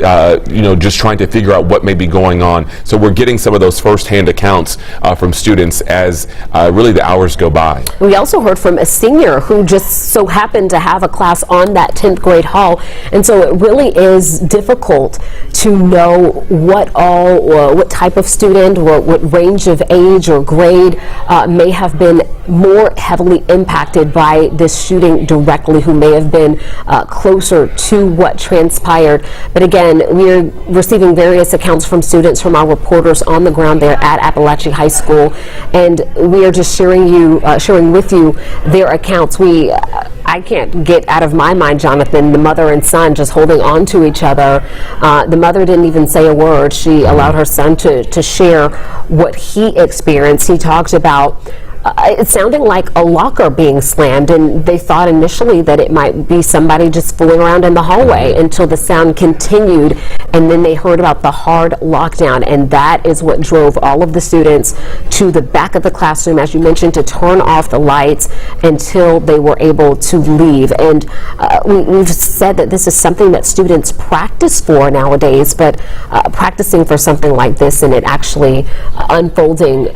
just trying to figure out what may be going on. So we're getting some of those firsthand accounts from students as really the hours go by. We also heard from a senior who just so happened to have a class on that 10th grade hall, and so it really is difficult to know what type of student or what range of age or grade may have been more heavily impacted by this shooting directly, who may have been closer to what transpired. But again, we're receiving various accounts from students, from our reporters on the ground there at Apalachee High School, and we are just sharing with you their accounts. I can't get out of my mind, Jonathan, the mother and son just holding on to each other. The mother didn't even say a word. She allowed her son to share what he experienced. He talked about it's sounding like a locker being slammed, and they thought initially that it might be somebody just fooling around in the hallway until the sound continued, and then they heard about the hard lockdown, and that is what drove all of the students to the back of the classroom, as you mentioned, to turn off the lights until they were able to leave. And we've said that this is something that students practice for nowadays, but practicing for something like this and it actually unfolding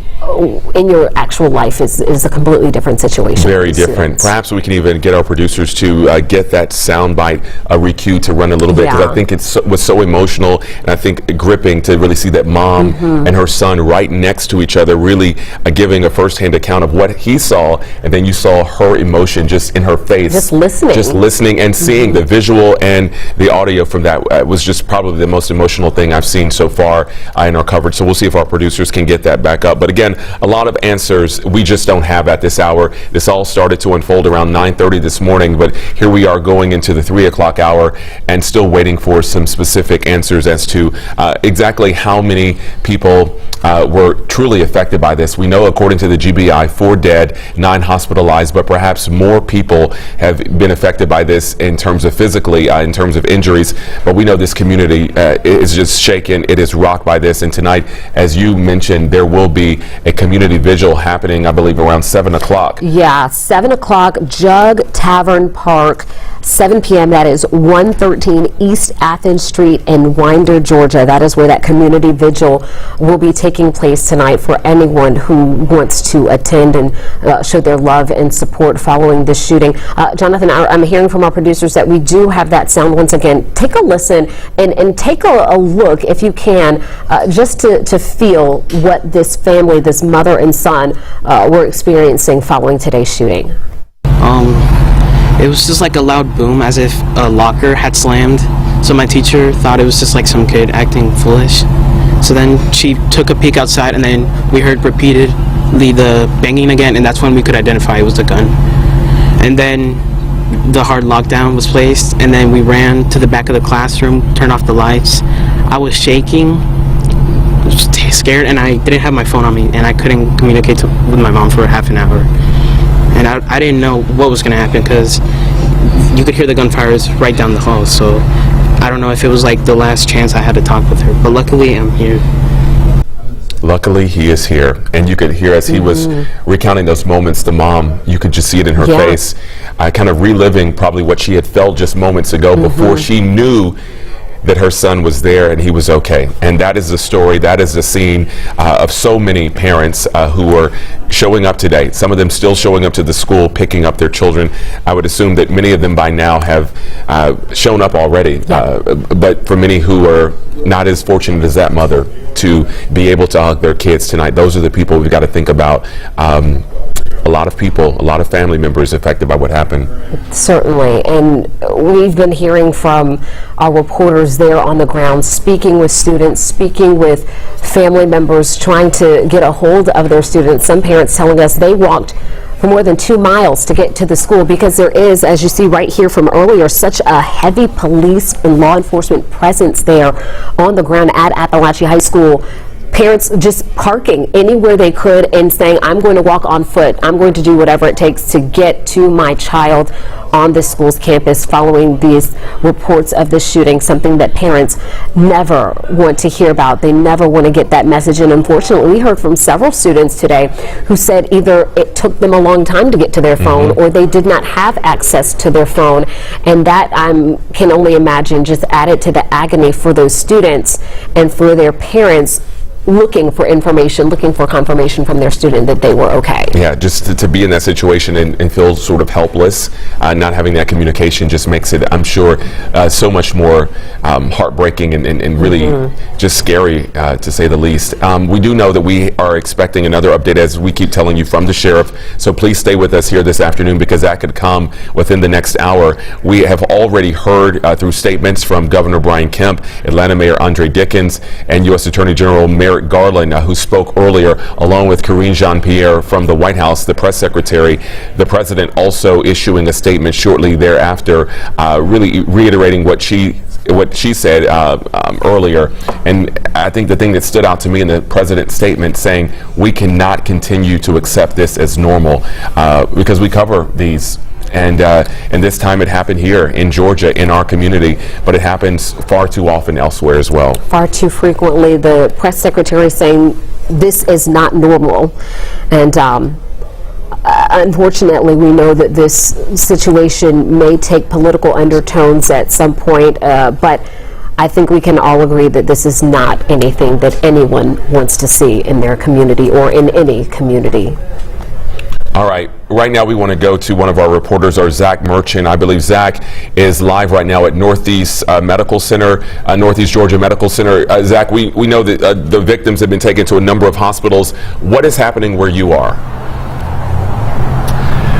in your actual life is a completely different situation. Very different. Students. Perhaps we can even get our producers to get that soundbite recue to run a little bit, because I think it was so emotional, and I think gripping to really see that mom and her son right next to each other, really giving a firsthand account of what he saw, and then you saw her emotion just in her face. Just listening and seeing the visual and the audio from that was just probably the most emotional thing I've seen so far in our coverage. So we'll see if our producers can get that back up. But again, a lot of answers we just don't have at this hour. This all started to unfold around 9:30 this morning, but here we are going into the 3 o'clock hour and still waiting for some specific answers as to exactly how many people were truly affected by this. We know, according to the GBI, 4 dead, 9 hospitalized, but perhaps more people have been affected by this in terms of physically, in terms of injuries. But we know this community is just shaken. It is rocked by this. And tonight, as you mentioned, there will be a community vigil happening, I believe, around 7 o'clock. Yeah, 7 o'clock, Jug Tavern Park, 7 p.m. That is 113 East Athens Street in Winder, Georgia. That is where that community vigil will be taking place tonight for anyone who wants to attend and show their love and support following this shooting. Jonathan, I'm hearing from our producers that we do have that sound once again. Take a listen and take a look, if you can, just to feel what this family, this mother and son, were experiencing following today's shooting. It was just like a loud boom, as if a locker had slammed. So my teacher thought it was just like some kid acting foolish. So then she took a peek outside, and then we heard repeatedly the banging again, and that's when we could identify it was a gun. And then the hard lockdown was placed, and then we ran to the back of the classroom, turned off the lights. I was shaking, scared, and I didn't have my phone on me, and I couldn't communicate with my mom for half an hour. And I didn't know what was going to happen, because you could hear the gunfires right down the hall. So I don't know if it was like the last chance I had to talk with her, but luckily I'm here. Luckily, he is here, and you could hear as he was recounting those moments, the mom, you could just see it in her face, kind of reliving probably what she had felt just moments ago before she knew that her son was there and he was okay. And that is the story, that is the scene of so many parents who are showing up today. Some of them still showing up to the school, picking up their children. I would assume that many of them by now have shown up already. But for many who are not as fortunate as that mother to be able to hug their kids tonight, those are the people we've got to think about. A lot of people, a lot of family members affected by what happened. Certainly, and we've been hearing from our reporters there on the ground, speaking with students, speaking with family members, trying to get a hold of their students. Some parents telling us they walked for more than 2 miles to get to the school, because there is, as you see right here from earlier, such a heavy police and law enforcement presence there on the ground at Apalachee High School. Parents just parking anywhere they could and saying, I'm going to walk on foot. I'm going to do whatever it takes to get to my child on this school's campus following these reports of the shooting, something that parents never want to hear about. They never want to get that message. And unfortunately, we heard from several students today who said either it took them a long time to get to their phone or they did not have access to their phone. And that I can only imagine just added to the agony for those students and for their parents, looking for information, looking for confirmation from their student that they were okay. Yeah, just to be in that situation and feel sort of helpless, not having that communication just makes it, I'm sure, so much more heartbreaking and really just scary, to say the least. We do know that we are expecting another update, as we keep telling you, from the sheriff, so please stay with us here this afternoon, because that could come within the next hour. We have already heard through statements from Governor Brian Kemp, Atlanta Mayor Andre Dickens, and U.S. Attorney General Merrick Garland, who spoke earlier, along with Karine Jean-Pierre from the White House, the press secretary. The president also issuing a statement shortly thereafter, really reiterating what she what she said earlier. And I think the thing that stood out to me in the president's statement saying we cannot continue to accept this as normal because we cover these. And this time it happened here in Georgia, in our community, but it happens far too often elsewhere as well. Far too frequently. The press secretary saying this is not normal. And unfortunately, we know that this situation may take political undertones at some point, but I think we can all agree that this is not anything that anyone wants to see in their community or in any community. All right. Right now we want to go to one of our reporters, our Zach Merchant. I believe Zach is live right now at Northeast Medical Center, Northeast Georgia Medical Center. Zach, we know that the victims have been taken to a number of hospitals. What is happening where you are?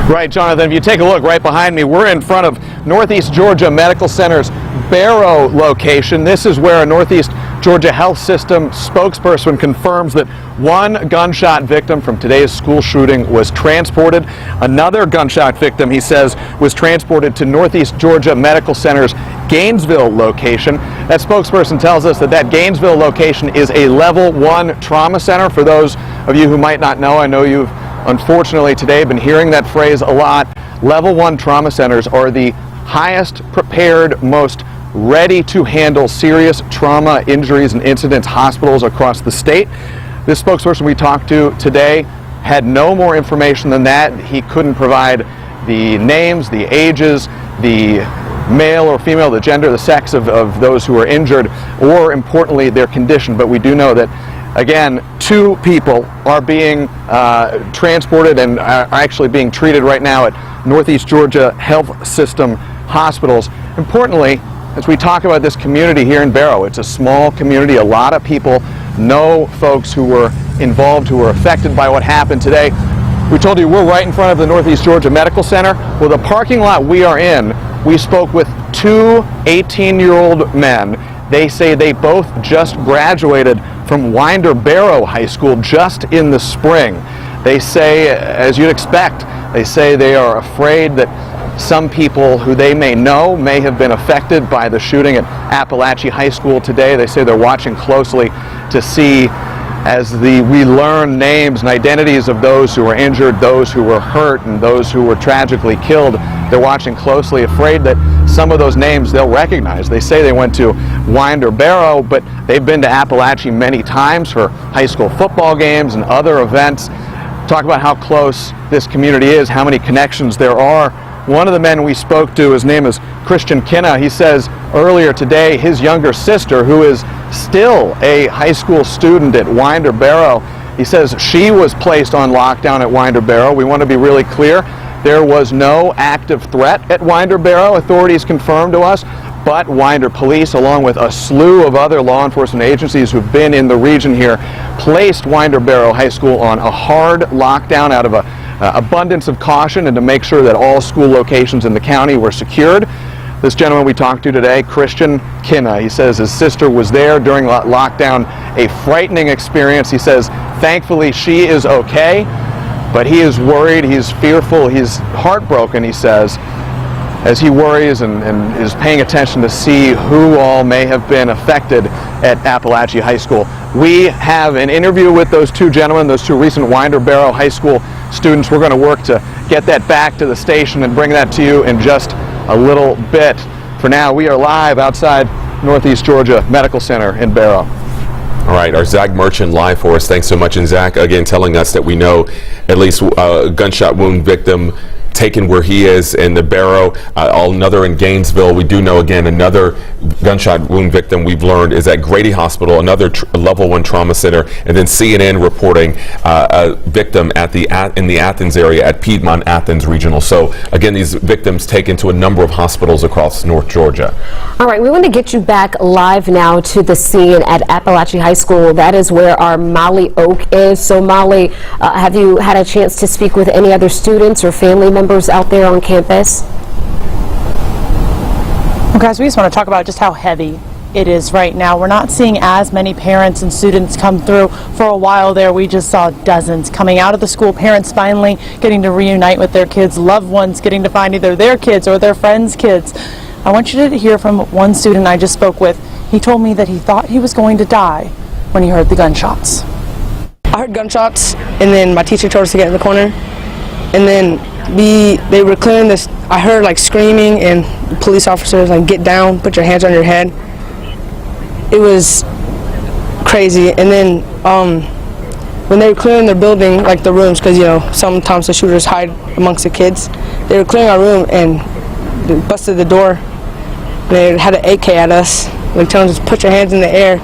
Right, Jonathan, if you take a look right behind me, we're in front of Northeast Georgia Medical Center's Barrow location. This is where a Northeast Georgia Health System spokesperson confirms that one gunshot victim from today's school shooting was transported. Another gunshot victim, he says, was transported to Northeast Georgia Medical Center's Gainesville location. That spokesperson tells us that that Gainesville location is a level 1 trauma center. For those of you who might not know, I know you've unfortunately today been hearing that phrase a lot. Level 1 trauma centers are the highest prepared, most ready to handle serious trauma, injuries, and incidents hospitals across the state. This spokesperson we talked to today had no more information than that. He couldn't provide the names, the ages, the male or female, the gender, the sex of those who are injured, or importantly, their condition. But we do know that, again, 2 people are being transported and are actually being treated right now at Northeast Georgia Health System hospitals. Importantly, as we talk about this community here in Barrow, it's a small community. A lot of people know folks who were involved, who were affected by what happened today. We told you we're right in front of the Northeast Georgia Medical Center. Well, the parking lot we are in, we spoke with 2 18-year-old men. They say they both just graduated from Barrow High School just in the spring. They say, as you'd expect, they say they are afraid that some people who they may know may have been affected by the shooting at Apalachee High School today. They say they're watching closely to see, as we learn names and identities of those who were injured, those who were hurt, and those who were tragically killed. They're watching closely, afraid that some of those names they'll recognize. They say they went to Barrow, but they've been to Apalachee many times for high school football games and other events. Talk about how close this community is, how many connections there are. One of the men we spoke to, his name is Christian Kinna. He says earlier today his younger sister, who is still a high school student at Barrow, he says she was placed on lockdown at Barrow. We want to be really clear. There was no active threat at Barrow, authorities confirmed to us, but Winder Police, along with a slew of other law enforcement agencies who've been in the region here, placed Barrow High School on a hard lockdown out of a abundance of caution and to make sure that all school locations in the county were secured. This gentleman we talked to today, Christian Kinna, he says his sister was there during lockdown, a frightening experience. He says thankfully she is okay, but he is worried, he's fearful, he's heartbroken, he says, as he worries and is paying attention to see who all may have been affected at Apalachee High School. We have an interview with those 2 gentlemen, those 2 recent Barrow High School students. We're going to work to get that back to the station and bring that to you in just a little bit. For now, we are live outside Northeast Georgia Medical Center in Barrow. All right, our Zach Merchant live for us. Thanks so much. And Zach, again, telling us that we know at least a gunshot wound victim taken where he is in the Barrow, another in Gainesville. We do know, again, another gunshot wound victim we've learned is at Grady Hospital, another level 1 trauma center, and then CNN reporting a victim in the Athens area at Piedmont Athens Regional. So again, these victims taken to a number of hospitals across North Georgia. All right, we want to get you back live now to the scene at Apalachee High School. That is where our Molly Oak is. So Molly, have you had a chance to speak with any other students or family members out there on campus? Well, guys, we just want to talk about just how heavy it is right now. We're not seeing as many parents and students come through. For a while there, we just saw dozens coming out of the school, parents finally getting to reunite with their kids, loved ones getting to find either their kids or their friends' kids. I want you to hear from one student I just spoke with. He told me that he thought he was going to die when he heard the gunshots. I heard gunshots, and then my teacher told us to get in the corner, and then they were clearing this. I heard like screaming and police officers like, get down, put your hands on your head. It was crazy. And then when they were clearing their building, like the rooms, because you know sometimes the shooters hide amongst the kids, they were clearing our room and they busted the door. They had an AK at us, like telling us to put your hands in the air.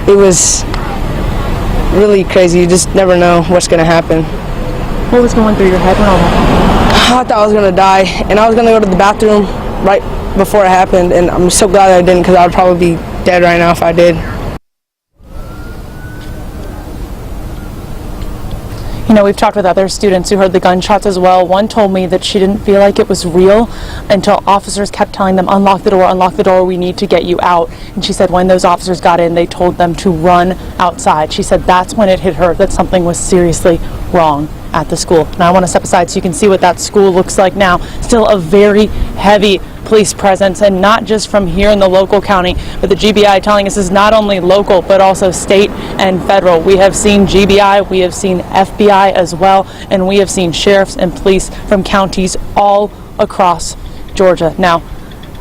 It was really crazy. You just never know what's gonna happen. What was going through your head when all that happened? I thought I was gonna die, and I was gonna go to the bathroom right before it happened, and I'm so glad I didn't, because I would probably be dead right now if I did. You know, we've talked with other students who heard the gunshots as well. One told me that she didn't feel like it was real until officers kept telling them, unlock the door, we need to get you out. And she said when those officers got in, they told them to run outside. She said that's when it hit her that something was seriously wrong at the school. Now I want to step aside so you can see what that school looks like now. Still a very heavy police presence, and not just from here in the local county, but the GBI telling us is not only local but also state and federal. We have seen GBI, we have seen FBI as well, and we have seen sheriffs and police from counties all across Georgia. Now,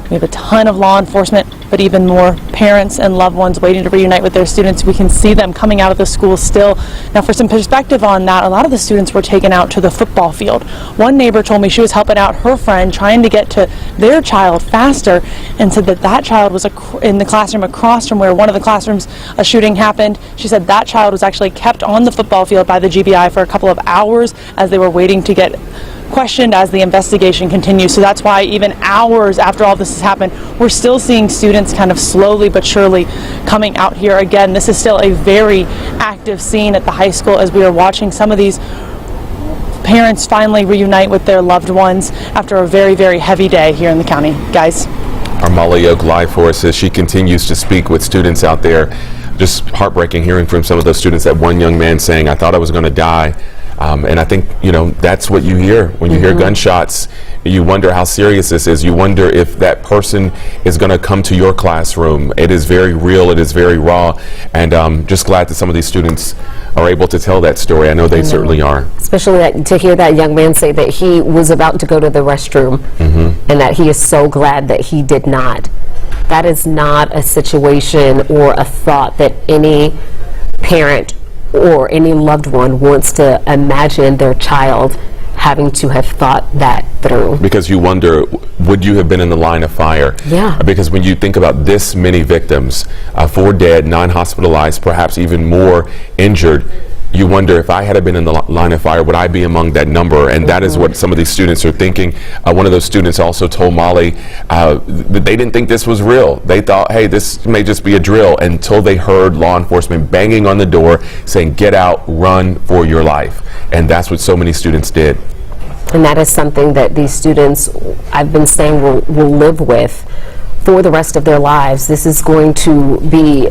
we have a ton of law enforcement, but even more parents and loved ones waiting to reunite with their students. We can see them coming out of the school still. Now, for some perspective on that, a lot of the students were taken out to the football field. One neighbor told me she was helping out her friend trying to get to their child faster, and said that child was in the classroom across from where one of the classrooms a shooting happened. She said that child was actually kept on the football field by the GBI for a couple of hours as they were waiting to get questioned as the investigation continues. So that's why even hours after all this has happened, we're still seeing students kind of slowly but surely coming out here again. This is still a very active scene at the high school as we are watching some of these parents finally reunite with their loved ones after a very, very heavy day here in the county. Guys. Our Molly Oak live for us as she continues to speak with students out there. Just heartbreaking hearing from some of those students. That one young man saying, I thought I was going to die. And I think, you know, that's what you hear when you hear gunshots. You wonder how serious this is. You wonder if that person is going to come to your classroom. It is very real. It is very raw. And just glad that some of these students are able to tell that story. I know they certainly are. Especially to hear that young man say that he was about to go to the restroom and that he is so glad that he did not. That is not a situation or a thought that any parent or any loved one wants to imagine their child having to have thought that through. Because you wonder, would you have been in the line of fire? Yeah. Because when you think about this many victims, 4 dead, 9 hospitalized, perhaps even more injured, you wonder if I had been in the line of fire, would I be among that number? And that is what some of these students are thinking. One of those students also told Molly that they didn't think this was real. They thought, hey, this may just be a drill, until they heard law enforcement banging on the door saying, get out, run for your life. And that's what so many students did. And that is something that these students, I've been saying, will live with for the rest of their lives. This is going to be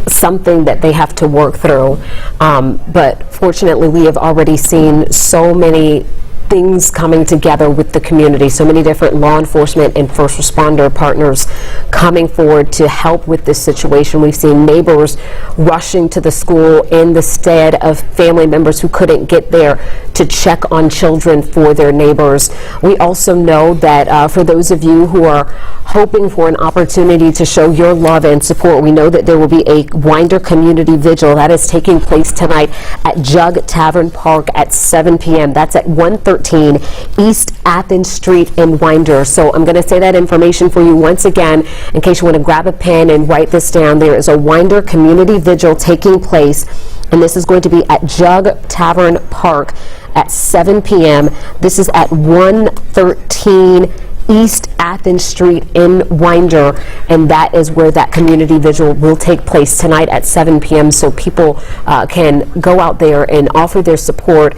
something that they have to work through. But fortunately, we have already seen so many things coming together with the community, so many different law enforcement and first responder partners coming forward to help with this situation. We've seen neighbors rushing to the school in the stead of family members who couldn't get there to check on children for their neighbors. We also know that for those of you who are hoping for an opportunity to show your love and support, we know that there will be a Winder Community Vigil that is taking place tonight at Jug Tavern Park at 7 p.m. That's at 113 East Athens Street in Winder. So I'm going to say that information for you once again in case you want to grab a pen and write this down. There is a Winder Community Vigil taking place, and this is going to be at Jug Tavern Park at 7 p.m. This is at 113 East Athens Street in Winder, and that is where that community vigil will take place tonight at 7 p.m. so people can go out there and offer their support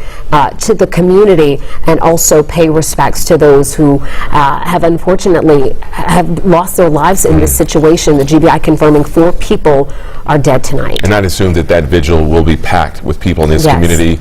to the community and also pay respects to those who have unfortunately have lost their lives in this situation. The GBI confirming 4 people are dead tonight. And I'd assume that that vigil will be packed with people in this community.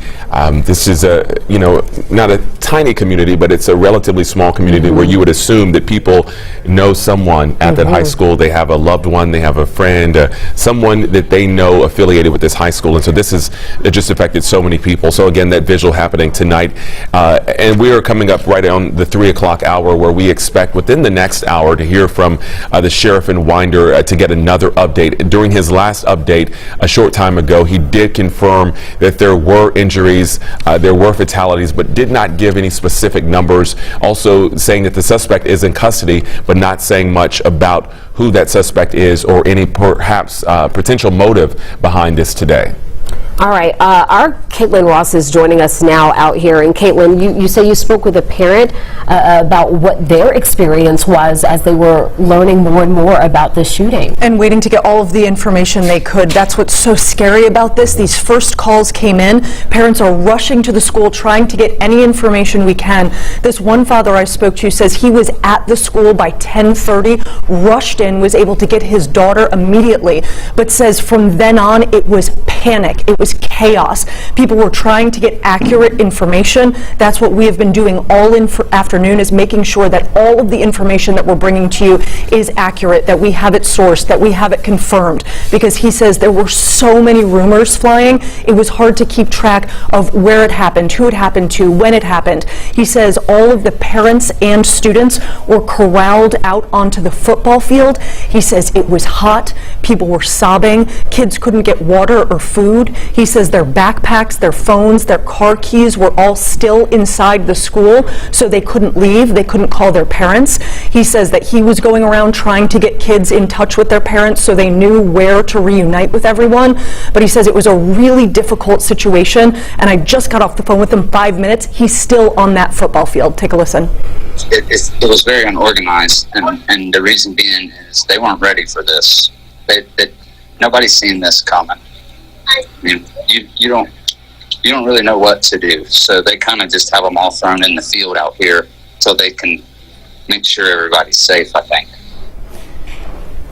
This is a, you know, not a tiny community, but it's a relatively small community where you would assume that people know someone at that high school. They have a loved one, they have a friend, someone that they know affiliated with this high school. And so this has just affected so many people. So again, that vigil happening tonight. And we are coming up right on the 3 o'clock hour, where we expect within the next hour to hear from the sheriff in Winder to get another update. During his last update a short time ago, he did confirm that there were injuries, there were fatalities, but did not give any specific numbers. Also saying that the suspect is in custody, but not saying much about who that suspect is or any perhaps potential motive behind this today. All right, our Caitlin Ross is joining us now out here. And Caitlin, you say you spoke with a parent about what their experience was as they were learning more and more about the shooting. And waiting to get all of the information they could. That's what's so scary about this. These first calls came in. Parents are rushing to the school trying to get any information we can. This one father I spoke to says he was at the school by 10:30, rushed in, was able to get his daughter immediately, but says from then on it was panic. It was chaos. People were trying to get accurate information. That's what we have been doing all afternoon, is making sure that all of the information that we're bringing to you is accurate, that we have it sourced, that we have it confirmed, because he says there were so many rumors flying, it was hard to keep track of where it happened, who it happened to, when it happened. He says all of the parents and students were corralled out onto the football field. He says it was hot, people were sobbing, kids couldn't get water or food. He says their backpacks, their phones, their car keys were all still inside the school, so they couldn't leave, they couldn't call their parents. He says that he was going around trying to get kids in touch with their parents so they knew where to reunite with everyone. But he says it was a really difficult situation, and I just got off the phone with him 5 minutes. He's still on that football field. Take a listen. It was very unorganized, and the reason being is they weren't ready for this. Nobody's seen this coming. I mean, you don't really know what to do, so they kind of just have them all thrown in the field out here so they can make sure everybody's safe, I think.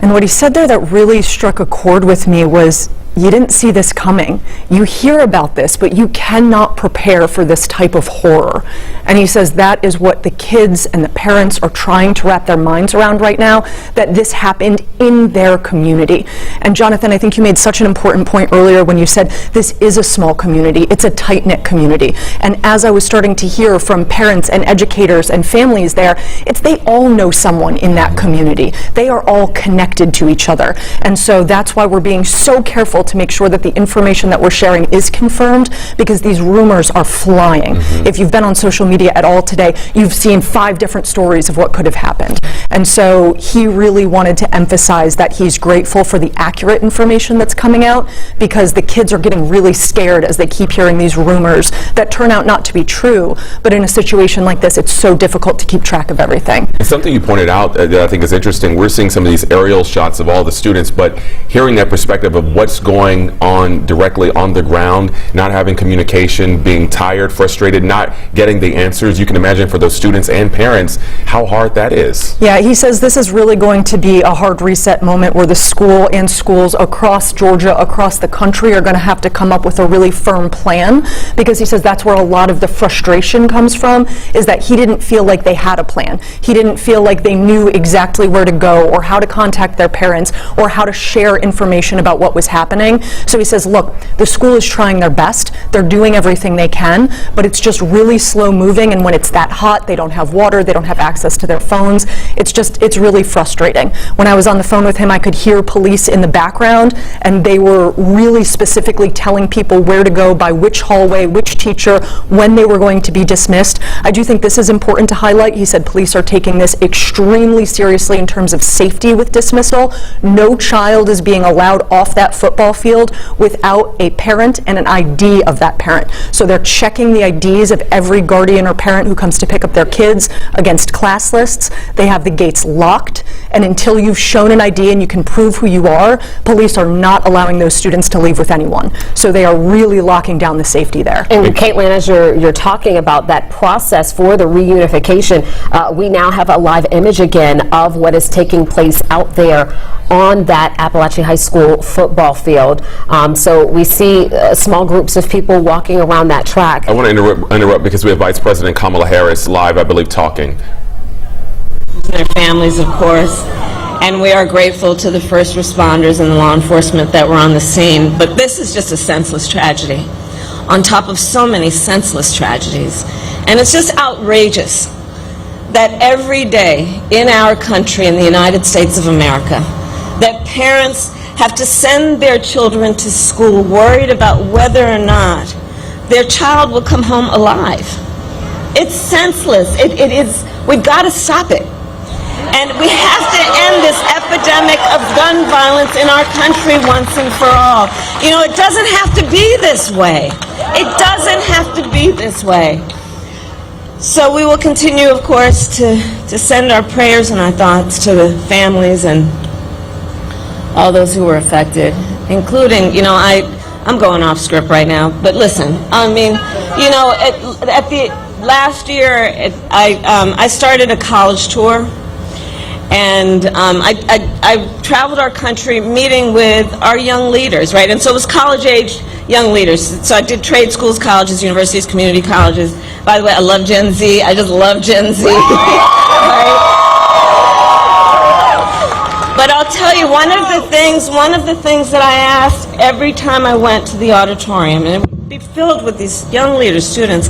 And what he said there that really struck a chord with me was, you didn't see this coming. You hear about this, but you cannot prepare for this type of horror. And he says that is what the kids and the parents are trying to wrap their minds around right now, that this happened in their community. And Jonathan, I think you made such an important point earlier when you said this is a small community. It's a tight-knit community. And as I was starting to hear from parents and educators and families there, they all know someone in that community. They are all connected to each other. And so that's why we're being so careful to make sure that the information that we're sharing is confirmed, because these rumors are flying. If you've been on social media at all today, you've seen 5 different stories of what could have happened. And so he really wanted to emphasize that he's grateful for the accurate information that's coming out, because the kids are getting really scared as they keep hearing these rumors that turn out not to be true. But in a situation like this, it's so difficult to keep track of everything. Something you pointed out that I think is interesting, we're seeing some of these aerial shots of all the students, but hearing that perspective of what's going on directly on the ground, not having communication, being tired, frustrated, not getting the answers, you can imagine for those students and parents how hard that is. Yeah, he says this is really going to be a hard reset moment where the school and schools across Georgia, across the country, are going to have to come up with a really firm plan, because he says that's where a lot of the frustration comes from, is that he didn't feel like they had a plan. He didn't feel like they knew exactly where to go or how to contact their parents or how to share information about what was happening. So he says, look, the school is trying their best. They're doing everything they can, but it's just really slow moving. And when it's that hot, they don't have water, they don't have access to their phones. It's really frustrating. When I was on the phone with him, I could hear police in the background, and they were really specifically telling people where to go, by which hallway, which teacher, when they were going to be dismissed. I do think this is important to highlight. He said police are taking this extremely seriously in terms of safety with dismissal. No child is being allowed off that football field without a parent and an ID of that parent. So they're checking the IDs of every guardian or parent who comes to pick up their kids against class lists. They have the gates locked, and until you've shown an ID and you can prove who you are, police are not allowing those students to leave with anyone. So they are really locking down the safety there. And Caitlin, as you're talking about that process for the reunification, we now have a live image again of what is taking place out there on that Apalachee High School football field. So we see small groups of people walking around that track. I want to interrupt because we have Vice President Kamala Harris live, I believe, talking. and their families, of course, and we are grateful to the first responders and the law enforcement that were on the scene. But this is just a senseless tragedy on top of so many senseless tragedies. And it's just outrageous that every day in our country, in the United States of America, that parents have to send their children to school worried about whether or not their child will come home alive. It's senseless. It is, we've got to stop it. And we have to end this epidemic of gun violence in our country once and for all. You know, it doesn't have to be this way. It doesn't have to be this way. So we will continue, of course, to send our prayers and our thoughts to the families and all those who were affected, including, you know, I'm going off script right now, but listen, I mean, you know, at the last year, I started a college tour, and I traveled our country meeting with our young leaders, right? And so it was college-age young leaders. So I did trade schools, colleges, universities, community colleges. By the way, I love Gen Z. I just love Gen Z. Right? But I'll tell you, one of the things that I asked every time I went to the auditorium, and it would be filled with these young leaders, students,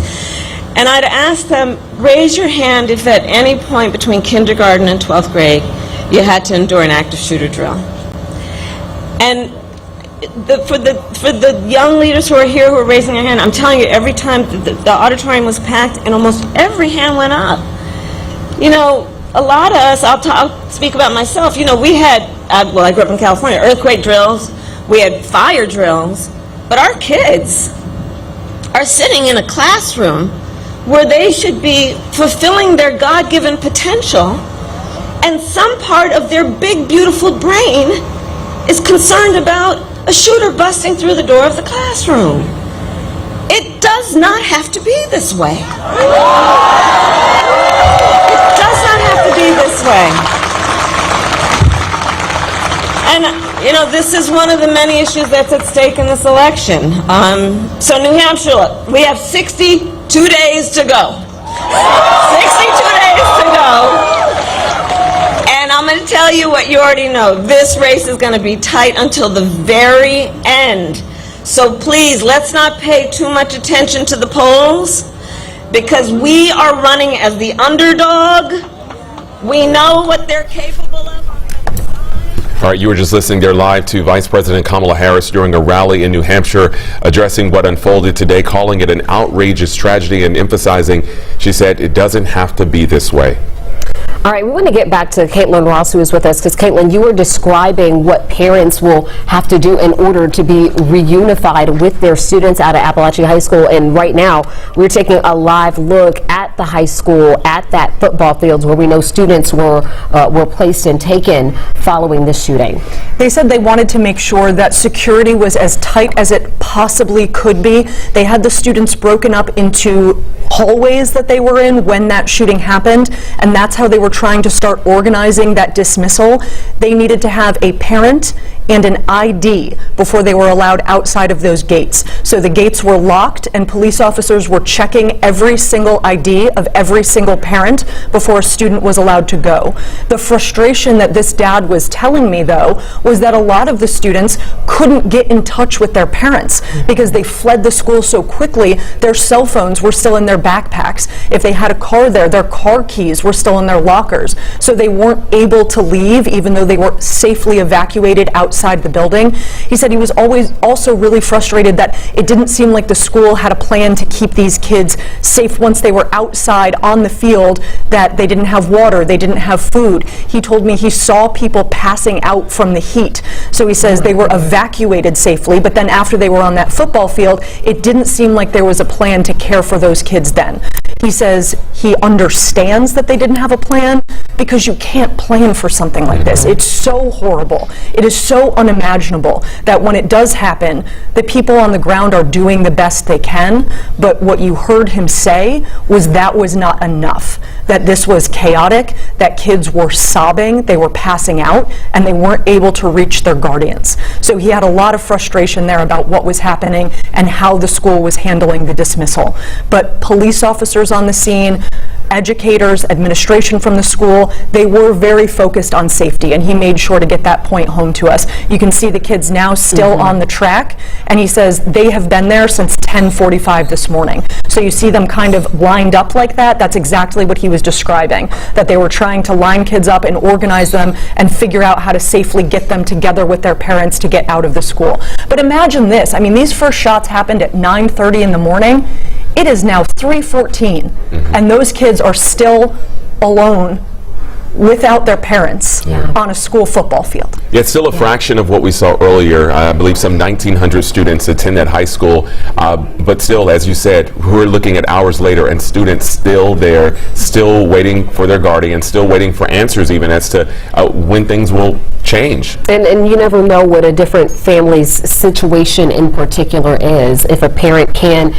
and I'd ask them, raise your hand if at any point between kindergarten and 12th grade you had to endure an active shooter drill. And for the young leaders who are here who are raising their hand, I'm telling you, every time the auditorium was packed and almost every hand went up. You know, a lot of us, I'll speak about myself, you know, we had, well, I grew up in California, earthquake drills, we had fire drills, but our kids are sitting in a classroom where they should be fulfilling their God-given potential, and some part of their big, beautiful brain is concerned about a shooter busting through the door of the classroom. It does not have to be this way. It does not have to be this way. And, you know, this is one of the many issues that's at stake in this election. So New Hampshire, we have 62 days to go. 62 days to go. And I'm going to tell you what you already know. This race is going to be tight until the very end. So please, let's not pay too much attention to the polls, because we are running as the underdog. We know what they're capable of. All right, you were just listening there live to Vice President Kamala Harris during a rally in New Hampshire, addressing what unfolded today, calling it an outrageous tragedy and emphasizing, she said, it doesn't have to be this way. All right, we want to get back to Caitlin Ross, who is with us, because Caitlin, you were describing what parents will have to do in order to be reunified with their students out of Apalachee High School. And right now, we're taking a live look at the high school, at that football field where we know students were placed and taken following the shooting. They said they wanted to make sure that security was as tight as it possibly could be. They had the students broken up into hallways that they were in when that shooting happened, and that's how they were trying to start organizing that dismissal. They needed to have a parent and an ID before they were allowed outside of those gates. So the gates were locked, and police officers were checking every single ID of every single parent before a student was allowed to go. The frustration that this dad was telling me, though, was that a lot of the students couldn't get in touch with their parents because they fled the school so quickly. Their cell phones were still in their backpacks. If they had a car there, their car keys were still in their lockers. So they weren't able to leave, even though they were safely evacuated outside the building. He said he was always also really frustrated that it didn't seem like the school had a plan to keep these kids safe once they were outside on the field, that they didn't have water, they didn't have food. He told me he saw people passing out from the heat. So he says they were evacuated safely, but then after they were on that football field, it didn't seem like there was a plan to care for those kids then. He says he understands that they didn't have a plan, because you can't plan for something like this. It's so horrible. It is so unimaginable that when it does happen, the people on the ground are doing the best they can, but what you heard him say was that was not enough. that this was chaotic, that kids were sobbing, they were passing out, and they weren't able to reach their guardians. So he had a lot of frustration there about what was happening and how the school was handling the dismissal. But police officers on the scene, educators, administration from the school, they were very focused on safety, and he made sure to get that point home to us. You can see the kids now still on the track, and he says they have been there since 10:45 this morning. So you see them kind of lined up like that. That's exactly what he was describing, that they were trying to line kids up and organize them and figure out how to safely get them together with their parents to get out of the school. But imagine this, I mean, these first shots happened at 9:30 in the morning. It is now 3:14, and those kids are still alone without their parents on a school football field. Yeah, it's still a fraction of what we saw earlier. I believe some 1,900 students attend that high school, but still, as you said, we're looking at hours later and students still there, still waiting for their guardian, still waiting for answers even as to when things will change. And you never know what a different family's situation in particular is. If a parent can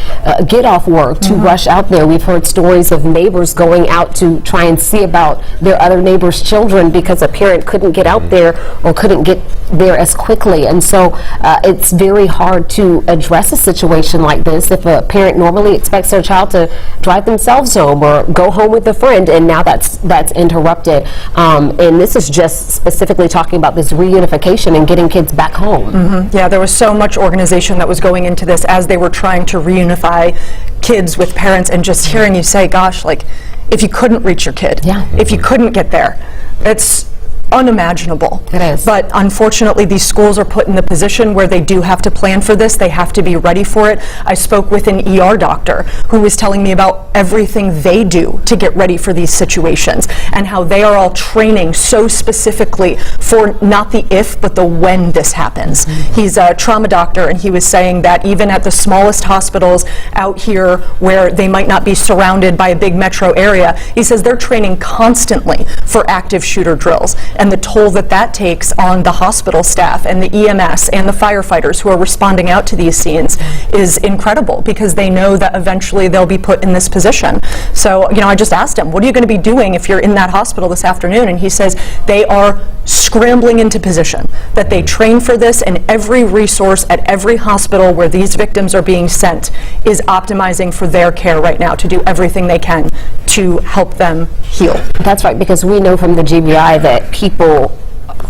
get off work to rush out there. We've heard stories of neighbors going out to try and see about their other neighbors' children because a parent couldn't get out there or couldn't get there as quickly. And so it's very hard to address a situation like this if a parent normally expects their child to drive themselves home or go home with a friend, and now that's interrupted. And this is just specifically talking about this reunification and getting kids back home. Yeah, there was so much organization that was going into this as they were trying to reunify kids with parents, and just hearing you say, gosh, like, if you couldn't reach your kid, if you couldn't get there, it's unimaginable. It is. But unfortunately, these schools are put in the position where they do have to plan for this. They have to be ready for it. I spoke with an ER doctor who was telling me about everything they do to get ready for these situations and how they are all training so specifically for not the if, but the when this happens. He's a trauma doctor, and he was saying that even at the smallest hospitals out here where they might not be surrounded by a big metro area, he says they're training constantly for active shooter drills. And the toll that that takes on the hospital staff and the EMS and the firefighters who are responding out to these scenes is incredible, because they know that eventually they'll be put in this position. So, you know, I just asked him, what are you going to be doing if you're in that hospital this afternoon? And he says they are scrambling into position, that they train for this, and every resource at every hospital where these victims are being sent is optimizing for their care right now to do everything they can to help them heal. That's right, because we know from the GBI that people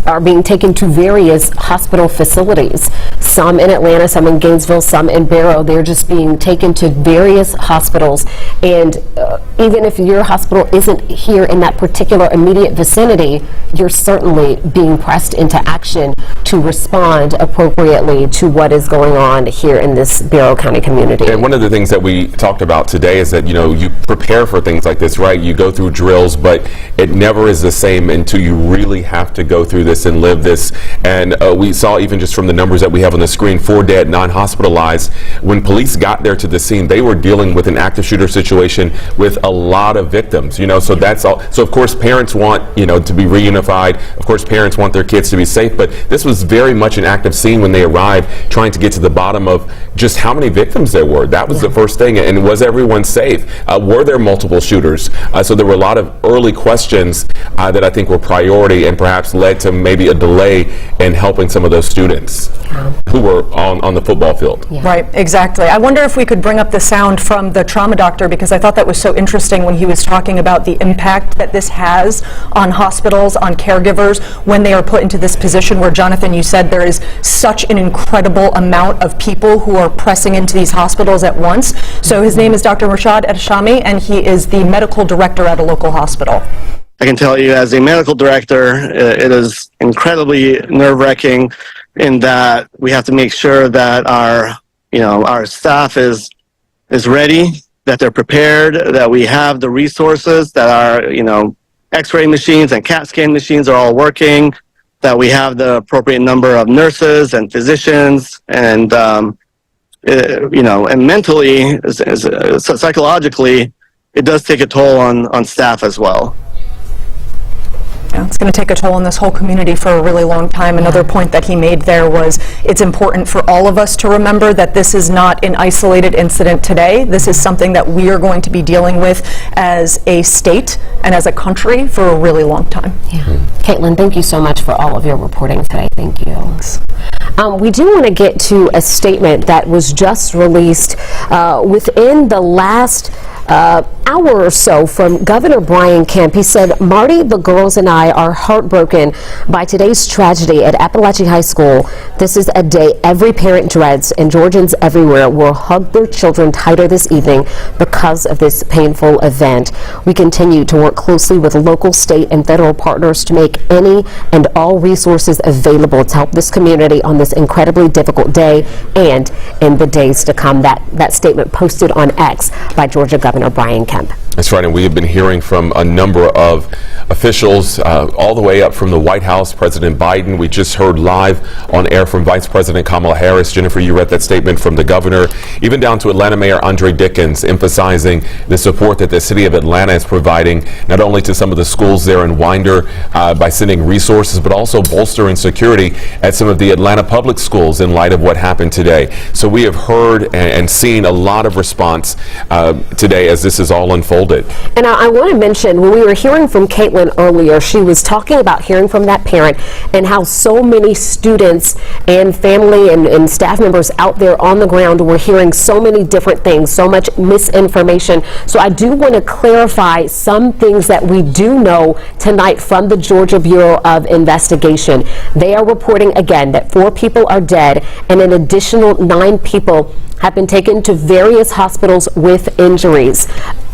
are being taken to various hospital facilities, some in Atlanta, some in Gainesville, some in Barrow. They're just being taken to various hospitals, and even if your hospital isn't here in that particular immediate vicinity, you're certainly being pressed into action to respond appropriately to what is going on here in this Barrow County community. And one of the things that we talked about today is that, you know, you prepare for things like this, right? You go through drills, but it never is the same until you really have to go through this and live this. And we saw, even just from the numbers that we have on the screen, 4 dead, 9 hospitalized. When police got there to the scene, they were dealing with an active shooter situation with a lot of victims, you know, so that's all. So of course parents want, you know, to be reunified. Of course parents want their kids to be safe, but this was very much an active scene when they arrived, trying to get to the bottom of just how many victims there were. That was the first thing. And was everyone safe? Were there multiple shooters? So there were a lot of early questions that I think were priority, and perhaps led to maybe a delay in helping some of those students who were on the football field. Right, exactly. I wonder if we could bring up the sound from the trauma doctor, because I thought that was so interesting when he was talking about the impact that this has on hospitals, on caregivers, when they are put into this position where, Jonathan, you said there is such an incredible amount of people who are pressing into these hospitals at once. So his name is Dr. Rashad Edashami, and he is the medical director at a local hospital. I can tell you, as a medical director, it is incredibly nerve-wracking in that we have to make sure that our staff is ready, that they're prepared, that we have the resources, that our X-ray machines and CAT scan machines are all working, that we have the appropriate number of nurses and physicians, and and mentally, psychologically, it does take a toll on staff as well. Yeah, it's going to take a toll on this whole community for a really long time. Another point that he made there was it's important for all of us to remember that this is not an isolated incident today. This is something that we are going to be dealing with as a state and as a country for a really long time. Yeah. Caitlin, thank you so much for all of your reporting today. Thank you. We do want to get to a statement that was just released within the last hour or so from Governor Brian Kemp. He said, "Marty, the girls and I are heartbroken by today's tragedy at Apalachee High School. This is a day every parent dreads, and Georgians everywhere will hug their children tighter this evening because of this painful event. We continue to work closely with local, state, and federal partners to make any and all resources available to help this community on this incredibly difficult day and in the days to come." That statement posted on X by Georgia Governor Brian Kemp. That's right, and we have been hearing from a number of officials all the way up from the White House, President Biden. We just heard live on air from Vice President Kamala Harris. Jennifer, you read that statement from the governor, even down to Atlanta Mayor Andre Dickens, emphasizing the support that the city of Atlanta is providing, not only to some of the schools there in Winder by sending resources, but also bolstering security at some of the Atlanta public schools in light of what happened today. So we have heard and seen a lot of response today as this is all unfolded. And I want to mention, when we were hearing from Caitlin earlier, she was talking about hearing from that parent and how so many students and family and staff members out there on the ground were hearing so many different things, so much misinformation. So I do want to clarify some things that we do know tonight from the Georgia Bureau of Investigation. They are reporting again that 4 people are dead and an additional 9 people have been taken to various hospitals with injuries.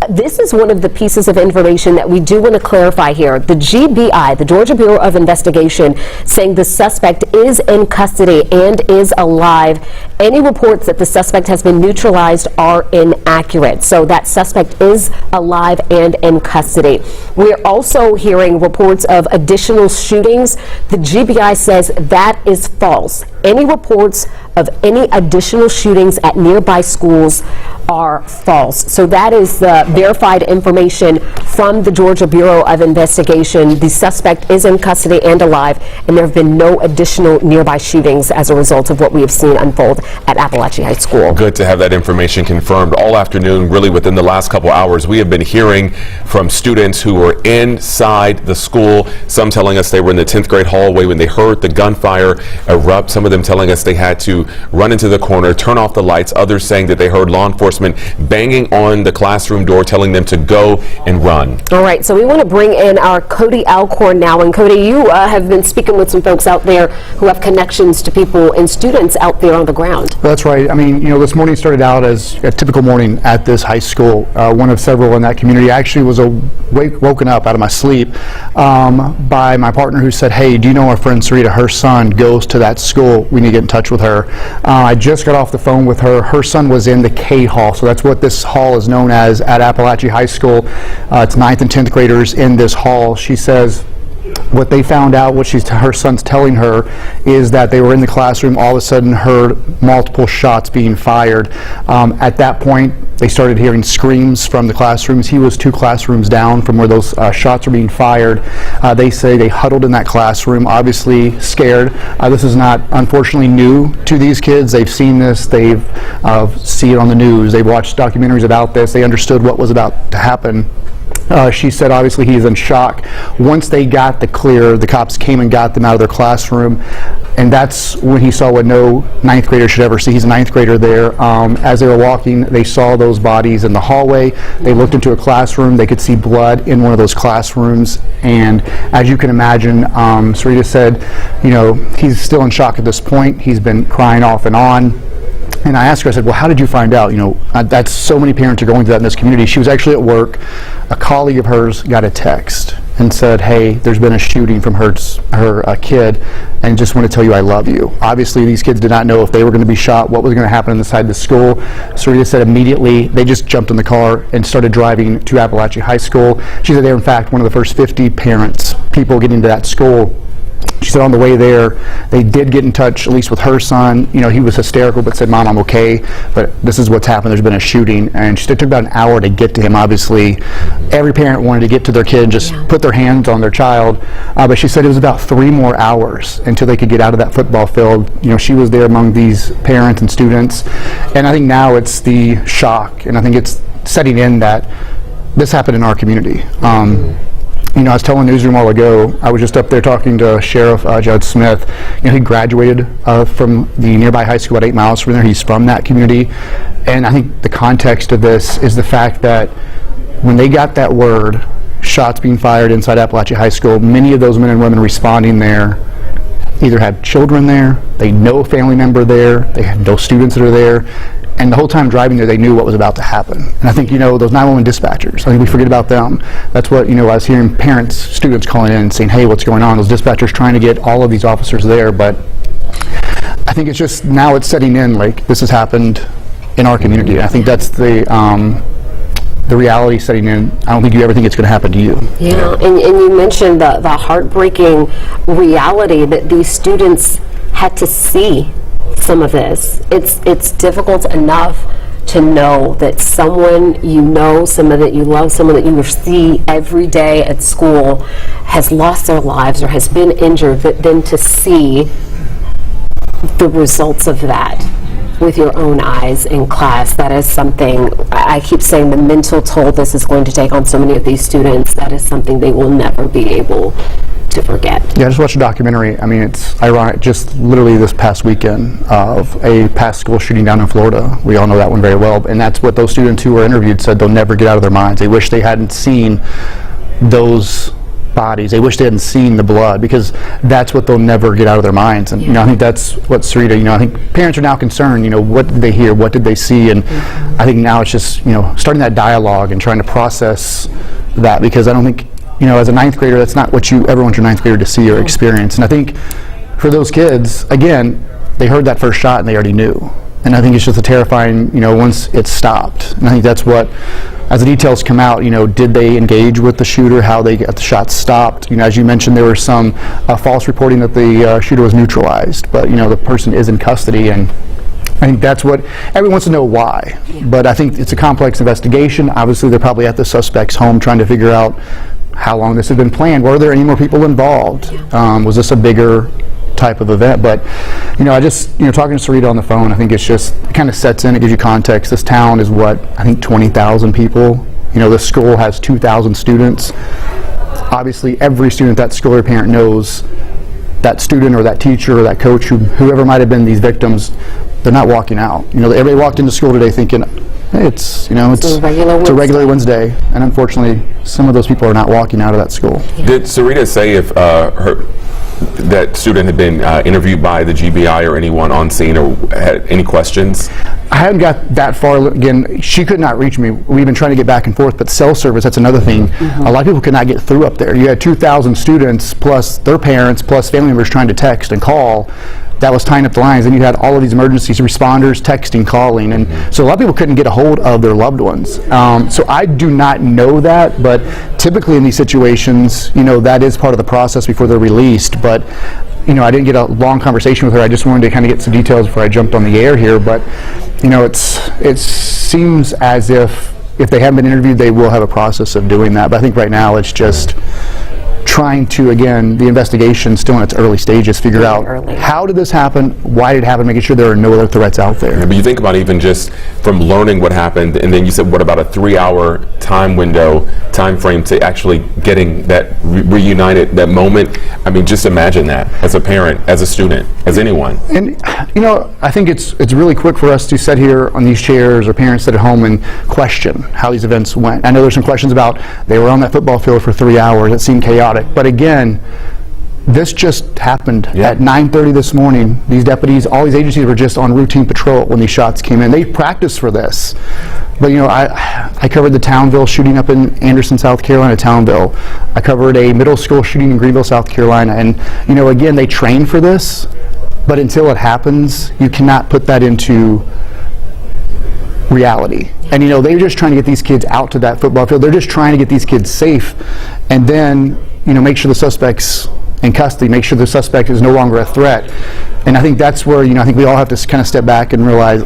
This is one of the pieces of information that we do want to clarify here. The GBI, the Georgia Bureau of Investigation, saying the suspect is in custody and is alive. Any reports that the suspect has been neutralized are inaccurate. So that suspect is alive and in custody. We're also hearing reports of additional shootings. The GBI says that is false. Any reports of any additional shootings at nearby schools are false. So that is the verified information from the Georgia Bureau of Investigation. The suspect is in custody and alive, and there have been no additional nearby shootings as a result of what we have seen unfold at Apalachee High School. Good to have that information confirmed. All afternoon, really within the last couple hours, we have been hearing from students who were inside the school, some telling us they were in the 10th grade hallway when they heard the gunfire erupt, some of them telling us they had to run into the corner, turn off the lights, others saying that they heard law enforcement banging on the classroom door telling them to go and run. All right, so we want to bring in our Cody Alcorn now. And Cody, you have been speaking with some folks out there who have connections to people and students out there on the ground. That's right. I mean, you know, this morning started out as a typical morning at this high school. One of several in that community. I actually was woken up out of my sleep by my partner who said, "Hey, do you know our friend Sarita? Her son goes to that school. We need to get in touch with her." I just got off the phone with her. Her son was in the K Hall, so that's what this hall is known as at Apalachee High School. It's 9th and 10th graders in this hall. She says what they found out, what her son's telling her, is that they were in the classroom, all of a sudden heard multiple shots being fired. At that point, they started hearing screams from the classrooms. He was 2 classrooms down from where those shots are being fired. They say they huddled in that classroom, obviously scared. This is not, unfortunately, new to these kids. They've seen this. They've seen it on the news. They've watched documentaries about this. They understood what was about to happen. She said obviously he's in shock. Once they got the clear, the cops came and got them out of their classroom, and that's when he saw what no 9th grader should ever see. He's a 9th grader there. As they were walking, they saw those bodies in the hallway. They looked into a classroom. They could see blood in one of those classrooms, and as you can imagine, Sarita said, you know, he's still in shock at this point. He's been crying off and on. And I asked her, I said, well, how did you find out? You know, that's so many parents are going through that in this community. She was actually at work. A colleague of hers got a text and said, hey, there's been a shooting from her kid, and just want to tell you I love you. Obviously, these kids did not know if they were going to be shot, what was going to happen inside the school. Sarita said immediately they just jumped in the car and started driving to Apalachee High School. She said they were, in fact, one of the first 50 people getting to that school. She said on the way there, they did get in touch, at least with her son. You know, he was hysterical, but said, "Mom, I'm okay, but this is what's happened. There's been a shooting." And she said it took about an hour to get to him. Obviously, every parent wanted to get to their kid and just put their hands on their child. But she said it was about 3 more hours until they could get out of that football field. You know, she was there among these parents and students. And I think now it's the shock, and I think it's setting in that this happened in our community. You know, I was telling the newsroom a while ago, I was just up there talking to Sheriff Judge Smith. You know, he graduated from the nearby high school about 8 miles from there. He's from that community. And I think the context of this is the fact that when they got that word, shots being fired inside Apalachee High School, many of those men and women responding there either had children there, they know a family member there, they had no students that are there, and the whole time driving there, they knew what was about to happen. And I think, you know, those 911 dispatchers, I think we forget about them. That's what, you know, I was hearing parents, students calling in and saying, "Hey, what's going on?" Those dispatchers trying to get all of these officers there, but I think it's just, now it's setting in, like, this has happened in our community. I think that's the reality setting in. I don't think you ever think it's going to happen to you. Yeah, and you mentioned the heartbreaking reality that these students had to see some of this. It's difficult enough to know that someone you know, someone that you love, someone that you see every day at school has lost their lives or has been injured, but then to see the results of that with your own eyes in class, that is something, I keep saying, the mental toll this is going to take on so many of these students, that is something they will never be able to forget. Yeah, I just watched a documentary. I mean, it's ironic, just literally this past weekend, of a past school shooting down in Florida. We all know that one very well, and that's what those students who were interviewed said they'll never get out of their minds. They wish they hadn't seen those bodies. They wish they hadn't seen the blood, because that's what they'll never get out of their minds. And, you know, I think that's what Sarita, you know, I think parents are now concerned, you know, what did they hear, what did they see? And I think now it's just, you know, starting that dialogue and trying to process that, because I don't think, you know, as a 9th grader, that's not what you ever want your 9th grader to see or experience. And I think for those kids, again, they heard that first shot and they already knew. And I think it's just a terrifying, you know, once it stopped. And I think that's what, as the details come out, you know, did they engage with the shooter, how they got the shots stopped? You know, as you mentioned, there was some false reporting that the shooter was neutralized, but, you know, the person is in custody, and I think that's what everyone wants to know, why. But I think it's a complex investigation. Obviously, they're probably at the suspect's home trying to figure out how long this had been planned. Were there any more people involved? Was this a bigger type of event? But, you know, I just, you know, talking to Sarita on the phone, I think it's just, it kind of sets in, it gives you context. This town is what, I think 20,000 people. You know, this school has 2,000 students. Obviously, every student at that school or parent knows that student or that teacher or that coach, whoever might have been these victims, they're not walking out. You know, everybody walked into school today thinking, hey, it's, you know, it's a regular Wednesday, and unfortunately, some of those people are not walking out of that school. Did Sarita say if that student had been interviewed by the GBI or anyone on scene, or had any questions? I haven't got that far. Again, she could not reach me. We've been trying to get back and forth, but cell service, that's another thing. A lot of people could not get through up there. You had 2,000 students plus their parents plus family members trying to text and call. That was tying up the lines. And you had all of these emergencies, responders texting, calling, and so a lot of people couldn't get a hold of their loved ones. So I do not know that, but typically in these situations, you know, that is part of the process before they're released. But, you know, I didn't get a long conversation with her. I just wanted to kind of get some details before I jumped on the air here. But, you know, it seems as if they haven't been interviewed, they will have a process of doing that. But I think right now it's just trying to, again, the investigation still in its early stages, figure out how did this happen, why did it happen, making sure there are no other threats out there. Yeah, but you think about even just from learning what happened, and then you said, what about a 3-hour time frame to actually getting that reunited, that moment? I mean, just imagine that as a parent, as a student, as anyone. And, you know, I think it's really quick for us to sit here on these chairs, or parents sit at home and question how these events went. I know there's some questions about they were on that football field for 3 hours. It seemed chaotic. But again, this just happened at 9:30 this morning. These deputies, all these agencies were just on routine patrol when these shots came in. They practiced for this. But, you know, I covered the Townville shooting up in Anderson, South Carolina, Townville. I covered a middle school shooting in Greenville, South Carolina. And, you know, again, they train for this, but until it happens, you cannot put that into reality. And, you know, they're just trying to get these kids out to that football field. They're just trying to get these kids safe, and then, you know, make sure the suspects in custody, make sure the suspect is no longer a threat. And I think that's where, I think we all have to kind of step back and realize,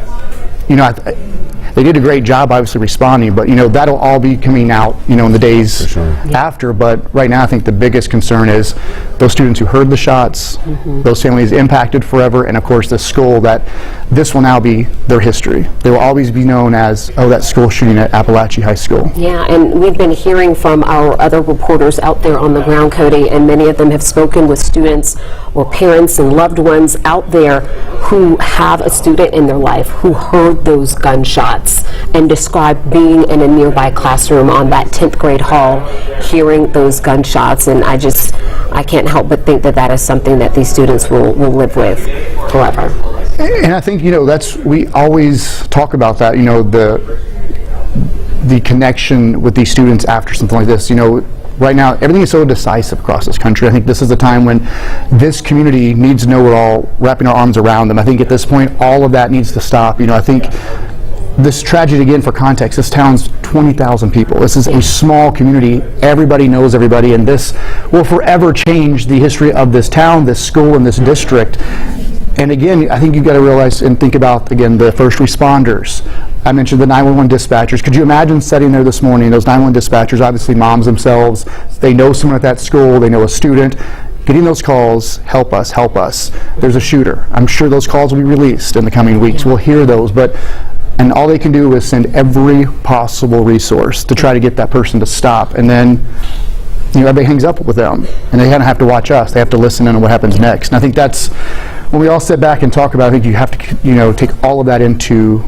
they did a great job obviously responding, but that'll all be coming out in the days after. But right now I think the biggest concern is those students who heard the shots, those families impacted forever, and of course the school, that this will now be their history. They will always be known as, that school shooting at Apalachee High School. Yeah, and we've been hearing from our other reporters out there on the ground, Cody, and many of them have spoken with students or parents and loved ones out there who have a student in their life who heard those gunshots and described being in a nearby classroom on that 10th grade hall, hearing those gunshots. And I can't help but think that that is something that these students will live with forever. And I think, we always talk about that, the connection with these students after something like this. Right now, everything is so decisive across this country. I think this is the time when this community needs to know we're all wrapping our arms around them. I think at this point, all of that needs to stop. I think this tragedy, again, for context, this town's 20,000 people. This is a small community. Everybody knows everybody, and this will forever change the history of this town, this school, and this district. And again, I think you've got to realize and think about, again, the first responders. I mentioned the 911 dispatchers. Could you imagine sitting there this morning, those 911 dispatchers, obviously moms themselves, they know someone at that school, they know a student, getting those calls, help us, there's a shooter. I'm sure those calls will be released in the coming weeks. We'll hear those, and all they can do is send every possible resource to try to get that person to stop. And then everybody hangs up with them, and they kind of have to watch us. They have to listen in on what happens next. And I think that's when we all sit back and talk about. I think you have to, take all of that into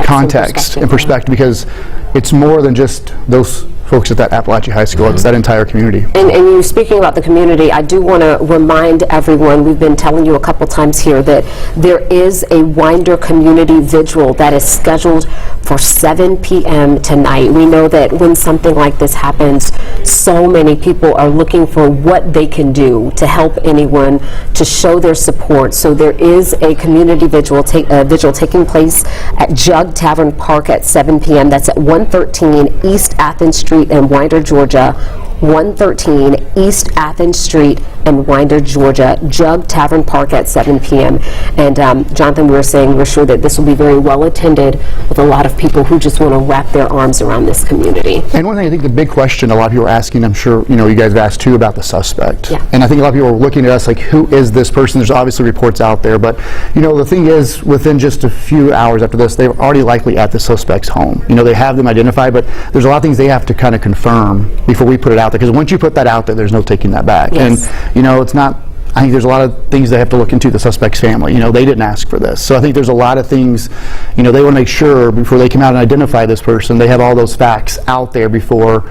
context and perspective, because it's more than just those folks at that Apalachee High School. It's that entire community. And you speaking about the community, I do want to remind everyone, we've been telling you a couple times here, that there is a Winder community vigil that is scheduled for 7 p.m. tonight. We know that when something like this happens, so many people are looking for what they can do to help anyone, to show their support. So there is a community vigil taking place at Jug Tavern Park at 7 p.m. That's at 113 East Athens Street in Winder, Georgia. 113 East Athens Street in Winder, Georgia. Jug Tavern Park at 7 p.m. And Jonathan, we're sure that this will be very well attended with a lot of people who just want to wrap their arms around this community. And one thing, I think the big question a lot of people are asking, I'm sure you guys have asked too, about the suspect. Yeah. And I think a lot of people are looking at us like, who is this person? There's obviously reports out there, but the thing is, within just a few hours after this, they're already likely at the suspect's home. They have them identified, but there's a lot of things they have to kind of confirm before we put it out there, because once you put that out there, there's no taking that back. Yes. And it's not, I think there's a lot of things they have to look into, the suspect's family. They didn't ask for this. So I think there's a lot of things, they want to make sure before they come out and identify this person, they have all those facts out there before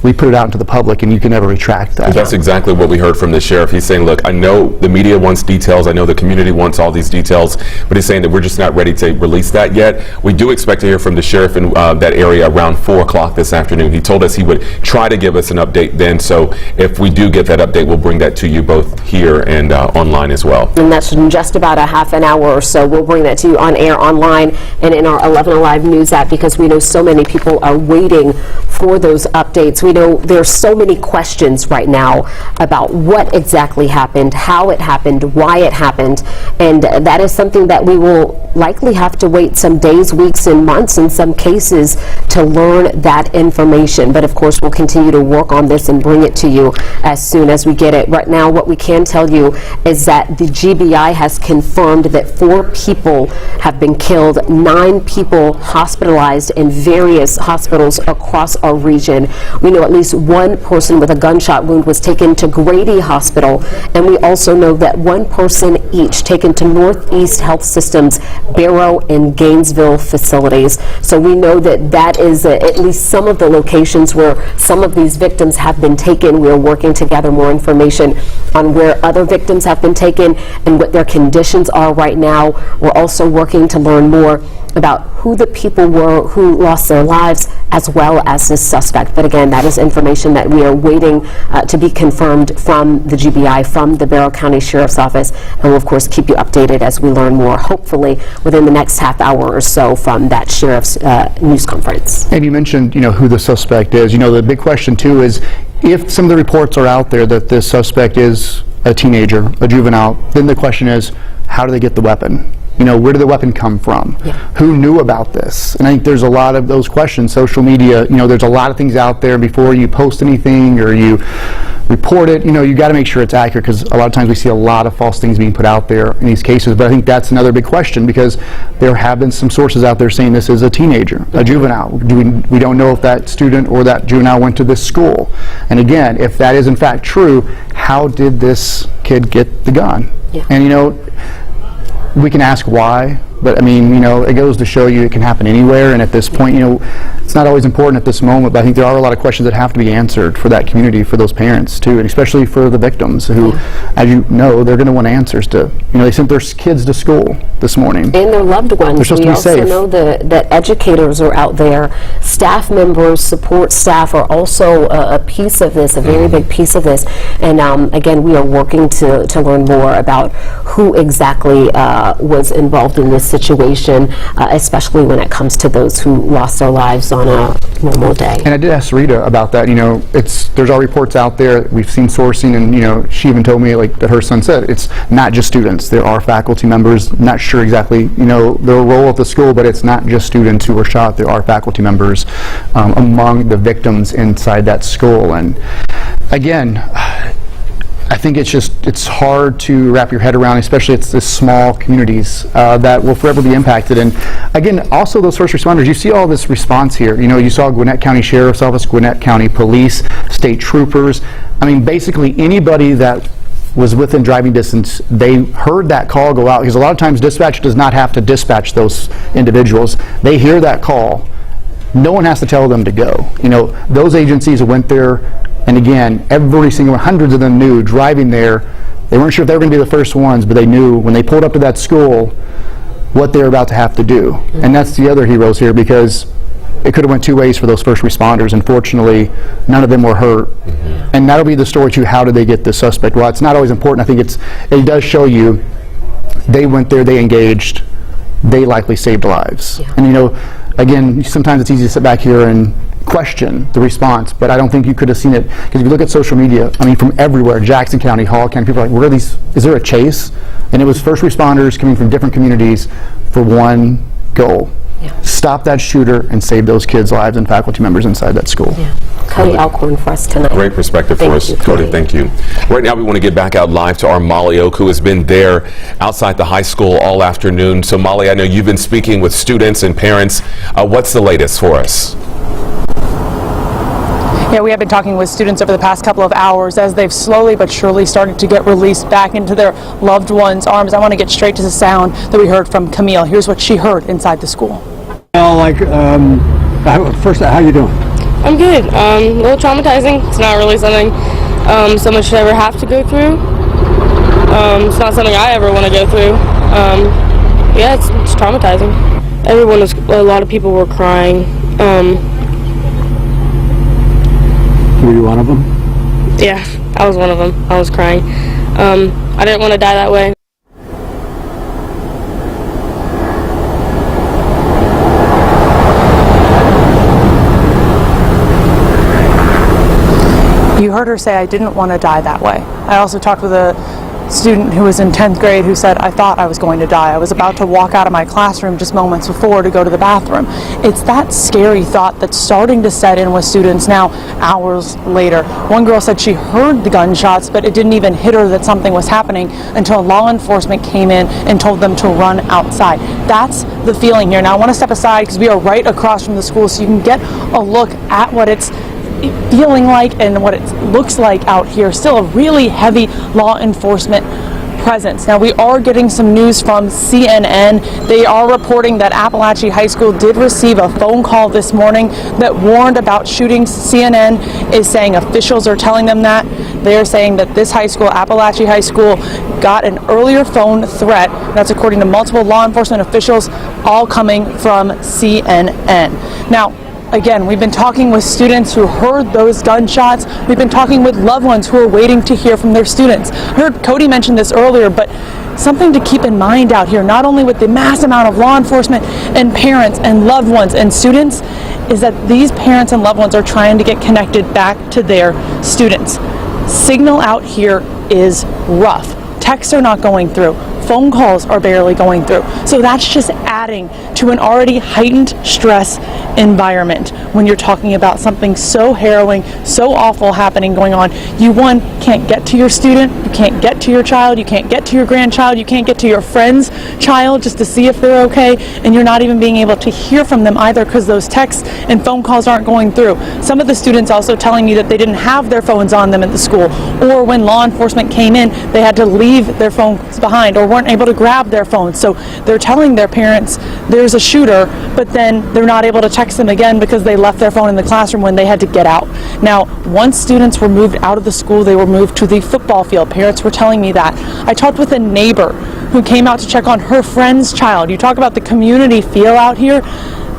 we put it out into the public, and you can never retract that. That's exactly what we heard from the sheriff. He's saying, look, I know the media wants details, I know the community wants all these details, but he's saying that we're just not ready to release that yet. We do expect to hear from the sheriff in that area around 4 o'clock this afternoon. He told us he would try to give us an update then, so if we do get that update, we'll bring that to you both here and online as well. And that's in just about a half an hour or so. We'll bring that to you on air, online, and in our 11 Alive News app, because we know so many people are waiting for those updates. We know there's so many questions right now about what exactly happened, how it happened, why it happened, and that is something that we will likely have to wait some days, weeks, and months in some cases to learn that information. But of course, we'll continue to work on this and bring it to you as soon as we get it. Right now, what we can tell you is that the GBI has confirmed that 4 people have been killed, 9 people hospitalized in various hospitals across our region. We know at least 1 person with a gunshot wound was taken to Grady Hospital, and we also know that 1 person each taken to Northeast Health System's Barrow and Gainesville facilities. So we know that that is at least some of the locations where some of these victims have been taken. We are working to gather more information on where other victims have been taken and what their conditions are right now. We're also working to learn more about who the people were who lost their lives, as well as this suspect. But again, that is information that we are waiting to be confirmed from the GBI, from the Barrow County Sheriff's Office, and we'll of course keep you updated as we learn more, hopefully within the next half hour or so from that Sheriff's news conference. And you mentioned, who the suspect is. The big question too is if some of the reports are out there that this suspect is a teenager, a juvenile, then the question is, how do they get the weapon? You know, where did the weapon come from? Who knew about this? And I think there's a lot of those questions. Social media, you know, there's a lot of things out there before you post anything or you report it. You know, you got to make sure it's accurate, because a lot of times we see a lot of false things being put out there in these cases. But I think that's another big question, because there have been some sources out there saying this is a teenager, a juvenile. We don't know if that student or that juvenile went to this school. And again, if that is in fact true, how did this kid get the gun? And you know, we can ask why, but I mean, you know, it goes to show you it can happen anywhere. And at this point, you know, it's not always important at this moment, but I think there are a lot of questions that have to be answered for that community, for those parents too, and especially for the victims who, as you know, they're going to want answers to. You know, they sent their kids to school this morning. And their loved ones. They're supposed to be safe. We also know that educators are out there. Staff members, support staff are also a piece of this, a very big piece of this. And again, we are working to learn more about who exactly was involved in this situation, especially when it comes to those who lost their lives on a normal day. And I did ask Rita about that. You know, there's all reports out there. We've seen sourcing, and you know, she even told me, like, that her son said it's not just students. There are faculty members. Not sure exactly, you know, their role at the school, but it's not just students who were shot. There are faculty members among the victims inside that school. And again, I think it's hard to wrap your head around, especially it's the small communities that will forever be impacted. And again, also those first responders, you see all this response here. You know, you saw Gwinnett County Sheriff's Office, Gwinnett County Police, state troopers. I mean, basically anybody that was within driving distance, they heard that call go out, because a lot of times dispatch does not have to dispatch those individuals. They hear that call. No one has to tell them to go. You know, those agencies went there, and again, every single, hundreds of them knew driving there. They weren't sure if they were going to be the first ones, but they knew when they pulled up to that school what they were about to have to do. And that's the other heroes here, because it could have went two ways for those first responders. Unfortunately, none of them were hurt. And that'll be the story too. How did they get the suspect? Well, it's not always important. I think it does show you they went there, they engaged, they likely saved lives. And you know, again, sometimes it's easy to sit back here and question the response, but I don't think you could have seen it, because if you look at social media, I mean, from everywhere, Jackson County, Hall County, people are like, where are these, is there a chase? And it was first responders coming from different communities for one goal. Stop that shooter and save those kids' lives and faculty members inside that school. Cody Alcorn for us tonight. Great perspective for us, Cody. Thank you. Right now we want to get back out live to our Molly Oak, who has been there outside the high school all afternoon. So Molly, I know you've been speaking with students and parents. What's the latest for us? Yeah, we have been talking with students over the past couple of hours as they've slowly but surely started to get released back into their loved ones' arms. I want to get straight to the sound that we heard from Camille. Here's what she heard inside the school. Well, like, first, how you doing? I'm good. A little traumatizing. It's not really something someone should ever have to go through. It's not something I ever want to go through. Yeah, it's traumatizing. A lot of people were crying. Were you one of them? Yeah, I was one of them. I was crying. I didn't want to die that way. You heard her say, I didn't want to die that way. I also talked with a student who was in 10th grade who said, I thought I was going to die. I was about to walk out of my classroom just moments before to go to the bathroom. It's that scary thought that's starting to set in with students now, hours later. One girl said she heard the gunshots, but it didn't even hit her that something was happening until law enforcement came in and told them to run outside. That's the feeling here. Now I want to step aside because we are right across from the school so you can get a look at what it's feeling like and what it looks like out here. Still a really heavy law enforcement presence. Now we are getting some news from CNN. They are reporting that Apalachee High School did receive a phone call this morning that warned about shootings. CNN is saying officials are telling them that. They are saying that this high school, Apalachee High School, got an earlier phone threat. That's according to multiple law enforcement officials, all coming from CNN. Now, again, we've been talking with students who heard those gunshots. We've been talking with loved ones who are waiting to hear from their students. I heard Cody mention this earlier, but something to keep in mind out here, not only with the mass amount of law enforcement and parents and loved ones and students, is that these parents and loved ones are trying to get connected back to their students. Signal out here is rough. Texts are not going through. Phone calls are barely going through. So that's just adding to an already heightened stress environment when you're talking about something so harrowing, so awful happening going on. You, one, can't get to your student, you can't get to your child, you can't get to your grandchild, you can't get to your friend's child just to see if they're okay, and you're not even being able to hear from them either because those texts and phone calls aren't going through. Some of the students also telling me that they didn't have their phones on them at the school, or when law enforcement came in, they had to leave their phones behind or weren't able to grab their phones. So they're telling their parents there's a shooter, but then they're not able to text them again because they left their phone in the classroom when they had to get out. Now, once students were moved out of the school, they were moved to the football field. Parents were telling me that. I talked with a neighbor who came out to check on her friend's child. You talk about the community feel out here.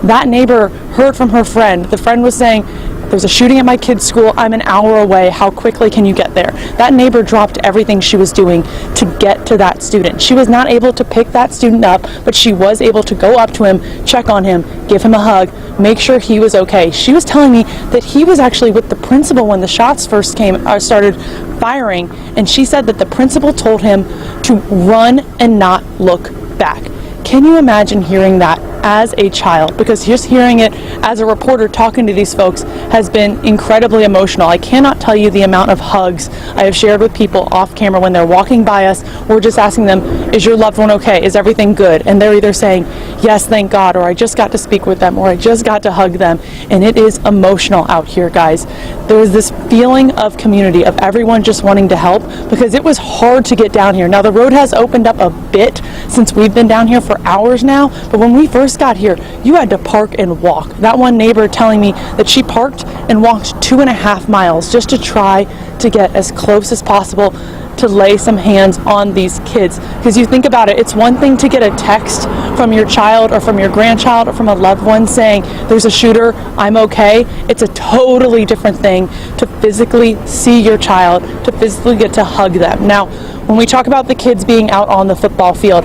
That neighbor heard from her friend. The friend was saying, there's a shooting at my kid's school. I'm an hour away. How quickly can you get there? That neighbor dropped everything she was doing to get to that student. She was not able to pick that student up, but she was able to go up to him, check on him, give him a hug, make sure he was okay. She was telling me that he was actually with the principal when the shots first started firing, and she said that the principal told him to run and not look back. Can you imagine hearing that as a child? Because just hearing it as a reporter talking to these folks has been incredibly emotional. I cannot tell you the amount of hugs I have shared with people off camera when they're walking by us. We're just asking them, is your loved one okay? Is everything good? And they're either saying, yes, thank God, or I just got to speak with them, or I just got to hug them. And it is emotional out here, guys. There is this feeling of community, of everyone just wanting to help, because it was hard to get down here. Now, the road has opened up a bit since we've been down here for hours now, but when we first got here, you had to park and walk. That one neighbor telling me that she parked and walked 2.5 miles just to try to get as close as possible to lay some hands on these kids. Because you think about it, it's one thing to get a text from your child or from your grandchild or from a loved one saying, there's a shooter, I'm okay. It's a totally different thing to physically see your child, to physically get to hug them. Now, when we talk about the kids being out on the football field,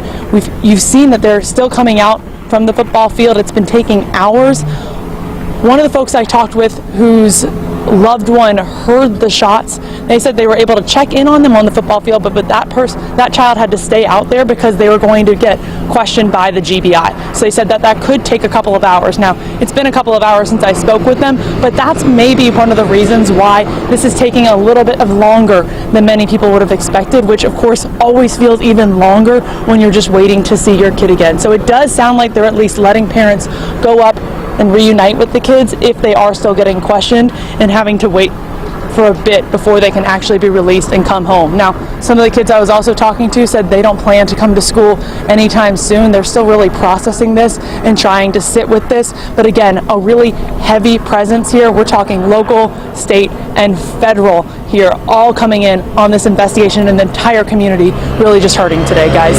you've seen that they're still coming out from the football field. It's been taking hours. One of the folks I talked with whose loved one heard the shots, they said they were able to check in on them on the football field, but that child had to stay out there because they were going to get questioned by the GBI. So they said that could take a couple of hours. Now, it's been a couple of hours since I spoke with them, but that's maybe one of the reasons why this is taking a little bit of longer than many people would have expected, which of course always feels even longer when you're just waiting to see your kid again. So it does sound like they're at least letting parents go up and reunite with the kids if they are still getting questioned and having to wait for a bit before they can actually be released and come home. Now, some of the kids I was also talking to said they don't plan to come to school anytime soon. They're still really processing this and trying to sit with this. But again, a really heavy presence here. We're talking local, state, and federal here, all coming in on this investigation, and the entire community really just hurting today, guys.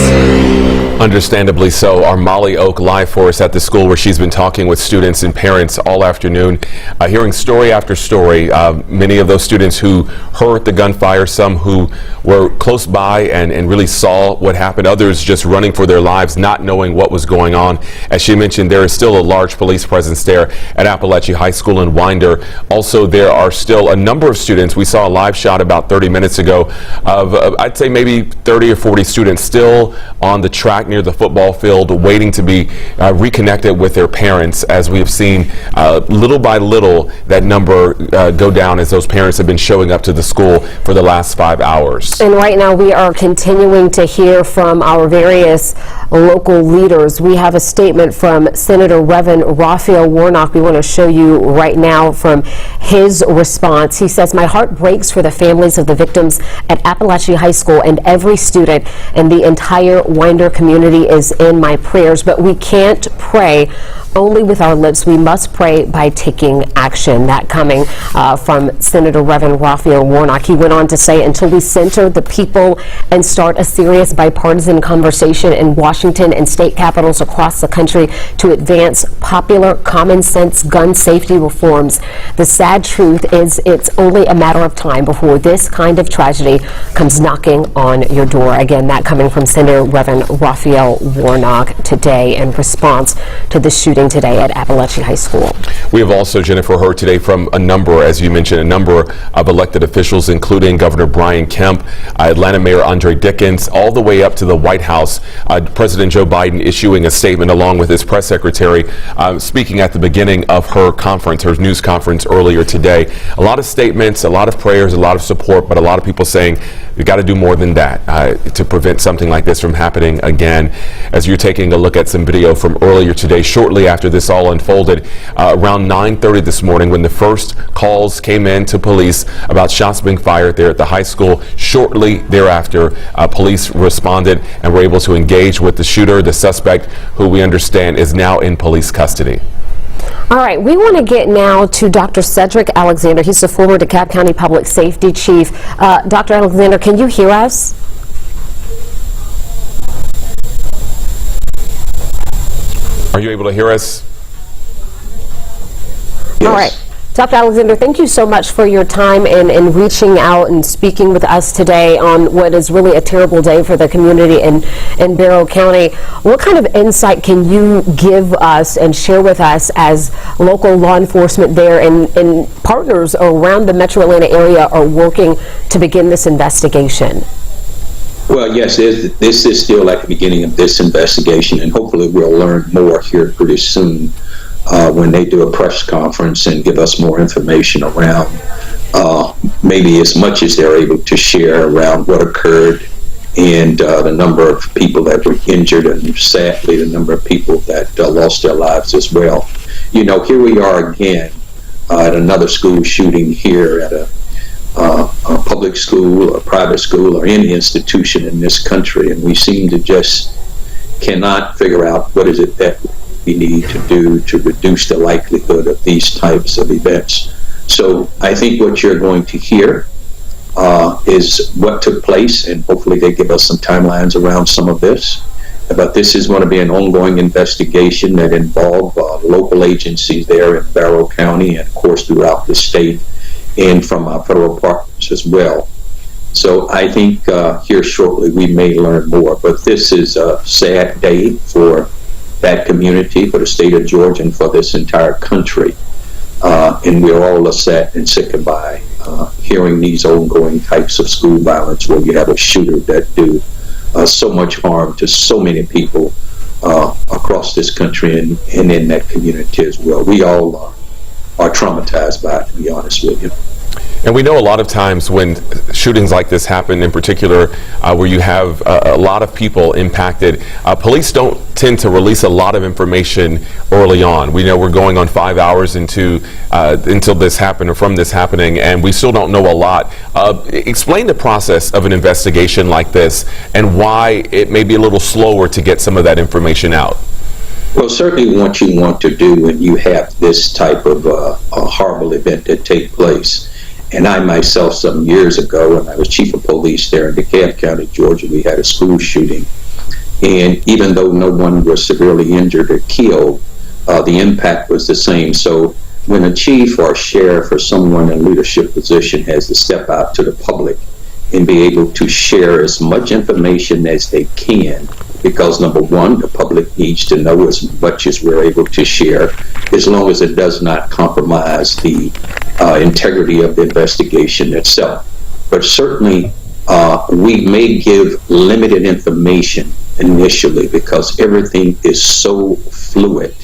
Understandably so. Our Molly Oak live for us at the school where she's been talking with students and parents all afternoon, hearing story after story. Many of those students who heard the gunfire, some who were close by and really saw what happened, others just running for their lives, not knowing what was going on. As she mentioned, there is still a large police presence there at Apalachee High School in Winder. Also, there are still a number of students. We saw a live shot about 30 minutes ago of I'd say maybe 30 or 40 students still on the track near the football field waiting to be reconnected with their parents, as we have seen little by little that number go down as those parents have been showing up to the school for the last 5 hours. And right now we are continuing to hear from our various local leaders. We have a statement from Senator Reverend Raphael Warnock we want to show you right now from his response. He says, "My heart breaks for the families of the victims at Apalachee High School, and every student and the entire Winder community is in my prayers, but we can't pray only with our lips. We must pray by taking action." That coming from Senator Reverend Raphael Warnock. He went on to say, "Until we center the people and start a serious bipartisan conversation in Washington and state capitals across the country to advance popular common sense gun safety reforms, the sad truth is it's only a matter of time before this kind of tragedy comes knocking on your door." Again, that coming from Senator Reverend Raphael Warnock today in response to the shooting today at Apalachee High School. We have also, Jennifer, heard today from a number, as you mentioned, a number of elected officials, including Governor Brian Kemp, Atlanta Mayor Andre Dickens, all the way up to the White House. President Joe Biden issuing a statement along with his press secretary, speaking at the beginning of her conference, her news conference earlier today. A lot of statements, a lot of prayers, a lot of support, but a lot of people saying we've got to do more than that to prevent something like this from happening again. As you're taking a look at some video from earlier today, shortly after this all unfolded, around 9:30 this morning, when the first calls came in to police about shots being fired there at the high school. Shortly thereafter, police responded and were able to engage with the shooter, the suspect, who we understand is now in police custody. All right, we want to get now to Dr. Cedric Alexander. He's the former DeKalb County Public Safety Chief. Dr. Alexander, can you hear us? Are you able to hear us? Yes. All right. Dr. Alexander, thank you so much for your time and reaching out and speaking with us today on what is really a terrible day for the community in Barrow County. What kind of insight can you give us and share with us as local law enforcement there and partners around the Metro Atlanta area are working to begin this investigation? Well, yes, this is still at the beginning of this investigation, and hopefully we'll learn more here pretty soon. When they do a press conference and give us more information around maybe as much as they're able to share around what occurred and the number of people that were injured and sadly the number of people that lost their lives as well. You know, here we are again at another school shooting here at a public school, a private school, or any institution in this country, and we seem to just cannot figure out what is it that we need to do to reduce the likelihood of these types of events. So I think what you're going to hear is what took place, and hopefully they give us some timelines around some of this. But this is going to be an ongoing investigation that involves local agencies there in Barrow County and of course throughout the state and from our federal partners as well. So I think here shortly we may learn more, but this is a sad day for that community, for the state of Georgia, and for this entire country. And we're all upset and sickened by hearing these ongoing types of school violence where you have a shooter that do so much harm to so many people across this country and in that community as well. We all are traumatized by it, to be honest with you. And we know a lot of times when shootings like this happen, in particular where you have a lot of people impacted, police don't tend to release a lot of information early on. We know we're going on 5 hours until this happened or from this happening, and we still don't know a lot. Explain the process of an investigation like this and why it may be a little slower to get some of that information out. Well, certainly what you want to do when you have this type of a horrible event that take place. And I myself, some years ago, when I was chief of police there in DeKalb County, Georgia, we had a school shooting. And even though no one was severely injured or killed, the impact was the same. So when a chief or a sheriff or someone in a leadership position has to step out to the public and be able to share as much information as they can, because number one, the public needs to know as much as we're able to share, as long as it does not compromise the integrity of the investigation itself. But certainly we may give limited information initially because everything is so fluid.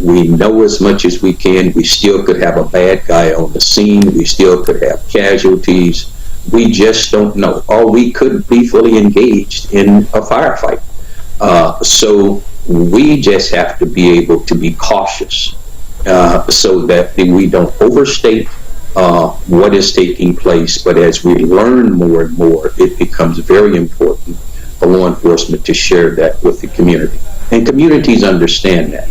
We know as much as we can. We still could have a bad guy on the scene. We still could have casualties. We just don't know. Or we could be fully engaged in a firefight. So we just have to be able to be cautious so that we don't overstate what is taking place. But as we learn more and more, it becomes very important for law enforcement to share that with the community. And communities understand that.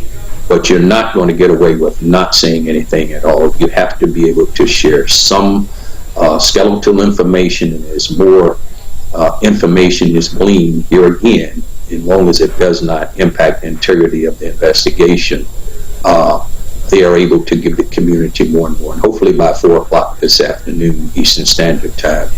But you're not going to get away with not saying anything at all. You have to be able to share some skeletal information, and as more information is gleaned here again, as long as it does not impact the integrity of the investigation, they are able to give the community more and more. And hopefully by 4 o'clock this afternoon, Eastern Standard Time,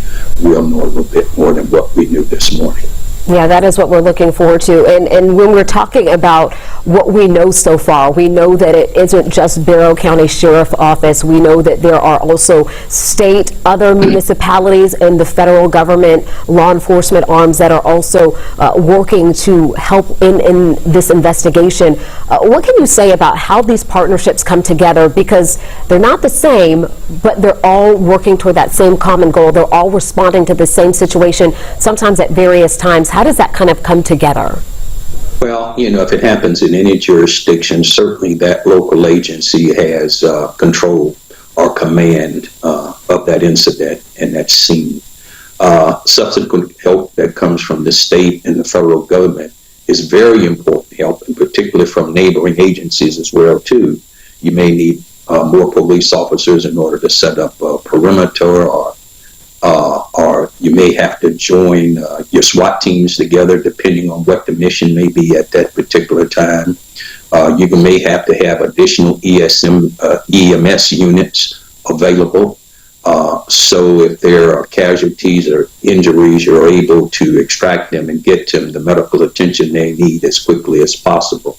we'll know a little bit more than what we knew this morning. Yeah, that is what we're looking forward to. And when we're talking about what we know so far, we know that it isn't just Barrow County Sheriff Office. We know that there are also state, other municipalities, and the federal government law enforcement arms that are also working to help in this investigation. What can you say about how these partnerships come together? Because they're not the same, but they're all working toward that same common goal. They're all responding to the same situation, sometimes at various times. How does that kind of come together? Well, if it happens in any jurisdiction, certainly that local agency has control or command of that incident and that scene. Subsequent help that comes from the state and the federal government is very important help, and particularly from neighboring agencies as well, too. You may need more police officers in order to set up a perimeter, or you may have to join your SWAT teams together depending on what the mission may be at that particular time. You may have to have additional EMS units available. So if there are casualties or injuries, you're able to extract them and get them the medical attention they need as quickly as possible.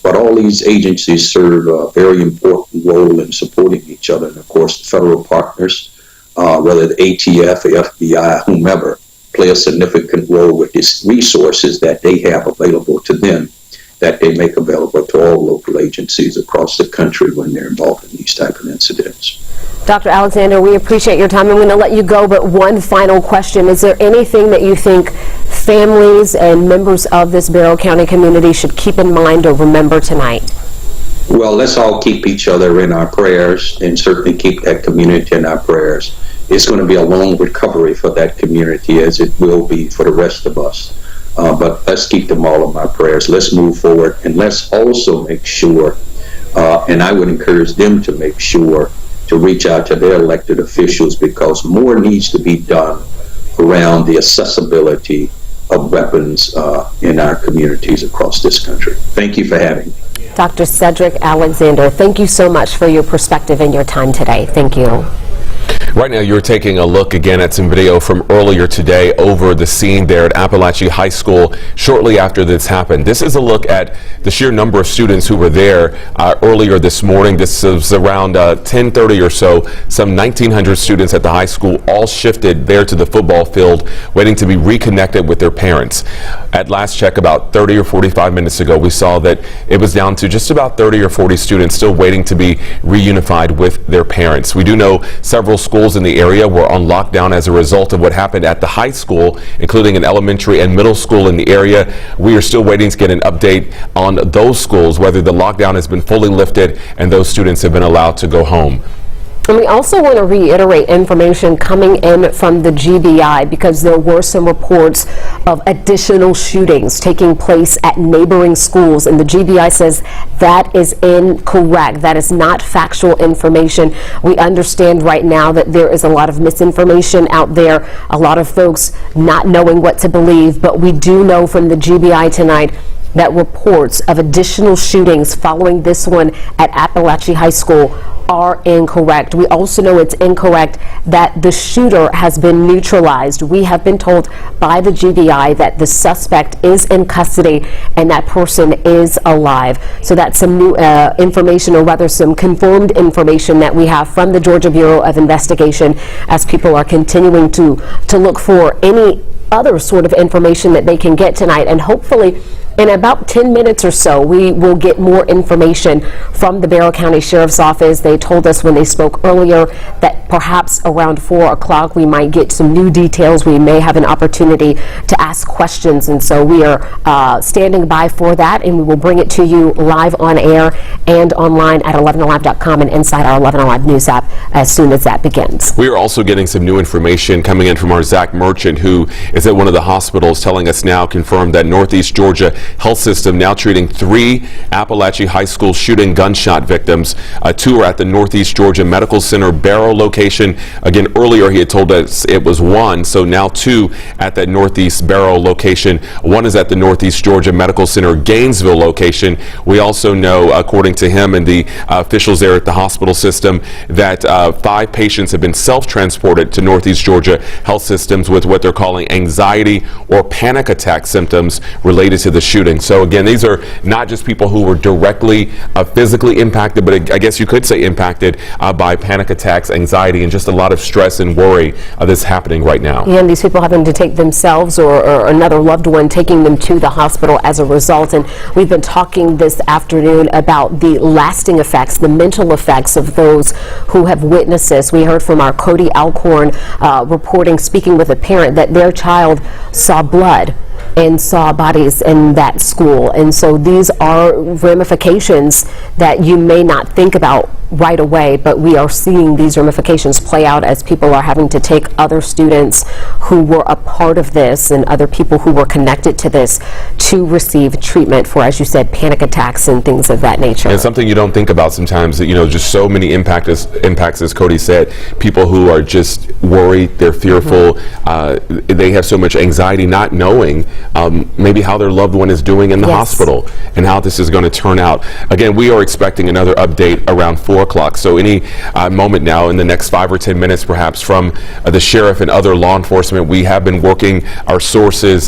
But all these agencies serve a very important role in supporting each other. And of course, the federal partners, whether the ATF, the FBI, whomever, play a significant role with these resources that they have available to them, that they make available to all local agencies across the country when they're involved in these type of incidents. Dr. Alexander, we appreciate your time. I'm going to let you go, but one final question. Is there anything that you think families and members of this Barrow County community should keep in mind or remember tonight? Well, let's all keep each other in our prayers, and certainly keep that community in our prayers. It's going to be a long recovery for that community, as it will be for the rest of us. But let's keep them all in our prayers. Let's move forward, and let's also make sure, and I would encourage them to make sure, to reach out to their elected officials, because more needs to be done around the accessibility of weapons in our communities across this country. Thank you for having me. Dr. Cedric Alexander, thank you so much for your perspective and your time today. Thank you. Right now, you're taking a look again at some video from earlier today over the scene there at Apalachee High School shortly after this happened. This is a look at the sheer number of students who were there earlier this morning. This was around 10:30 or so. Some 1,900 students at the high school all shifted there to the football field, waiting to be reconnected with their parents. At last check, about 30 or 45 minutes ago, we saw that it was down to just about 30 or 40 students still waiting to be reunified with their parents. We do know several schools in the area were on lockdown as a result of what happened at the high school, including an elementary and middle school in the area. We are still waiting to get an update on those schools, whether the lockdown has been fully lifted and those students have been allowed to go home. And we also want to reiterate information coming in from the GBI, because there were some reports of additional shootings taking place at neighboring schools, and the GBI says that is incorrect. That is not factual information. We understand right now that there is a lot of misinformation out there, a lot of folks not knowing what to believe, but we do know from the GBI tonight that reports of additional shootings following this one at Apalachee High School are incorrect. We also know it's incorrect that the shooter has been neutralized. We have been told by the GBI that the suspect is in custody and that person is alive. So that's some new information, or rather some confirmed information that we have from the Georgia Bureau of Investigation, as people are continuing to look for any other sort of information that they can get tonight. And hopefully in about 10 minutes or so, we will get more information from the Barrow County Sheriff's Office. They told us when they spoke earlier that perhaps around 4 o'clock we might get some new details. We may have an opportunity to ask questions, and so we are standing by for that, and we will bring it to you live on air and online at 11alive.com and inside our 11 Alive news app as soon as that begins. We are also getting some new information coming in from our Zach Merchant, who is at one of the hospitals, telling us now, confirmed that Northeast Georgia Health System now treating 3 Apalachee High School shooting gunshot victims. 2 are at the Northeast Georgia Medical Center Barrow location. Again, earlier he had told us it was 1, so now 2 at that Northeast Barrow location. 1 is at the Northeast Georgia Medical Center Gainesville location. We also know, according to him and the officials there at the hospital system, that 5 patients have been self-transported to Northeast Georgia Health Systems with what they're calling anxiety or panic attack symptoms related to the shooting. So again, these are not just people who were directly physically impacted, but I guess you could say impacted by panic attacks, anxiety, and just a lot of stress and worry that's happening right now. And these people having to take themselves or another loved one, taking them to the hospital as a result. And we've been talking this afternoon about the lasting effects, the mental effects of those who have witnessed this. We heard from our Cody Alcorn reporting, speaking with a parent, that their child saw blood and saw bodies in that school. And so these are ramifications that you may not think about right away, but we are seeing these ramifications play out as people are having to take other students who were a part of this and other people who were connected to this to receive treatment for, as you said, panic attacks and things of that nature. And something you don't think about sometimes, that, you know, just so many impacts, as Cody said, people who are just worried, they're fearful, they have so much anxiety, not knowing maybe how their loved one is doing in the hospital and how this is going to turn out. Again, we are expecting another update around 4 o'clock. So any moment now, in the next 5 or 10 minutes perhaps, from the sheriff and other law enforcement. We have been working our sources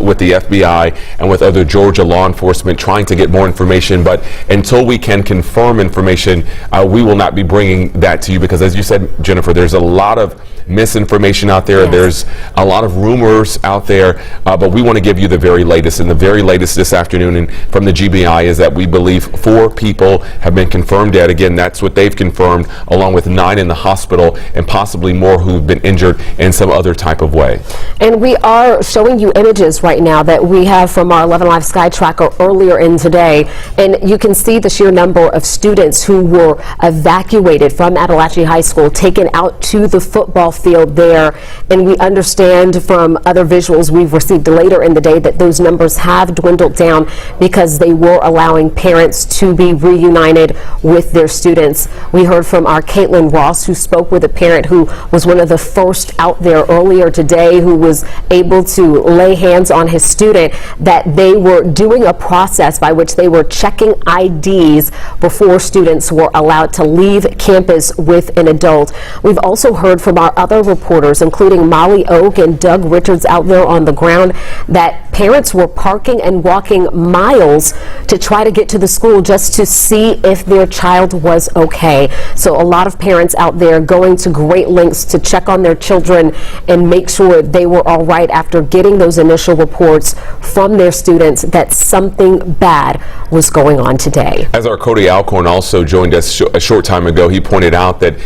with the FBI and with other Georgia law enforcement trying to get more information, but until we can confirm information, we will not be bringing that to you, because as you said, Jennifer, there's a lot of misinformation out there. There's a lot of rumors out there, but we want to give you the very latest, and the very latest this afternoon and from the GBI is that we believe 4 people have been confirmed dead. Again, that's what they've confirmed, along with 9 in the hospital and possibly more who've been injured in some other type of way. And we are showing you images right now that we have from our 11 Live SkyTracker earlier in today, and you can see the sheer number of students who were evacuated from Apalachee High School, taken out to the football field there. And we understand from other visuals we've received later in the day that those numbers have dwindled down because they were allowing parents to be reunited with their students. We heard from our Caitlin Ross, who spoke with a parent who was one of the first out there earlier today, who was able to lay hands on his student, that they were doing a process by which they were checking IDs before students were allowed to leave campus with an adult. We've also heard from our other reporters, including Molly Oak and Doug Richards out there on the ground, that parents were parking and walking miles to try to get to the school just to see if their child was okay. So a lot of parents out there going to great lengths to check on their children and make sure they were all right after getting those initial reports from their students that something bad was going on today. As our Cody Alcorn also joined us a short time ago, he pointed out that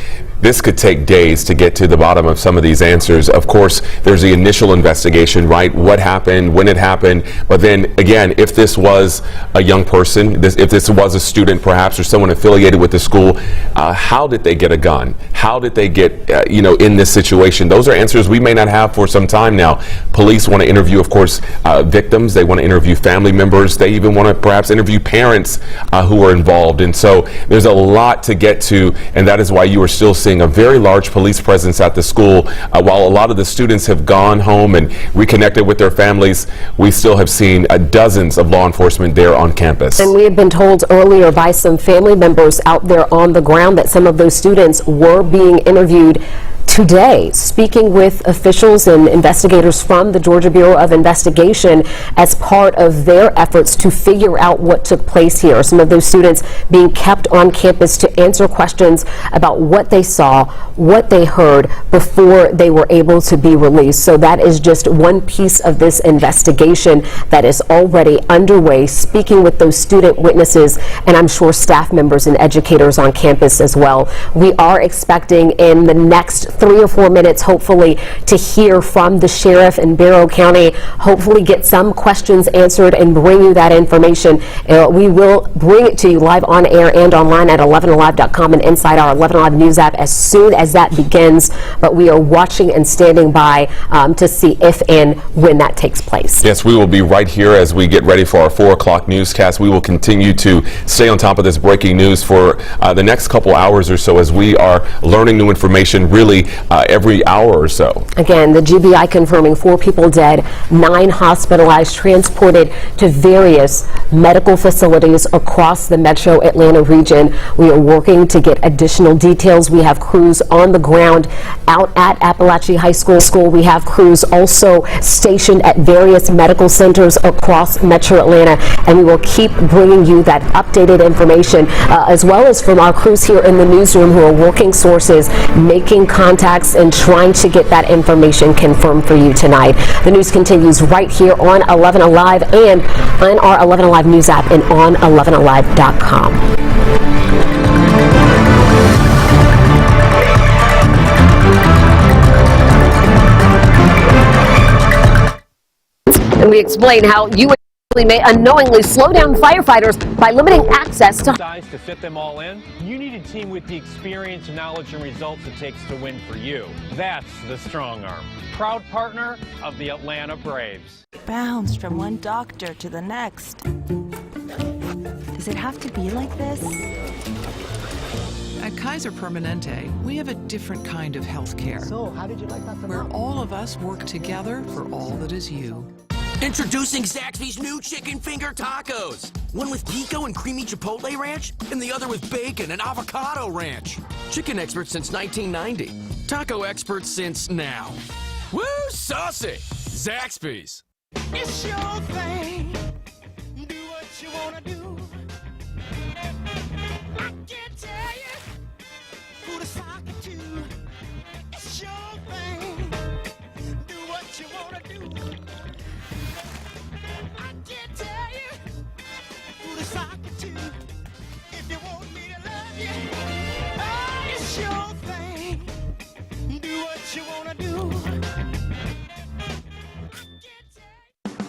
this could take days to get to the bottom of some of these answers. Of course, there's the initial investigation, right? What happened, when it happened, but then again, if this was a young person, if this was a student perhaps, or someone affiliated with the school, how did they get a gun? How did they get, in this situation? Those are answers we may not have for some time now. Police want to interview, of course, victims. They want to interview family members. They even want to perhaps interview parents who are involved. And so there's a lot to get to, and that is why you are still seeing a very large police presence at the school. While a lot of the students have gone home and reconnected with their families, we still have seen dozens of law enforcement there on campus. And we have been told earlier by some family members out there on the ground that some of those students were being interviewed today, speaking with officials and investigators from the Georgia Bureau of Investigation as part of their efforts to figure out what took place here. Some of those students being kept on campus to answer questions about what they saw, what they heard before they were able to be released. So that is just one piece of this investigation that is already underway, speaking with those student witnesses and I'm sure staff members and educators on campus as well. We are expecting in the next 3 or 4 minutes, hopefully, to hear from the sheriff in Barrow County, hopefully get some questions answered and bring you that information. We will bring it to you live on air and online at 11alive.com and inside our 11 Alive News app as soon as that begins. But we are watching and standing by to see if and when that takes place. Yes, we will be right here as we get ready for our 4 o'clock newscast. We will continue to stay on top of this breaking news for the next couple hours or so as we are learning new information really every hour or so. Again, the GBI confirming 4 people dead, 9 hospitalized, transported to various medical facilities across the metro Atlanta region. We are working to get additional details. We have crews on the ground out at Apalachee High School. We have crews also stationed at various medical centers across metro Atlanta, and we will keep bringing you that updated information as well as from our crews here in the newsroom who are working sources, making contacts and trying to get that information confirmed for you tonight. The news continues right here on 11 Alive and on our 11 Alive News app and on 11alive.com. And we explain how you may unknowingly slow down firefighters by limiting access to fit them all in. You need a team with the experience, knowledge, and results it takes to win for you. That's the Strong Arm. Proud partner of the Atlanta Braves. Bounce from one doctor to the next. Does it have to be like this? At Kaiser Permanente, we have a different kind of health care. So, how did you like that? Where all of us work together for all that is you. Introducing Zaxby's new chicken finger tacos. One with pico and creamy chipotle ranch, and the other with bacon and avocado ranch. Chicken experts since 1990. Taco experts since now. Woo, saucy! Zaxby's. It's your thing. Do what you wanna do. I can't tell you who to sock it to. It's your thing. Do what you wanna do. I can't tell you who to sock it to. If you want me to love you, oh, it's your thing. Do what you wanna do.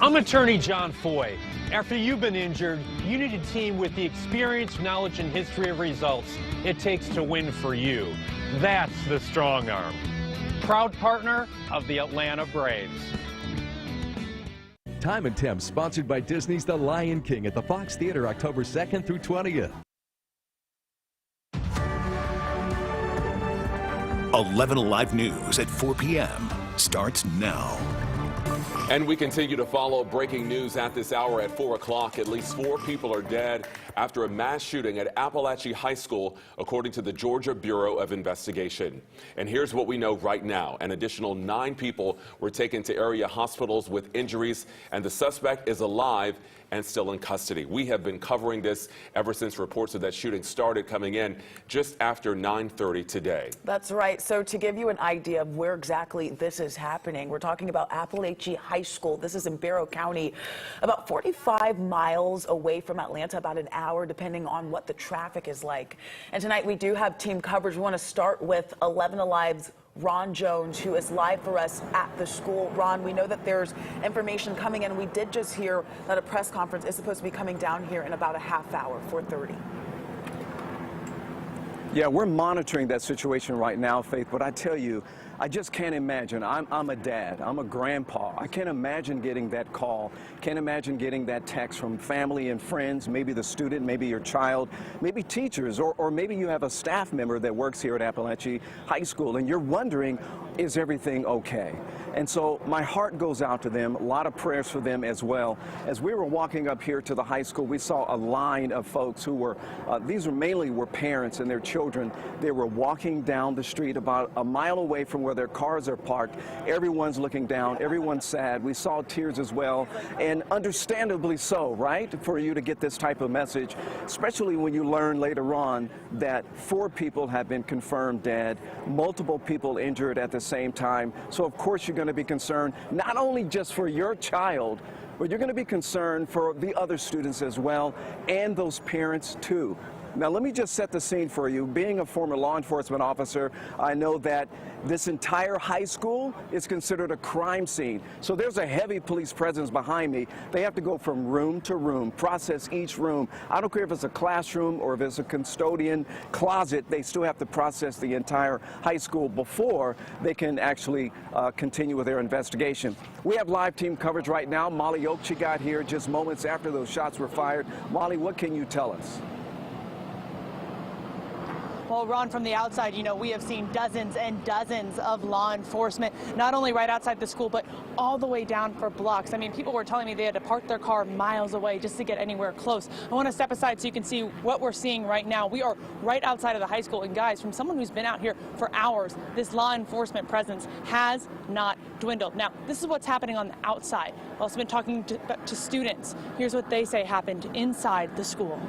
I'm attorney John Foy. After you've been injured, you need a team with the experience, knowledge, and history of results it takes to win for you. That's the Strong Arm. Proud partner of the Atlanta Braves. Time and Temp, sponsored by Disney's The Lion King at the Fox Theater, October 2nd through 20th. 11 Alive News at 4 p.m. starts now. And we continue to follow breaking news at this hour at 4 o'clock. At least 4 people are dead after a mass shooting at Apalachee High School, according to the Georgia Bureau of Investigation. And here's what we know right now. An additional 9 people were taken to area hospitals with injuries, and the suspect is alive and still in custody. We have been covering this ever since reports of that shooting started coming in just after 9:30 today. That's right. So to give you an idea of where exactly this is happening, we're talking about Apalachee High School. This is in Barrow County, about 45 miles away from Atlanta, about an hour depending on what the traffic is like. And tonight we do have team coverage. We want to start with 11 Alive's Ron Jones, who is live for us at the school. Ron, we know that there's information coming in. We did just hear that a press conference is supposed to be coming down here in about a half hour, 4:30. Yeah, we're monitoring that situation right now, Faith, but I tell you, I just can't imagine. I'm a dad. I'm a grandpa. I can't imagine getting that call. Can't imagine getting that text from family and friends, maybe the student, maybe your child, maybe teachers, or maybe you have a staff member that works here at Apalachee High School, and you're wondering, is everything okay? And so my heart goes out to them, a lot of prayers for them as well. As we were walking up here to the high school, we saw a line of folks who were, these were mainly parents and their children. They were walking down the street about a mile away from where their cars are parked. Everyone's looking down, everyone's sad. We saw tears as well, and understandably so, right? For you to get this type of message, especially when you learn later on that 4 people have been confirmed dead, multiple people injured at the same time. So of course you're going to be concerned not only just for your child, but you're going to be concerned for the other students as well, and those parents too. Now, let me just set the scene for you. Being a former law enforcement officer, I know that this entire high school is considered a crime scene. So there's a heavy police presence behind me. They have to go from room to room, process each room. I don't care if it's a classroom or if it's a custodian closet, they still have to process the entire high school before they can actually continue with their investigation. We have live team coverage right now. Molly Oakes, got here just moments after those shots were fired. Molly, what can you tell us? Well, Ron, from the outside, you know, we have seen dozens and dozens of law enforcement, not only right outside the school, but all the way down for blocks. I mean, people were telling me they had to park their car miles away just to get anywhere close. I want to step aside so you can see what we're seeing right now. We are right outside of the high school, and guys, from someone who's been out here for hours, this law enforcement presence has not dwindled. Now, this is what's happening on the outside. I've also been talking to students. Here's what they say happened inside the school.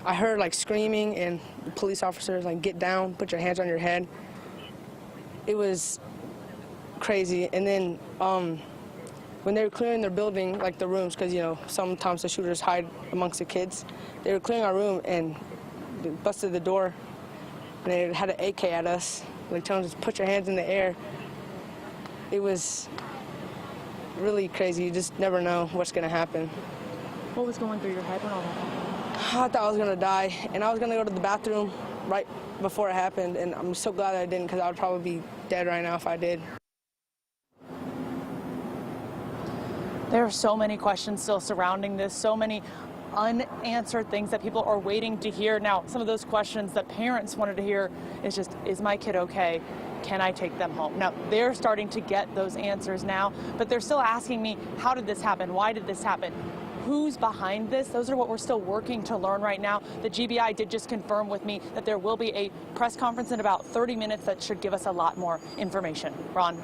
I heard like screaming and the police officers like, get down, put your hands on your head. It was crazy. And then when they were clearing their building, like the rooms, because you know sometimes the shooters hide amongst the kids, they were clearing our room and they busted the door and they had an AK at us, like telling us to put your hands in the air. It was really crazy. You just never know what's gonna happen. What was going through your head when all that happened? I thought I was gonna die, and I was gonna go to the bathroom right before it happened, and I'm so glad I didn't, because I would probably be dead right now if I did. There are so many questions still surrounding this, so many unanswered things that people are waiting to hear. Now, some of those questions that parents wanted to hear is just, is my kid okay? Can I take them home? Now, they're starting to get those answers now, but they're still asking me, how did this happen? Why did this happen? Who's behind this? Those are what we're still working to learn right now. The GBI did just confirm with me that there will be a press conference in about 30 minutes that should give us a lot more information. Ron.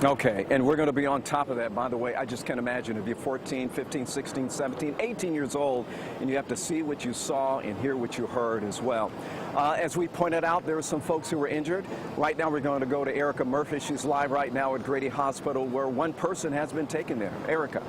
Okay, and we're going to be on top of that. By the way, I just can't imagine if you're 14, 15, 16, 17, 18 years old, and you have to see what you saw and hear what you heard as well. As we pointed out, there were some folks who were injured. Right now, we're going to go to Erica Murphy. She's live right now at Grady Hospital, where one person has been taken there. Erica.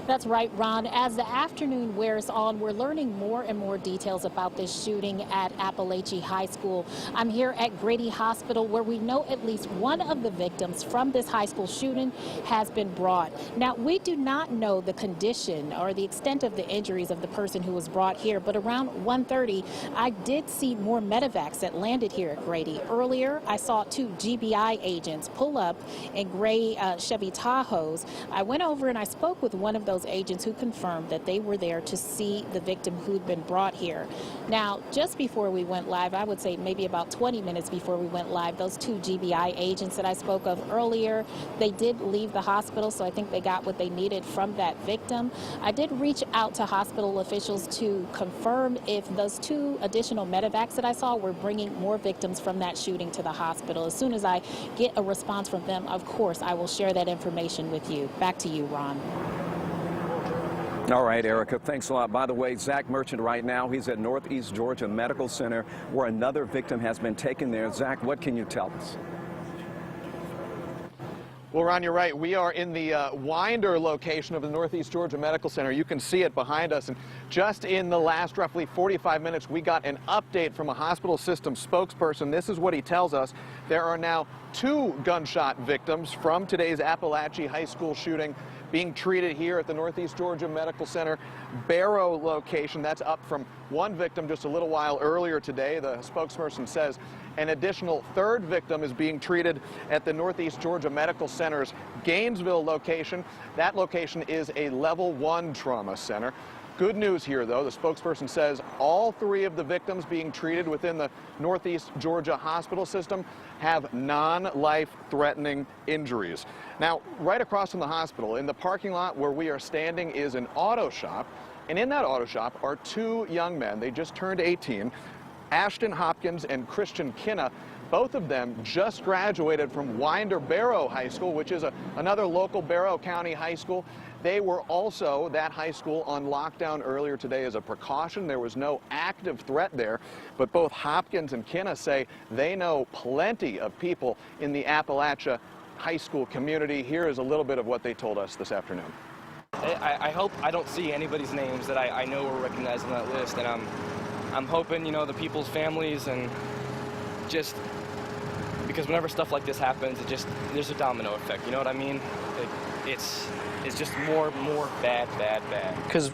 That's right, Ron. As the afternoon wears on, we're learning more and more details about this shooting at Apalachee High School. I'm here at Grady Hospital, where we know at least one of the victims from this high school shooting has been brought. Now, we do not know the condition or the extent of the injuries of the person who was brought here, but around 1:30, I did see more medevacs that landed here at Grady. Earlier, I saw 2 GBI agents pull up in gray Chevy Tahoes. I went over and I spoke with one of those agents who confirmed that they were there to see the victim who'd been brought here. Now, just before we went live, I would say maybe about 20 minutes before we went live, those 2 GBI agents that I spoke of earlier, they did leave the hospital, so I think they got what they needed from that victim. I did reach out to hospital officials to confirm if those 2 additional medevacs that I saw were bringing more victims from that shooting to the hospital. As soon as I get a response from them, of course, I will share that information with you. Back to you, Ron. All right, Erica, thanks a lot. By the way, Zach Merchant right now, he's at Northeast Georgia Medical Center, where another victim has been taken there. Zach, what can you tell us? Well, Ron, you're right. We are in the Winder location of the Northeast Georgia Medical Center. You can see it behind us. And just in the last roughly 45 minutes, we got an update from a hospital system spokesperson. This is what he tells us. There are now 2 gunshot victims from today's Apalachee High School shooting being treated here at the Northeast Georgia Medical Center Barrow location. That's up from 1 victim just a little while earlier today. The spokesperson says an additional 3rd victim is being treated at the Northeast Georgia Medical Center's Gainesville location. That location is a level 1 trauma center. Good news here, though. The spokesperson says all 3 of the victims being treated within the Northeast Georgia hospital system have non-life-threatening injuries. Now, right across from the hospital, in the parking lot where we are standing, is an auto shop. And in that auto shop are 2 young men. They just turned 18, Ashton Hopkins and Christian Kinna. Both of them just graduated from Winder Barrow High School, which is another local Barrow County high school. They were also, that high school, on lockdown earlier today as a precaution. There was no active threat there, but both Hopkins and Kinna say they know plenty of people in the Apalachee high school community. Here is a little bit of what they told us this afternoon. I hope I don't see anybody's names that I know or recognize on that list, and I'm hoping, you know, the people's families, and just because whenever stuff like this happens, there's a domino effect, you know what I mean? It's just more bad. Because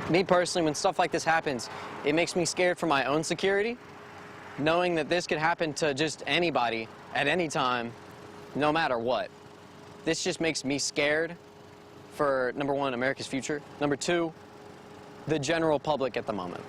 me personally, when stuff like this happens, it makes me scared for my own security, knowing that this could happen to just anybody at any time, no matter what. This just makes me scared for, number one, America's future, number two, the general public at the moment.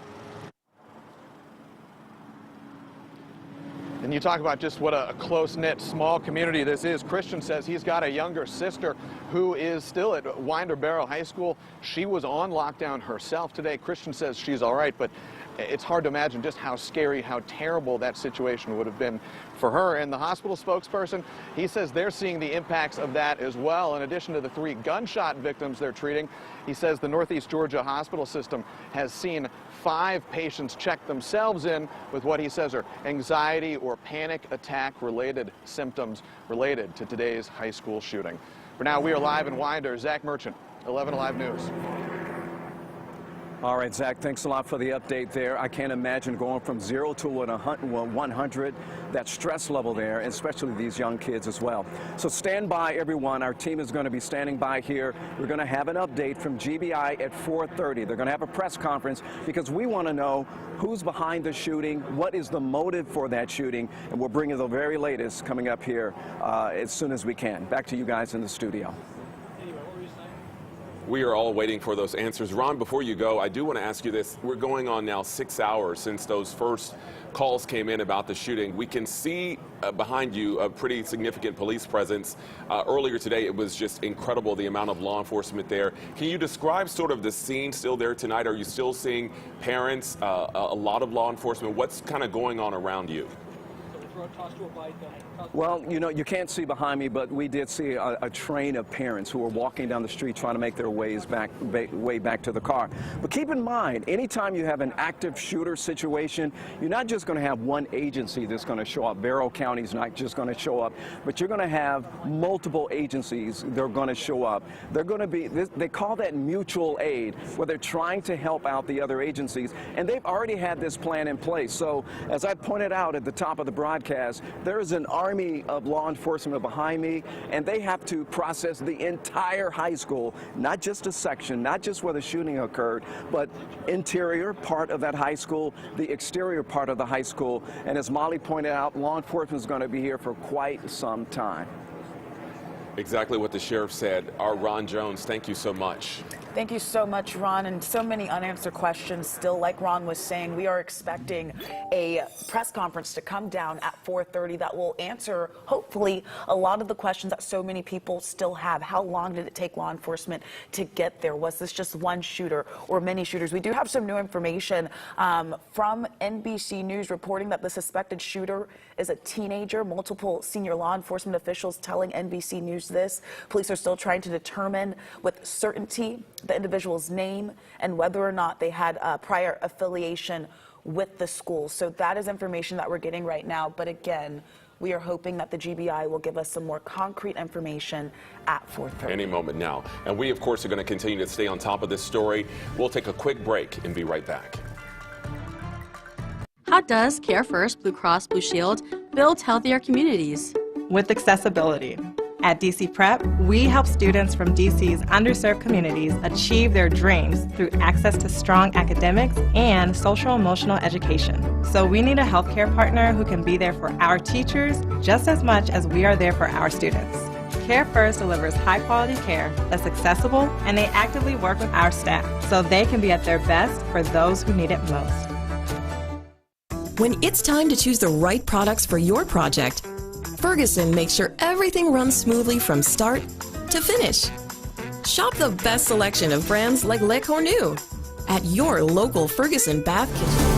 And you talk about just what a close-knit, small community this is. Christian says he's got a younger sister who is still at Winder Barrow High School. She was on lockdown herself today. Christian says she's all right, but it's hard to imagine just how scary, how terrible that situation would have been for her. And the hospital spokesperson, he says they're seeing the impacts of that as well. In addition to the 3 gunshot victims they're treating, he says the Northeast Georgia hospital system has seen 5 patients check themselves in with what he says are anxiety or panic attack related symptoms related to today's high school shooting. For now, we are live in Winder. Zach Merchant, 11 Alive News. All right, Zach, thanks a lot for the update there. I can't imagine going from 0 to 100, that stress level there, especially these young kids as well. So stand by, everyone. Our team is going to be standing by here. We're going to have an update from GBI at 4:30. They're going to have a press conference because we want to know who's behind the shooting, what is the motive for that shooting, and we'll bring you the very latest coming up here as soon as we can. Back to you guys in the studio. We are all waiting for those answers. Ron, before you go, I do want to ask you this. We're going on now 6 hours since those first calls came in about the shooting. We can see behind you a pretty significant police presence. Earlier today, it was just incredible the amount of law enforcement there. Can you describe sort of the scene still there tonight? Are you still seeing parents, a lot of law enforcement? What's kind of going on around you? Well, you know, you can't see behind me, but we did see a train of parents who were walking down the street trying to make their way back to the car. But keep in mind, anytime you have an active shooter situation, you're not just going to have one agency that's going to show up. Barrow County is not just going to show up, but you're going to have multiple agencies that are going to show up. They're going to be, they call that mutual aid, where they're trying to help out the other agencies, and they've already had this plan in place. So, as I pointed out at the top of the broadcast, there is an army of law enforcement behind me, and they have to process the entire high school, not just a section, not just where the shooting occurred, but interior part of that high school, the exterior part of the high school. And as Molly pointed out, law enforcement is going to be here for quite some time. Exactly what the sheriff said. Our Ron Jones, thank you so much. Thank you so much, Ron, and so many unanswered questions still. Like Ron was saying, we are expecting a press conference to come down at 4:30 that will answer, hopefully, a lot of the questions that so many people still have. How long did it take law enforcement to get there? Was this just one shooter or many shooters? We do have some new information from NBC News reporting that the suspected shooter is a teenager. Multiple senior law enforcement officials telling NBC News this. Police are still trying to determine with certainty the individual's name and whether or not they had a prior affiliation with the school. So that is information that we're getting right now. But again, we are hoping that the GBI will give us some more concrete information at 4:30. Any moment now. And we, of course, are going to continue to stay on top of this story. We'll take a quick break and be right back. How does Care First Blue Cross Blue Shield build healthier communities? With accessibility. At DC Prep, we help students from DC's underserved communities achieve their dreams through access to strong academics and social-emotional education. So we need a healthcare partner who can be there for our teachers just as much as we are there for our students. Care First delivers high-quality care that's accessible, and they actively work with our staff so they can be at their best for those who need it most. When it's time to choose the right products for your project, Ferguson makes sure everything runs smoothly from start to finish. Shop the best selection of brands like Le Cornu at your local Ferguson Bath Kitchen.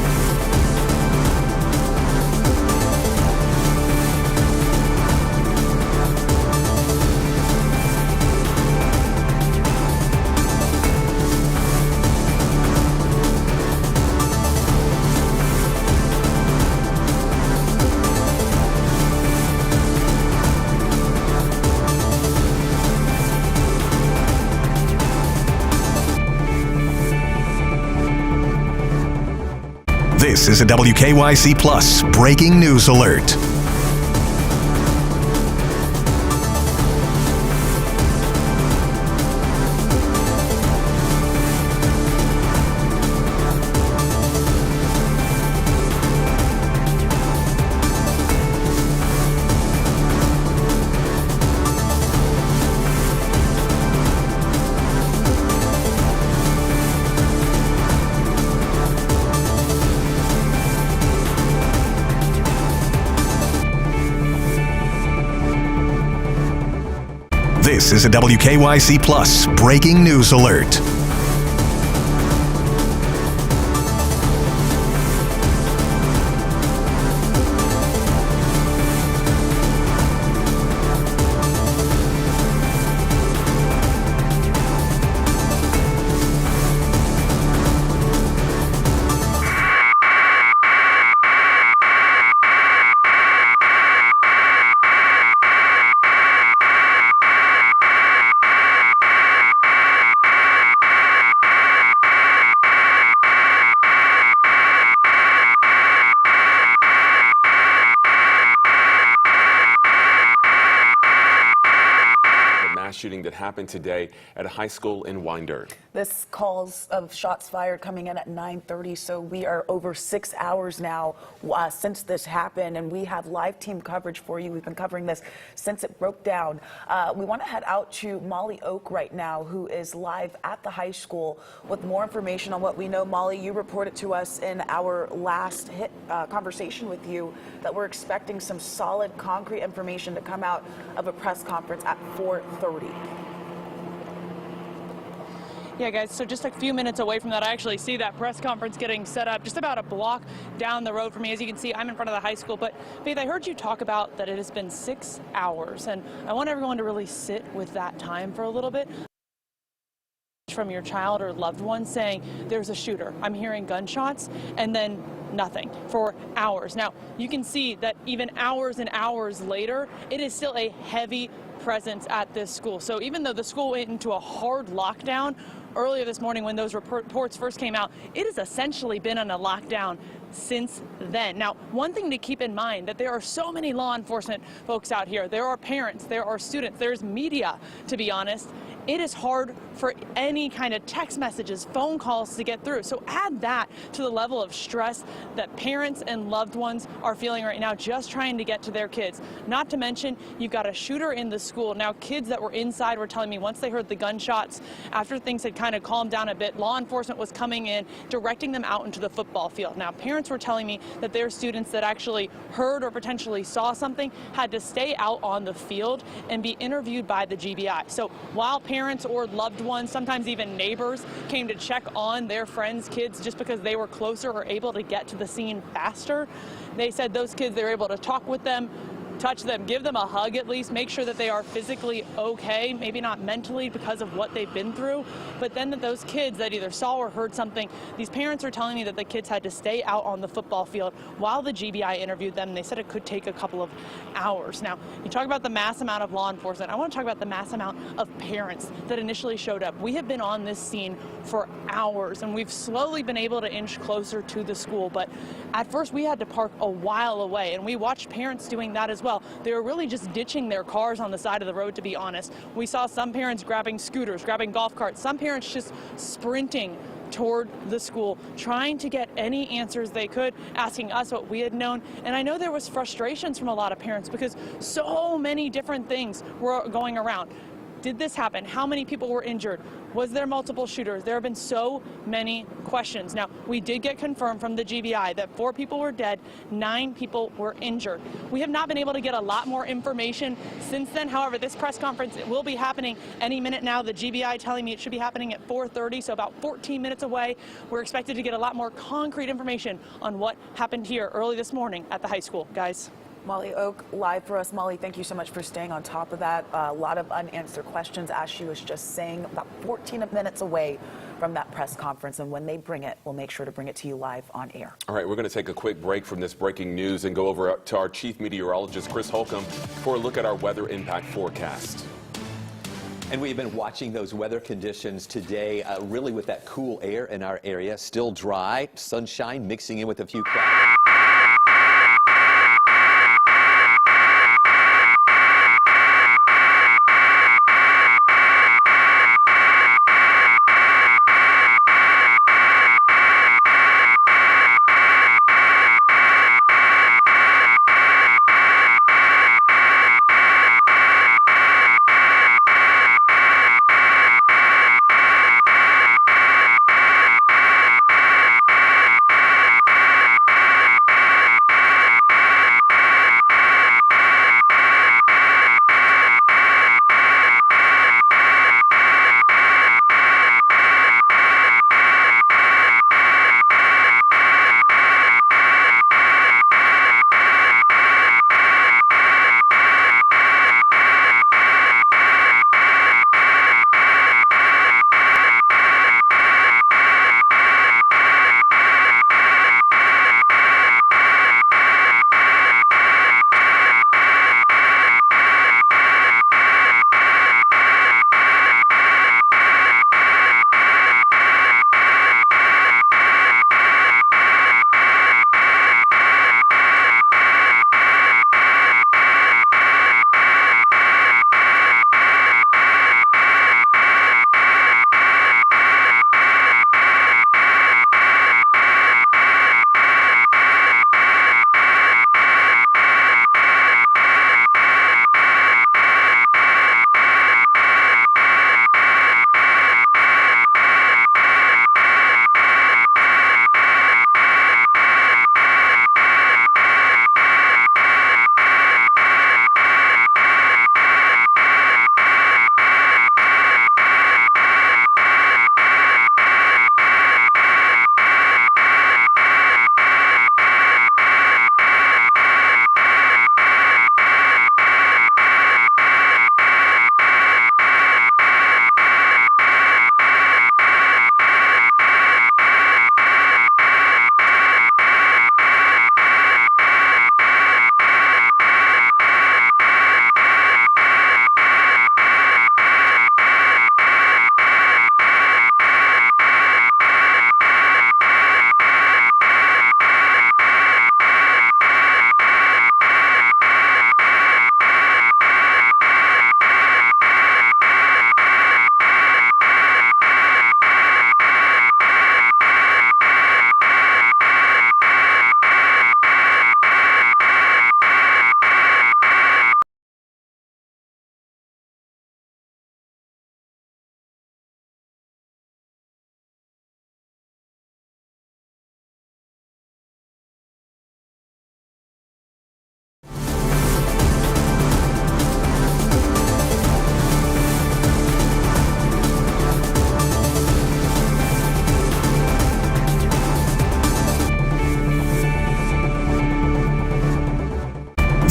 This is a WKYC Plus breaking news alert. This is a WKYC Plus breaking news alert. Shooting that happened today at a high school in Winder. This calls of shots fired coming in at 9:30, so we are over 6 hours now since this happened, and we have live team coverage for you. We've been covering this since it broke down. We want to head out to Molly Oak right now, who is live at the high school with more information on what we know. Molly, you reported to us in our last conversation with you that we're expecting some solid, concrete information to come out of a press conference at 4:30. Yeah, guys, so just a few minutes away from that, I actually see that press conference getting set up just about a block down the road from me. As you can see, I'm in front of the high school. But, Faith, I heard you talk about that it has been 6 hours, and I want everyone to really sit with that time for a little bit. From your child or loved one saying, there's a shooter, I'm hearing gunshots, and then nothing for hours. Now, you can see that even hours and hours later, it is still a heavy presence at this school. So even though the school went into a hard lockdown earlier this morning when those reports first came out, it has essentially been on a lockdown since then. Now, one thing to keep in mind that there are so many law enforcement folks out here. There are parents, there are students, there's media, to be honest. It is hard for any kind of text messages, phone calls to get through. So add that to the level of stress that parents and loved ones are feeling right now just trying to get to their kids. Not to mention, you've got a shooter in the school. Now, kids that were inside were telling me once they heard the gunshots, after things had kind of calmed down a bit, law enforcement was coming in, directing them out into the football field. Now, parents were telling me that their students that actually heard or potentially saw something had to stay out on the field and be interviewed by the GBI. So while parents or loved ones, sometimes even neighbors, came to check on their friends' kids just because they were closer or able to get to the scene faster, they said those kids, they were able to talk with them, touch them, give them a hug at least, make sure that they are physically okay, maybe not mentally because of what they've been through, but then that those kids that either saw or heard something, these parents are telling me that the kids had to stay out on the football field while the GBI interviewed them. They said it could take a couple of hours. Now, you talk about the mass amount of law enforcement. I want to talk about the mass amount of parents that initially showed up. We have been on this scene for hours, and we've slowly been able to inch closer to the school, but at first we had to park a while away, and we watched parents doing that as well. They were really just ditching their cars on the side of the road, to be honest. We saw some parents grabbing scooters, grabbing golf carts, some parents just sprinting toward the school, trying to get any answers they could, asking us what we had known. And I know there was frustrations from a lot of parents because so many different things were going around. Did this happen? How many people were injured? Was there multiple shooters? There have been so many questions. Now, we did get confirmed from the GBI that 4 people were dead, 9 people were injured. We have not been able to get a lot more information since then. However, this press conference will be happening any minute now. The GBI telling me it should be happening at 4:30, so about 14 minutes away. We're expected to get a lot more concrete information on what happened here early this morning at the high school. Guys. Molly Oak, live for us. Molly, thank you so much for staying on top of that. A lot of unanswered questions, as she was just saying, about 14 minutes away from that press conference. And when they bring it, we'll make sure to bring it to you live on air. All right, we're going to take a quick break from this breaking news and go over to our chief meteorologist, Chris Holcomb, for a look at our weather impact forecast. And we've been watching those weather conditions today, really with that cool air in our area. Still dry, sunshine mixing in with a few clouds.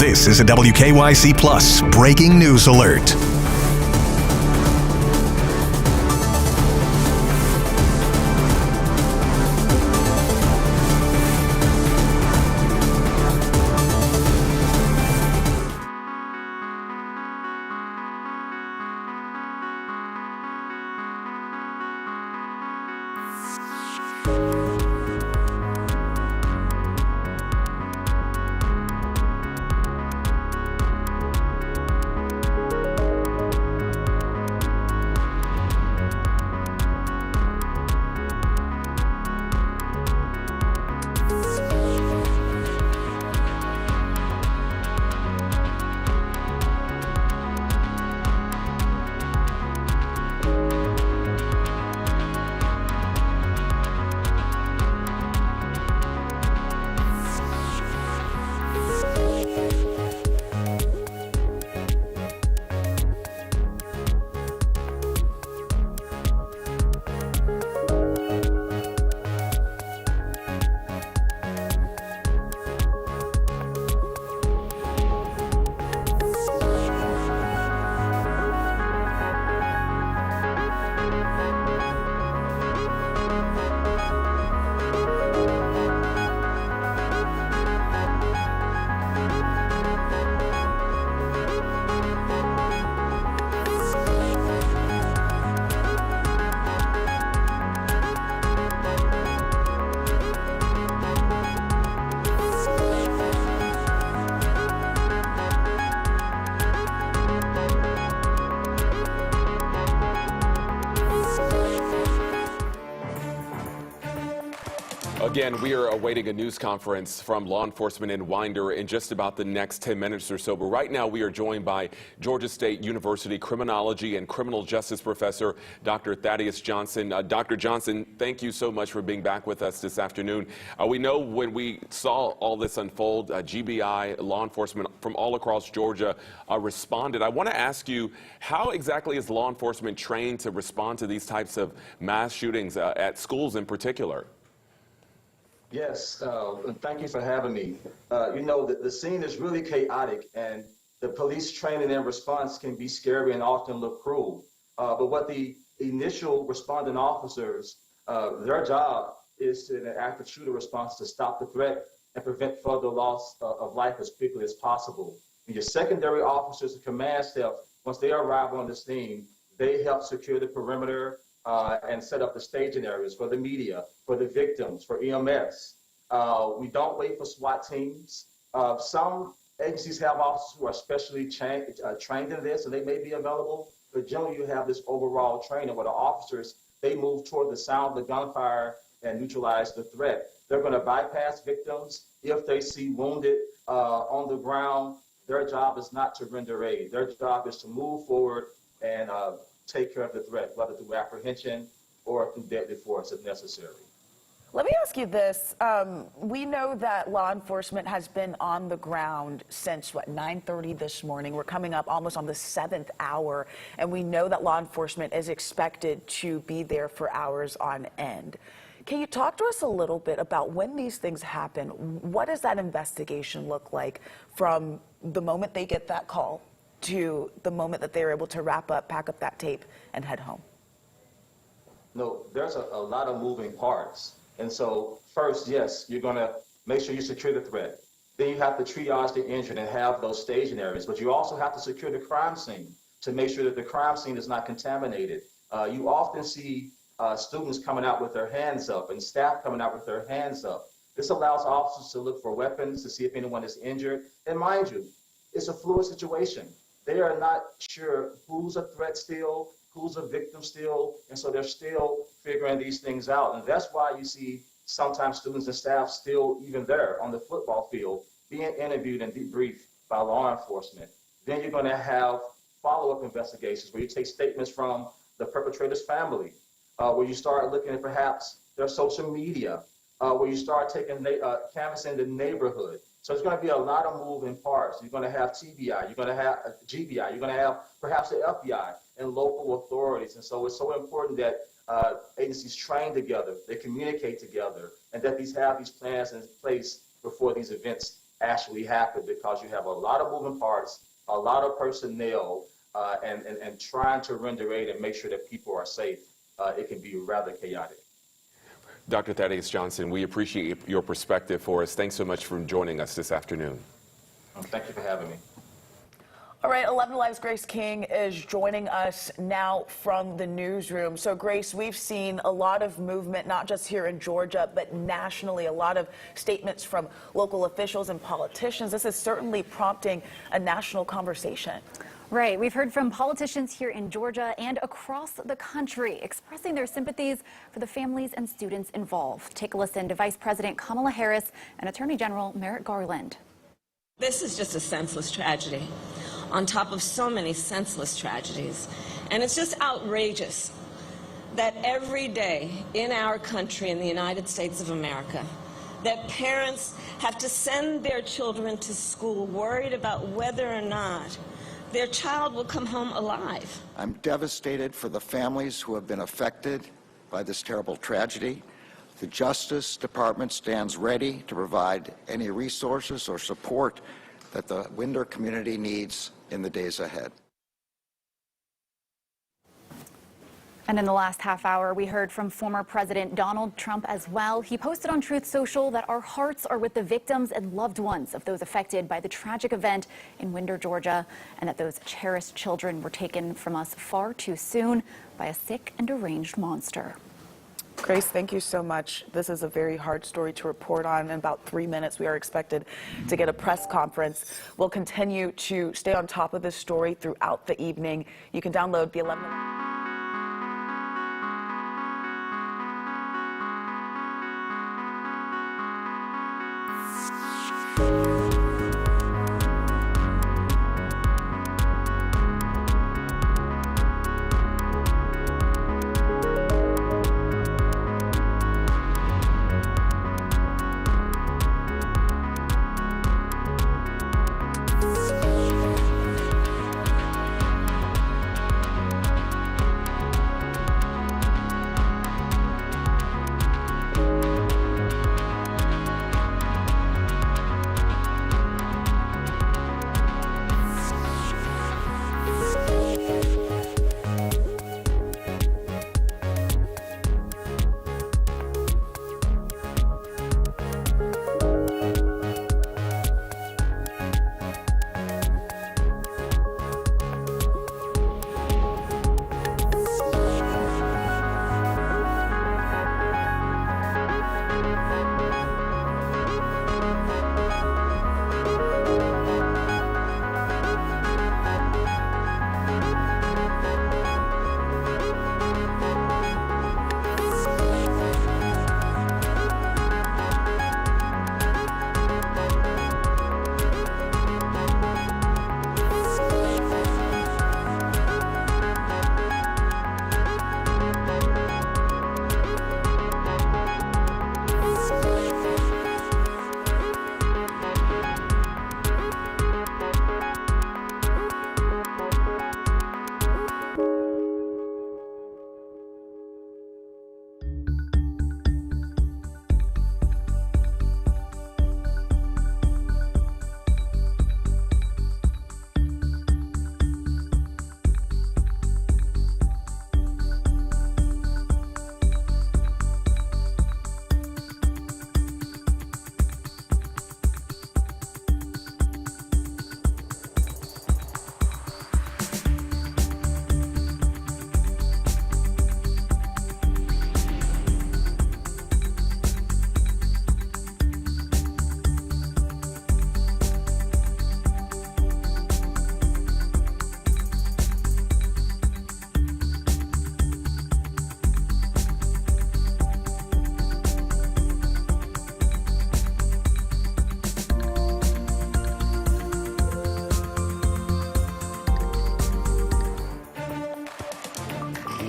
This is a WKYC Plus breaking news alert. Again, we are awaiting a news conference from law enforcement in Winder in just about the next 10 minutes or so. But right now, we are joined by Georgia State University criminology and criminal justice professor, Dr. Thaddeus Johnson. Dr. Johnson, thank you so much for being back with us this afternoon. We know when we saw all this unfold, GBI, law enforcement from all across Georgia responded. I want to ask you, how exactly is law enforcement trained to respond to these types of mass shootings at schools in particular? Yes, thank you for having me. You know, the scene is really chaotic, and the police training and response can be scary and often look cruel. But what the initial responding officers, their job is to, in an active shooter response, to stop the threat and prevent further loss of life as quickly as possible. And your secondary officers and command staff, once they arrive on the scene, they help secure the perimeter, and set up the staging areas for the media, for the victims, for EMS. We don't wait for SWAT teams. Some agencies have officers who are specially trained in this, and they may be available, but generally you have this overall training where the officers, they move toward the sound of the gunfire and neutralize the threat. They're going to bypass victims. If they see wounded on the ground, their job is not to render aid. Their job is to move forward and take care of the threat, whether through apprehension or through deadly force if necessary. Let me ask you this. We know that law enforcement has been on the ground since, 9:30 this morning. We're coming up almost on the 7th hour, and we know that law enforcement is expected to be there for hours on end. Can you talk to us a little bit about when these things happen? What does that investigation look like from the moment they get that call to the moment that they're able to wrap up, pack up that tape, and head home? No, there's a lot of moving parts. And so first, yes, you're going to make sure you secure the threat. Then you have to triage the injured and have those staging areas. But you also have to secure the crime scene to make sure that the crime scene is not contaminated. You often see students coming out with their hands up and staff coming out with their hands up. This allows officers to look for weapons to see if anyone is injured. And mind you, it's a fluid situation. They are not sure who's a threat still, who's a victim still, and so they're still figuring these things out. And that's why you see sometimes students and staff still even there on the football field being interviewed and debriefed by law enforcement. Then you're going to have follow-up investigations where you take statements from the perpetrator's family, where you start looking at perhaps their social media, where you start taking canvassing the neighborhood. So there's going to be a lot of moving parts. You're going to have TBI, you're going to have GBI, you're going to have perhaps the FBI and local authorities. And so it's so important that agencies train together, they communicate together, and that these have these plans in place before these events actually happen, because you have a lot of moving parts, a lot of personnel, and trying to render aid and make sure that people are safe. It can be rather chaotic. Dr. Thaddeus Johnson, we appreciate your perspective for us. Thanks so much for joining us this afternoon. Thank you for having me. All right, 11 Live's Grace King is joining us now from the newsroom. So, Grace, we've seen a lot of movement, not just here in Georgia, but nationally, a lot of statements from local officials and politicians. This is certainly prompting a national conversation. Right. We've heard from politicians here in Georgia and across the country expressing their sympathies for the families and students involved. Take a listen to Vice President Kamala Harris and Attorney General Merrick Garland. This is just a senseless tragedy on top of so many senseless tragedies. And it's just outrageous that every day in our country, in the United States of America, that parents have to send their children to school worried about whether or not their child will come home alive. I'm devastated for the families who have been affected by this terrible tragedy. The Justice Department stands ready to provide any resources or support that the Winder community needs in the days ahead. And in the last half hour, we heard from former President Donald Trump as well. He posted on Truth Social that our hearts are with the victims and loved ones of those affected by the tragic event in Winder, Georgia, and that those cherished children were taken from us far too soon by a sick and deranged monster. Grace, thank you so much. This is a very hard story to report on. In about 3 minutes, we are expected to get a press conference. We'll continue to stay on top of this story throughout the evening. You can download the 11.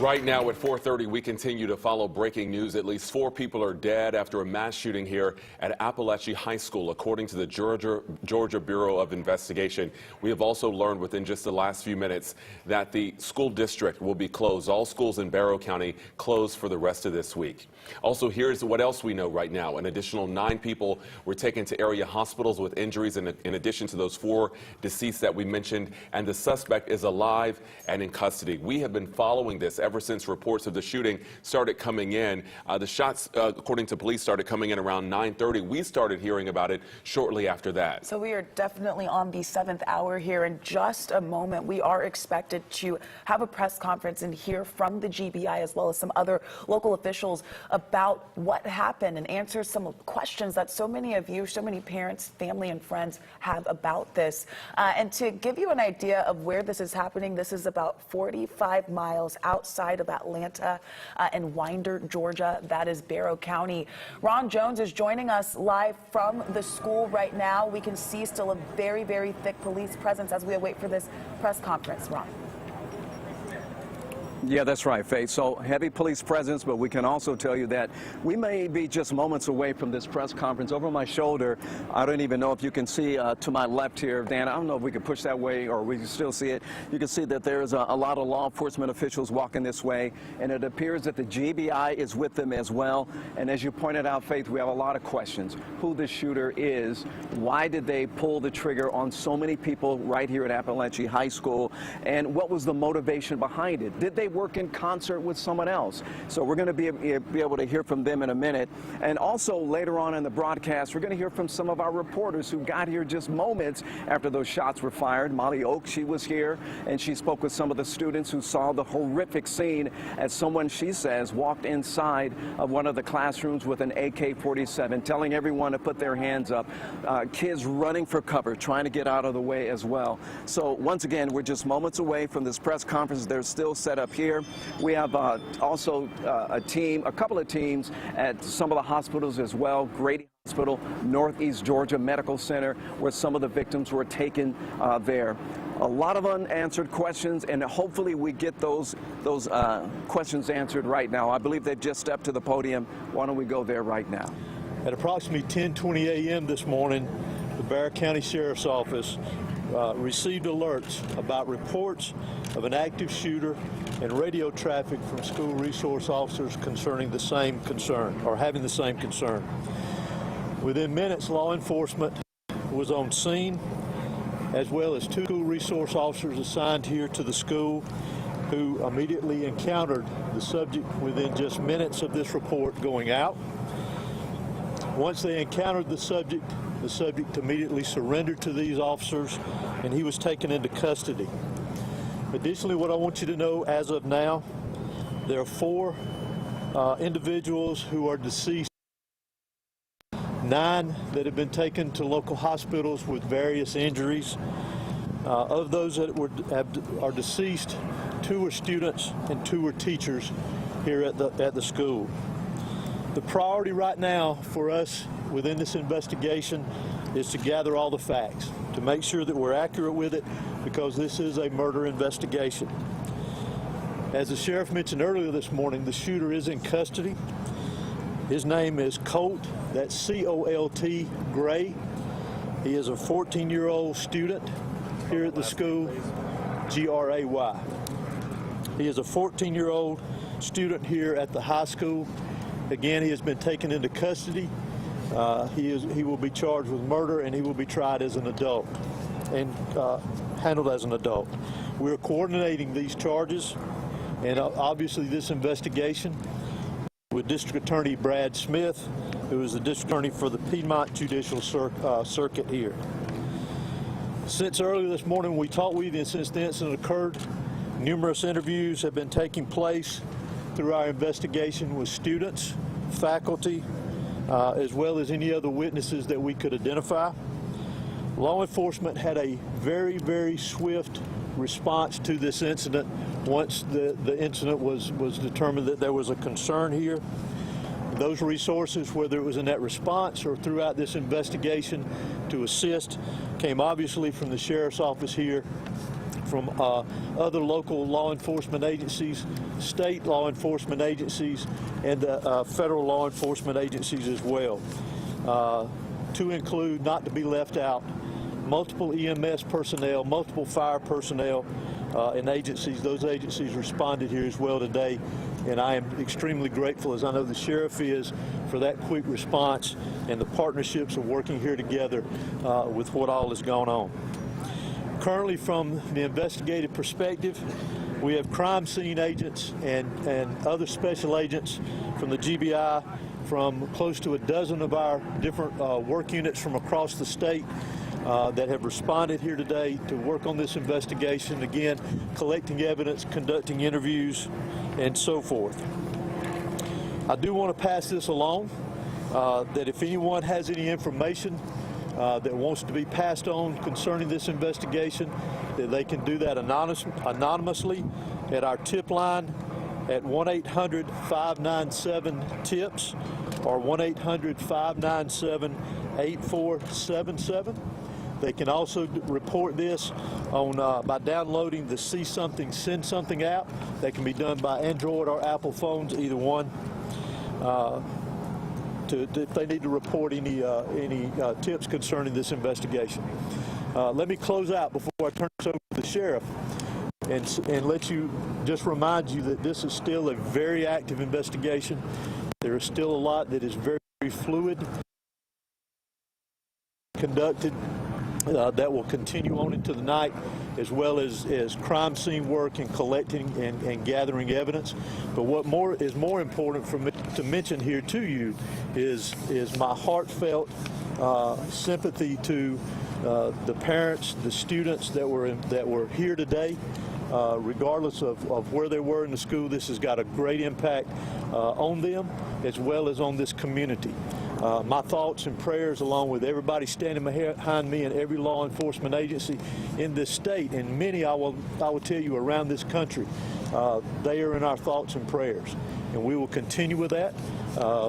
Right now at 4:30, we continue to follow breaking news. At least 4 people are dead after a mass shooting here at Apalachee High School, according to the Georgia Bureau of Investigation. We have also learned within just the last few minutes that the school district will be closed. All schools in Barrow County closed for the rest of this week. Also, here's what else we know right now. An additional 9 people were taken to area hospitals with injuries in addition to those 4 deceased that we mentioned, and the suspect is alive and in custody. We have been following this ever since reports of the shooting started coming in. The shots, according to police, started coming in around 9:30. We started hearing about it shortly after that. So we are definitely on the 7th hour here. In just a moment, we are expected to have a press conference and hear from the GBI as well as some other local officials about what happened and answer some of the questions that so many of you, so many parents, family, and friends have about this. And to give you an idea of where this is happening, this is about 45 miles outside of Atlanta in Winder, Georgia. That is Barrow County. Ron Jones is joining us live from the school right now. We can see still a very, very thick police presence as we await for this press conference. Ron. Yeah, that's right, Faith. So heavy police presence, but we can also tell you that we may be just moments away from this press conference. Over my shoulder, I don't even know if you can see to my left here, Dan, I don't know if we can push that way or we can still see it. You can see that there's a lot of law enforcement officials walking this way, and it appears that the GBI is with them as well. And as you pointed out, Faith, we have a lot of questions. Who the shooter is, why did they pull the trigger on so many people right here at Apalachee High School, and what was the motivation behind it? Did they work in concert with someone else? So we're going to be able to hear from them in a minute. And also later on in the broadcast, we're going to hear from some of our reporters who got here just moments after those shots were fired. Molly Oak, she was here, and she spoke with some of the students who saw the horrific scene as someone, she says, walked inside of one of the classrooms with an AK-47, telling everyone to put their hands up. Kids running for cover, trying to get out of the way as well. So once again, we're just moments away from this press conference. They're still set up here. We have also a couple of teams at some of the hospitals as well. Grady Hospital, Northeast Georgia Medical Center, where some of the victims were taken there. A lot of unanswered questions, and hopefully we get those questions answered right now. I believe they've just stepped to the podium. Why don't we go there right now? At approximately 10:20 a.m. this morning, the Barrow County Sheriff's Office received alerts about reports of an active shooter and radio traffic from school resource officers concerning the same concern, or having the same concern. Within minutes, law enforcement was on scene, as well as 2 school resource officers assigned here to the school who immediately encountered the subject within just minutes of this report going out. Once they encountered the subject immediately surrendered to these officers, and he was taken into custody. Additionally, what I want you to know as of now, there are 4 individuals who are deceased, 9 that have been taken to local hospitals with various injuries. Of those that are deceased, 2 were students and 2 were teachers here at the school. The priority right now for us within this investigation is to gather all the facts, to make sure that we're accurate with it, because this is a murder investigation. As the sheriff mentioned earlier this morning, the shooter is in custody. His name is Colt, that's C-O-L-T, Gray. He is a 14-year-old student here at the school, G-R-A-Y. He is a 14-year-old student here at the high school. Again, he has been taken into custody. He will be charged with murder, and he will be tried as an adult and handled as an adult. We're coordinating these charges and obviously this investigation with District Attorney Brad Smith, who is the District Attorney for the Piedmont Judicial Circuit here. Since earlier this morning we talked with you, and since the incident occurred, numerous interviews have been taking place through our investigation with students, faculty, as well as any other witnesses that we could identify. Law enforcement had a very, very swift response to this incident once the incident was determined that there was a concern here. Those resources, whether it was in that response or throughout this investigation to assist, came obviously from the Sheriff's Office here, from other local law enforcement agencies, state law enforcement agencies, and federal law enforcement agencies as well. To include, not to be left out, multiple EMS personnel, multiple fire personnel, and agencies. Those agencies responded here as well today, and I am extremely grateful, as I know the sheriff is, for that quick response and the partnerships of working here together with what all has gone on. Currently, from the investigative perspective, we have crime scene agents and other special agents from the GBI, from close to a dozen of our different work units from across the state that have responded here today to work on this investigation, again, collecting evidence, conducting interviews, and so forth. I do want to pass this along, that if anyone has any information that wants to be passed on concerning this investigation, that they can do that anonymously at our tip line at 1-800-597-TIPS or 1-800-597-8477. They can also report this on by downloading the See Something, Send Something app. That can be done by Android or Apple phones, either one. If they need to report any tips concerning this investigation. Let me close out before I turn this over to the sheriff and let you just remind you that this is still a very active investigation. There is still a lot that is very, very fluid, conducted, that will continue on into the night, as well as crime scene work and collecting and gathering evidence. But what is more important for me to mention here to you is my heartfelt sympathy to the parents, the students that were here today. Regardless of where they were in the school, this has got a great impact on them as well as on this community. My thoughts and prayers, along with everybody standing behind me and every law enforcement agency in this state, and many, I will tell you, around this country, they are in our thoughts and prayers. And we will continue with that.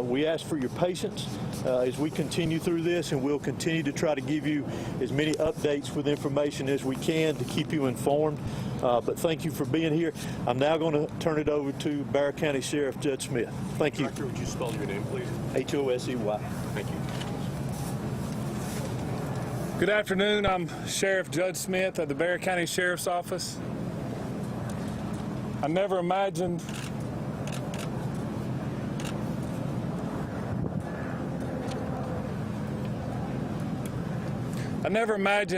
We ask for your patience as we continue through this, and we'll continue to try to give you as many updates with information as we can to keep you informed. But thank you for being here. I'm now going to turn it over to Barrow County Sheriff Judge Smith. Thank you. Director, would you spell your name, please? H-O-S-E-Y. Thank you. Good afternoon. I'm Sheriff Judge Smith at the Barrow County Sheriff's Office. I never imagined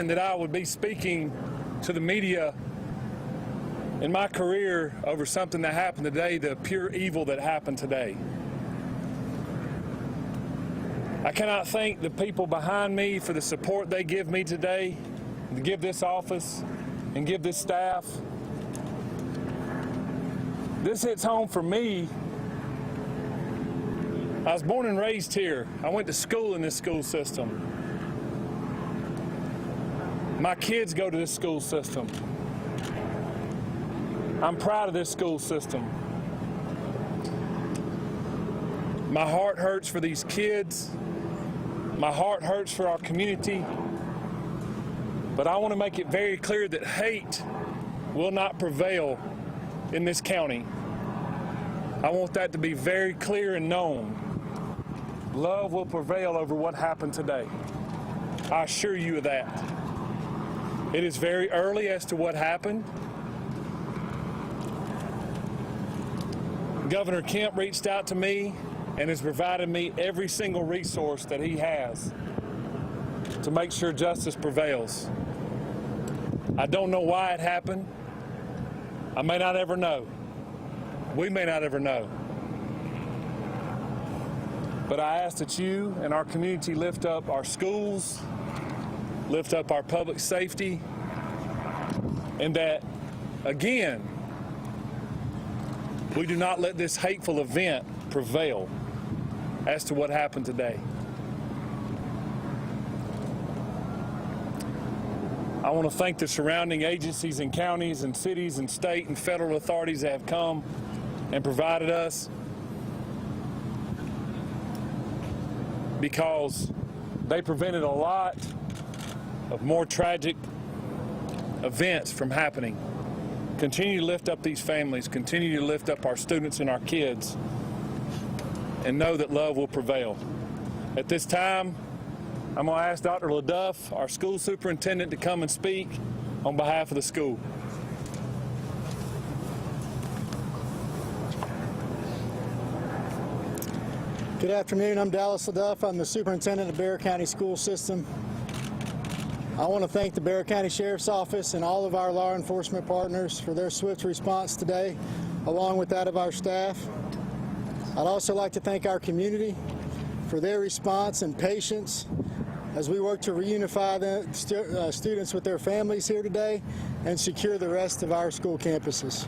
that I would be speaking to the media in my career over something that happened today, the pure evil that happened today. I cannot thank the people behind me for the support they give me today, to give this office and give this staff. This hits home for me. I was born and raised here. I went to school in this school system. My kids go to this school system. I'm proud of this school system. My heart hurts for these kids. My heart hurts for our community. But I want to make it very clear that hate will not prevail in this county. I want that to be very clear and known. Love will prevail over what happened today. I assure you of that. It is very early as to what happened. Governor Kemp reached out to me and has provided me every single resource that he has to make sure justice prevails. I don't know why it happened. I may not ever know. We may not ever know. But I ask that you and our community lift up our schools, lift up our public safety, and that, again, we do not let this hateful event prevail as to what happened today. I want to thank the surrounding agencies and counties and cities and state and federal authorities that have come and provided us, because they prevented a lot of more tragic events from happening. Continue to lift up these families, continue to lift up our students and our kids, and know that love will prevail. At this time, I'm going to ask Dr. LaDuff, our school superintendent, to come and speak on behalf of the school. Good afternoon. I'm Dallas LaDuff. I'm the superintendent of Barrow County School System. I want to thank the Barrow County Sheriff's Office and all of our law enforcement partners for their swift response today, along with that of our staff. I'd also like to thank our community for their response and patience as we work to reunify the students with their families here today and secure the rest of our school campuses.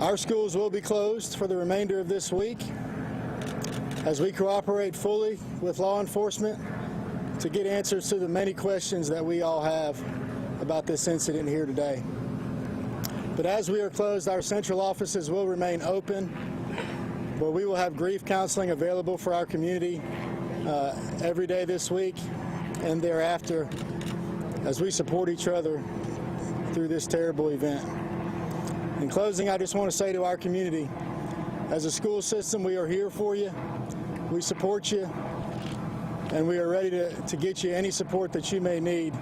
Our schools will be closed for the remainder of this week as we cooperate fully with law enforcement to get answers to the many questions that we all have about this incident here today. But as we are closed, our central offices will remain open, where we will have grief counseling available for our community every day this week and thereafter as we support each other through this terrible event. In closing, I just want to say to our community, as a school system, we are here for you, we support you, and we are ready to get you any support that you may need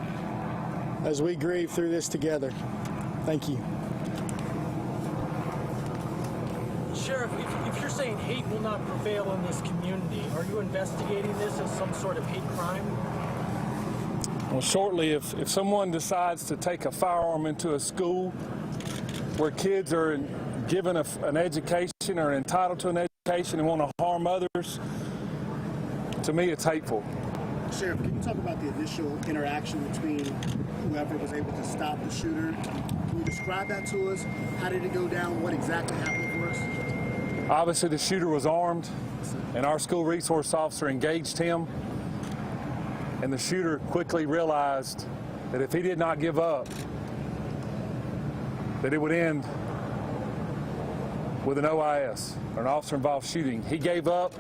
as we grieve through this together. Thank you. Sheriff, if you're saying hate will not prevail in this community, are you investigating this as some sort of hate crime? Well, shortly, if someone decides to take a firearm into a school where kids are given an education or entitled to an education and want to harm others, to me, it's hateful. Sheriff, can you talk about the initial interaction between whoever was able to stop the shooter? Can you describe that to us? How did it go down? What exactly happened for us? Obviously, the shooter was armed, and our school resource officer engaged him, and the shooter quickly realized that if he did not give up, that it would end with an OIS, or an officer-involved shooting. He gave up,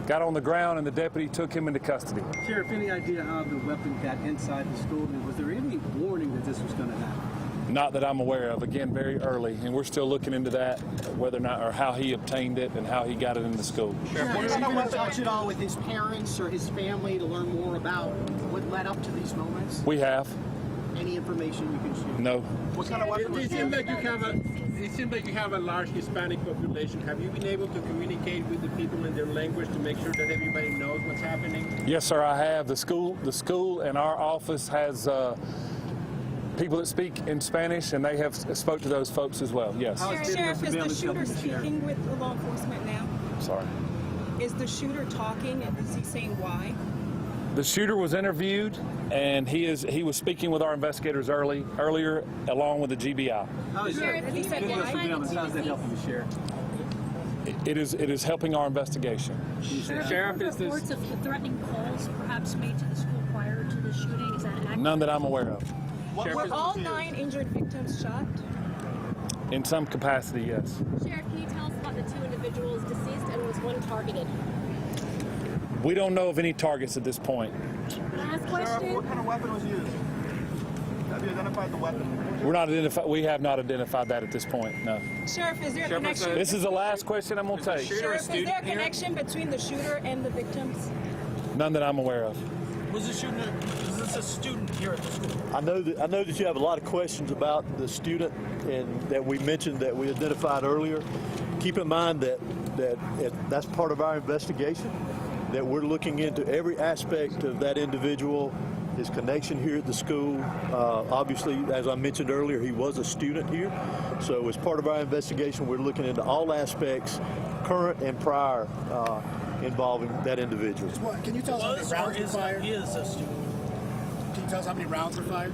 got on the ground, and the deputy took him into custody. Sheriff, any idea how the weapon got inside the school? And was there any warning that this was going to happen? Not that I'm aware of. Again, very early, and we're still looking into that, whether or not, or how he obtained it and how he got it into school. Sheriff, have you been in touch at all with his parents or his family to learn more about what led up to these moments? We have. Any information you can share? No. What kind of weapon was it? It seems like you have a large Hispanic population. Have you been able to communicate with the people in their language to make sure that everybody knows what's happening? Yes, sir, I have. The school and our office has people that speak in Spanish, and they have spoke to those folks as well. Yes. Sheriff, is the shooter speaking with the law enforcement now? Sorry. Is the shooter talking, and is he saying why? The shooter was interviewed, and he was speaking with our investigators earlier, along with the GBI. How is that helping you, Sheriff? It is helping our investigation. Sheriff, is reports of threatening calls perhaps made to the school prior to the shooting? Is that accurate? None that I'm aware of. Were all 9 injured victims shot? In some capacity, yes. Sheriff, can you tell us about the 2 individuals deceased and was one targeted? We don't know of any targets at this point. Last question. Sheriff, what kind of weapon was used? Have you identified the weapon? We have not identified that at this point, no. Sheriff, is there a connection? This is the last question I'm going to take. Sheriff, is there a connection between the shooter and the victims? None that I'm aware of. Was this a student here at the school? I know that you have a lot of questions about the student and that we mentioned that we identified earlier. Keep in mind that that's part of our investigation, that we're looking into every aspect of that individual, his connection here at the school. Obviously, as I mentioned earlier, he was a student here. So as part of our investigation, we're looking into all aspects, current and prior, involving that individual. Can you tell us how many rounds were fired? He is a student. Can you tell us how many rounds were fired?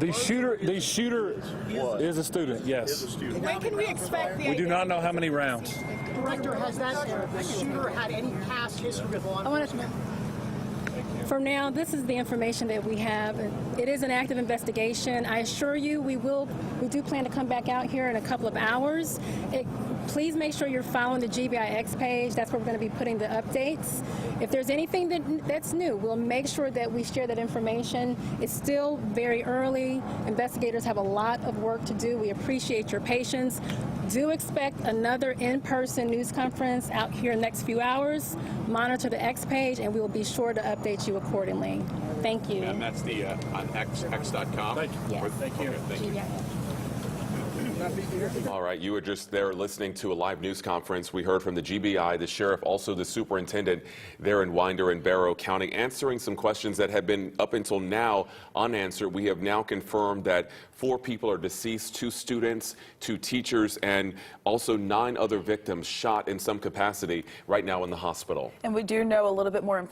The shooter is a student, yes. When can we expect the We do not know how many rounds. Director, has the shooter had any past history with law enforcement? For now, this is the information that we have. It is an active investigation. I assure you we do plan to come back out here in a couple of hours. Please make sure you're following the GBIX page. That's where we're going to be putting the updates. If there's anything that's new, we'll make sure that we share that information. It's still very early. Investigators have a lot of work to do. We appreciate your patience. Do expect another in-person news conference out here in the next few hours. Monitor the X page, and we will be sure to update you accordingly. Thank you. And that's the on x.com. Yes. Thank you. Thank you. All right, you were just there listening to a live news conference. We heard from the GBI, the sheriff, also the superintendent there in Winder and Barrow County, answering some questions that have been up until now unanswered. We have now confirmed that 4 people are deceased, 2 students, 2 teachers, and also 9 other victims shot in some capacity right now in the hospital. And we do know a little bit more information